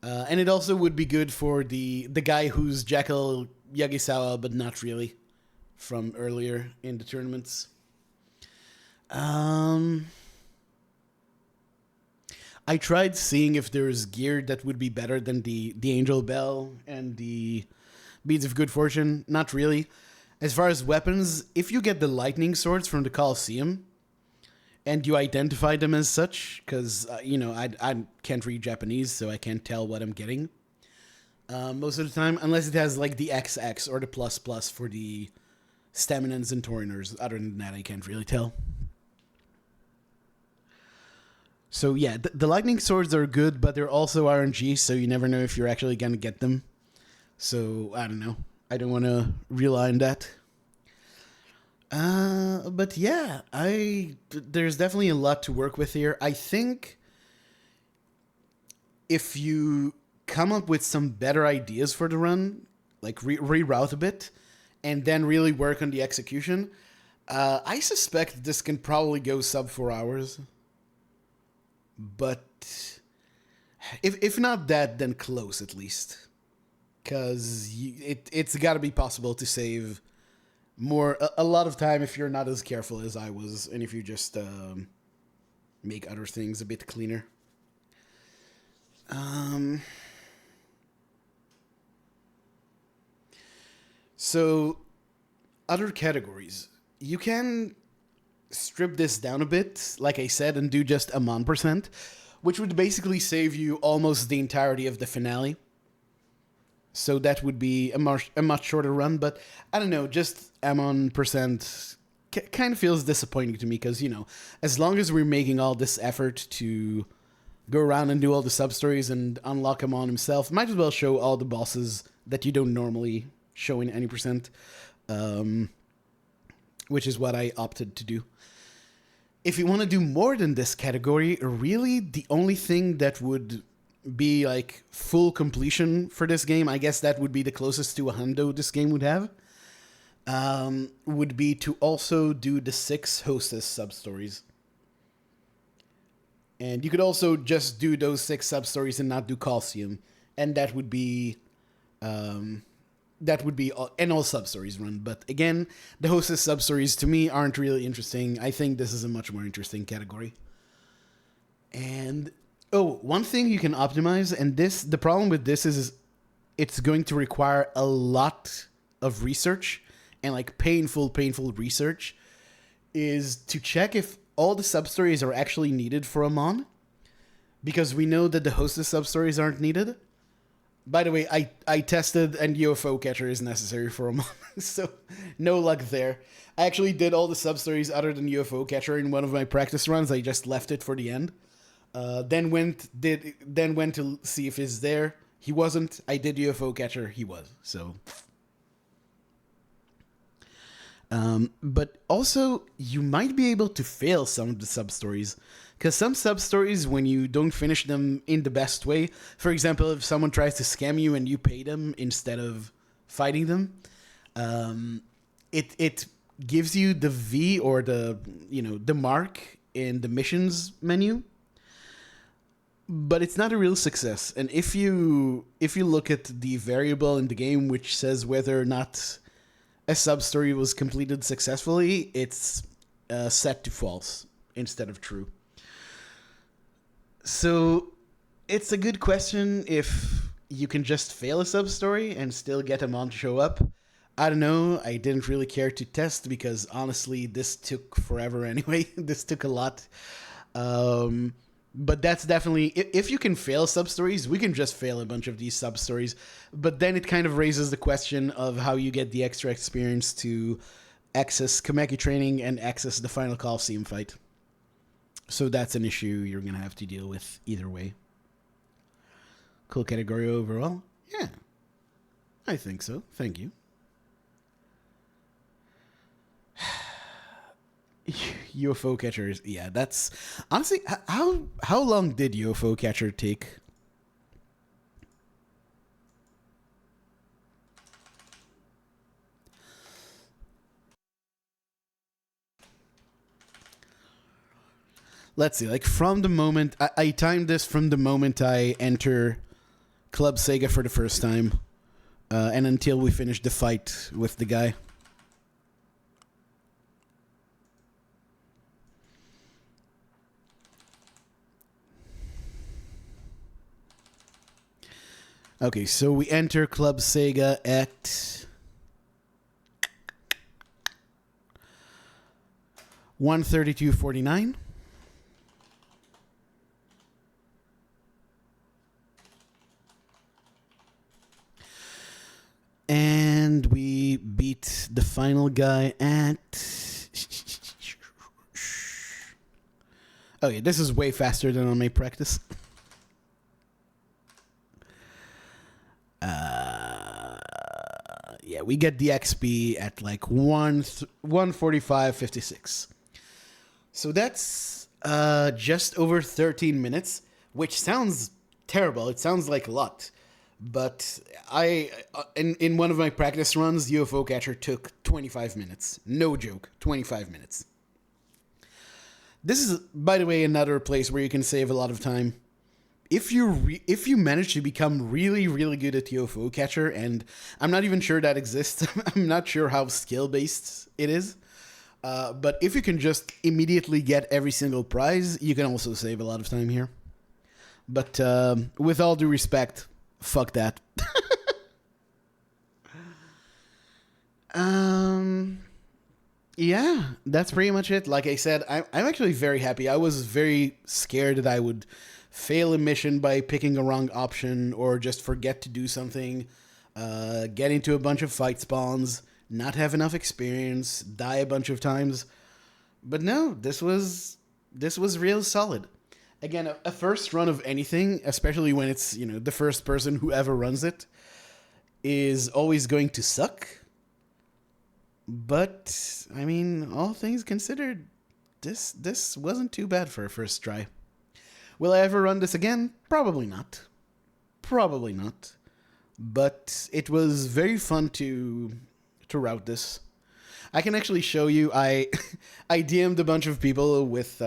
And it also would be good for the guy who's Jackal Yagisawa, but not really, from earlier in the tournaments. I tried seeing if there's gear that would be better than the Angel Bell and the Beads of Good Fortune. Not really. As far as weapons, if you get the lightning swords from the Coliseum and you identify them as such, because, you know, I can't read Japanese, so I can't tell what I'm getting most of the time, unless it has, like, the XX or the plus plus for the Staminans and Tauriners. Other than that, I can't really tell. So yeah, the lightning swords are good, but they're also RNG, so you never know if you're actually gonna get them. So I don't know. I don't want to rely on that. But yeah, there's definitely a lot to work with here. I think if you come up with some better ideas for the run, like reroute a bit, and then really work on the execution, I suspect this can probably go sub 4 hours. But if not that, then close at least. Because it's got to be possible to save a lot of time if you're not as careful as I was, and if you just make other things a bit cleaner. So, other categories. You can strip this down a bit, like I said, and do just Amon percent, which would basically save you almost the entirety of the finale. So that would be a much shorter run, but I don't know, just Amon percent kind of feels disappointing to me because, you know, as long as we're making all this effort to go around and do all the sub-stories and unlock Amon himself, might as well show all the bosses that you don't normally show in any percent, which is what I opted to do. If you want to do more than this category, really the only thing that would be like full completion for this game, I guess that would be the closest to a hundo this game would have, would be to also do the 6 hostess sub-stories. And you could also just do those 6 sub-stories and not do Coliseum, and that would be an all sub-stories run. But again, the hostess sub-stories to me aren't really interesting. I think this is a much more interesting category. And one thing you can optimize, and the problem with this is it's going to require a lot of research, and like painful research, is to check if all the sub-stories are actually needed for Amon, because we know that the hostess sub-stories aren't needed. By the way, I tested, and UFO catcher is necessary for Amon, so no luck there. I actually did all the sub-stories other than UFO catcher in one of my practice runs. I just left it for the end. Then went to see if he's there. He wasn't. I did UFO catcher. He was. So, but also you might be able to fail some of the sub stories, because some sub stories, when you don't finish them in the best way, for example, if someone tries to scam you and you pay them instead of fighting them, it gives you the V or the mark in the missions menu. But it's not a real success. And if you look at the variable in the game which says whether or not a sub-story was completed successfully, it's set to false instead of true. So it's a good question if you can just fail a sub-story and still get them on to show up. I don't know. I didn't really care to test because honestly, this took forever anyway. This took a lot. But that's definitely, if you can fail sub-stories, we can just fail a bunch of these sub-stories. But then it kind of raises the question of how you get the extra experience to access Kameki training and access the final Coliseum fight. So that's an issue you're going to have to deal with either way. Cool category overall? Yeah, I think so. Thank you. UFO catchers, yeah, that's honestly how long did UFO catcher take? Let's see, like from the moment I timed this from the moment I enter Club Sega for the first time, and until we finish the fight with the guy. Okay, so we enter Club Sega at 1:32:49. And we beat the final guy at... Oh yeah, this is way faster than on my practice. Yeah, we get the XP at like 1:45:56. So that's just over 13 minutes, which sounds terrible. It sounds like a lot. But in one of my practice runs, UFO Catcher took 25 minutes. No joke, 25 minutes. This is, by the way, another place where you can save a lot of time. If you manage to become really, really good at UFO Catcher, and I'm not even sure that exists. I'm not sure how skill-based it is. But if you can just immediately get every single prize, you can also save a lot of time here. But with all due respect, fuck that. Yeah, that's pretty much it. Like I said, I'm actually very happy. I was very scared that I would fail a mission by picking a wrong option or just forget to do something, get into a bunch of fight spawns, not have enough experience, die a bunch of times. But no, this was real solid. Again, a first run of anything, especially when it's, the first person who ever runs it, is always going to suck. But, I mean, all things considered, this wasn't too bad for a first try. Will I ever run this again? Probably not. Probably not. But it was very fun to route this. I can actually show you, I DM'd a bunch of people with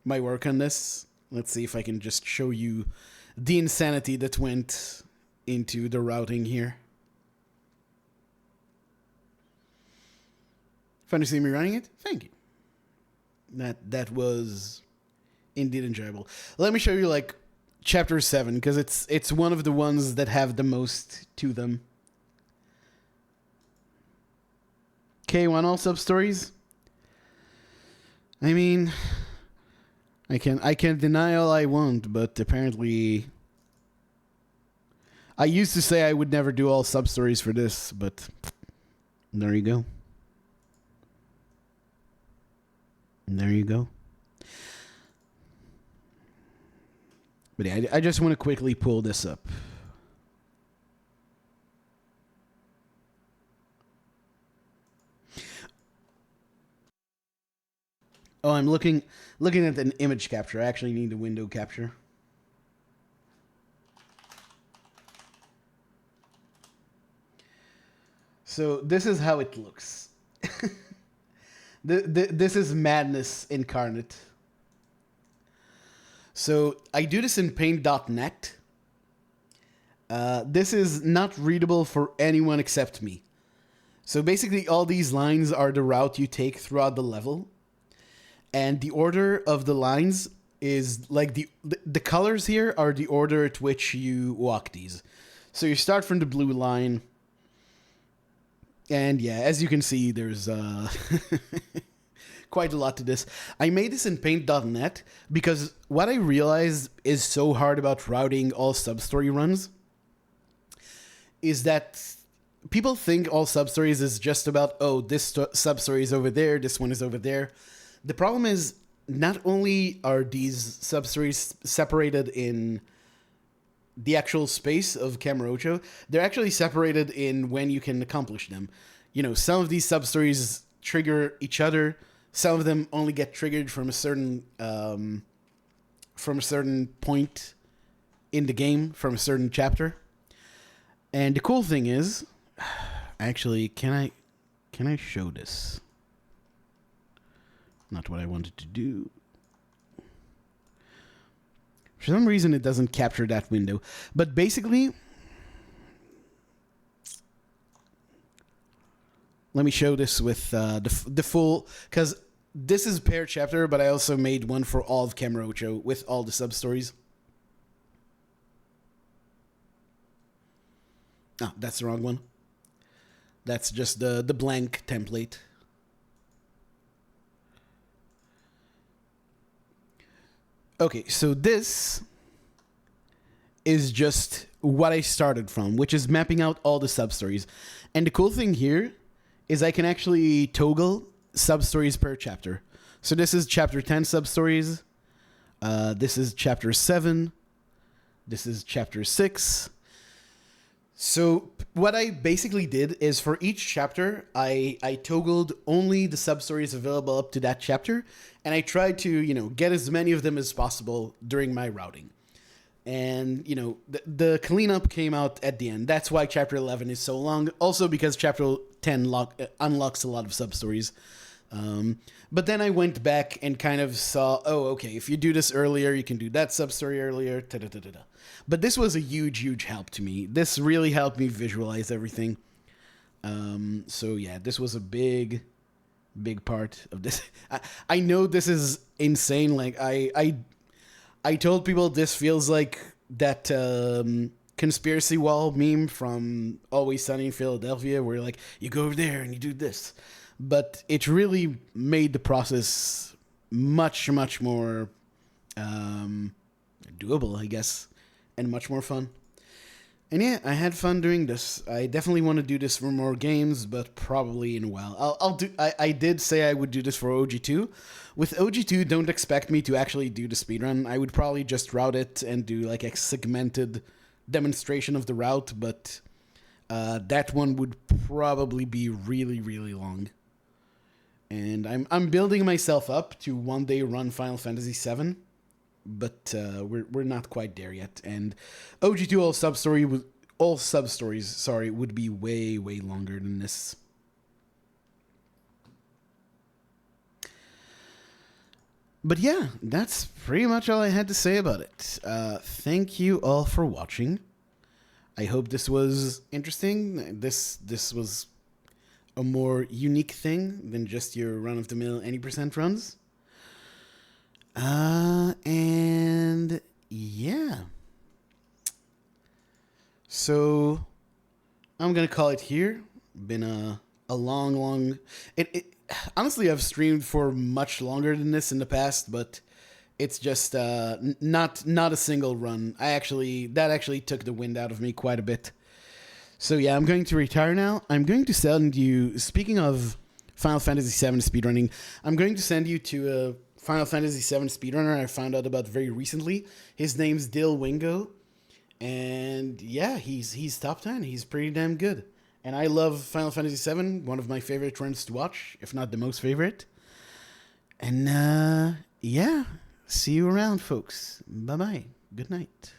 my work on this. Let's see if I can just show you the insanity that went into the routing here. Fun to see me running it? Thank you. That was indeed enjoyable. Let me show you like chapter 7, because it's one of the ones that have the most to them. Okay, want all sub-stories? I mean, I can deny all I want, but apparently I used to say I would never do all sub-stories for this, but there you go. There you go. But yeah, I just want to quickly pull this up. Oh, I'm looking at an image capture. I actually need a window capture. So this is how it looks. This is madness incarnate. So I do this in paint.net. This is not readable for anyone except me. So basically all these lines are the route you take throughout the level. And the order of the lines is like the colors here are the order at which you walk these. So you start from the blue line. And yeah, as you can see, there's quite a lot to this. I made this in paint.net because what I realized is so hard about routing all sub-story runs is that people think all sub-stories is just about, oh, this sub-story is over there, this one is over there. The problem is, not only are these sub-stories separated in the actual space of Kamurocho, they're actually separated in when you can accomplish them. Some of these sub-stories trigger each other. Some of them only get triggered from a certain point in the game, from a certain chapter. And the cool thing is, actually, can I show this? Not what I wanted to do. For some reason, it doesn't capture that window. But basically, let me show this with the full, because this is per chapter, but I also made one for all of Kamurocho with all the sub-stories. Oh, that's the wrong one. That's just the blank template. Okay, so this is just what I started from, which is mapping out all the sub-stories. And the cool thing here is I can actually toggle sub-stories per chapter. So this is chapter 10 substories. This is chapter 7. This is chapter 6. So what I basically did is for each chapter, I toggled only the substories available up to that chapter, and I tried to, get as many of them as possible during my routing. And, the cleanup came out at the end. That's why chapter 11 is so long. Also because chapter 10 unlocks a lot of substories. But then I went back and kind of saw, okay, if you do this earlier, you can do that substory earlier. Da-da-da-da-da. But this was a huge, huge help to me. This really helped me visualize everything. So yeah, this was a big, big part of this. I know this is insane. Like I told people this feels like that conspiracy wall meme from Always Sunny in Philadelphia, where like you go over there and you do this. But it really made the process much, much more doable, I guess, and much more fun. And yeah, I had fun doing this. I definitely want to do this for more games, but probably in a while. I did say I would do this for OG2. With OG2, don't expect me to actually do the speedrun. I would probably just route it and do like a segmented demonstration of the route, but that one would probably be really, really long. And I'm building myself up to one day run Final Fantasy VII, but we're not quite there yet. And OG2 all substories would be way, way longer than this. But yeah, that's pretty much all I had to say about it. Thank you all for watching. I hope this was interesting. This was a more unique thing than just your run-of-the-mill any percent runs. And yeah. So I'm gonna call it here. Been a long honestly, I've streamed for much longer than this in the past, but it's just not a single run. That actually took the wind out of me quite a bit. So yeah, I'm going to retire now. I'm going to send you, speaking of Final Fantasy VII speedrunning, I'm going to send you to a Final Fantasy VII speedrunner I found out about very recently. His name's Dil Wingo. And yeah, he's top 10. He's pretty damn good. And I love Final Fantasy VII, one of my favorite runs to watch, if not the most favorite. And yeah, see you around, folks. Bye-bye. Good night.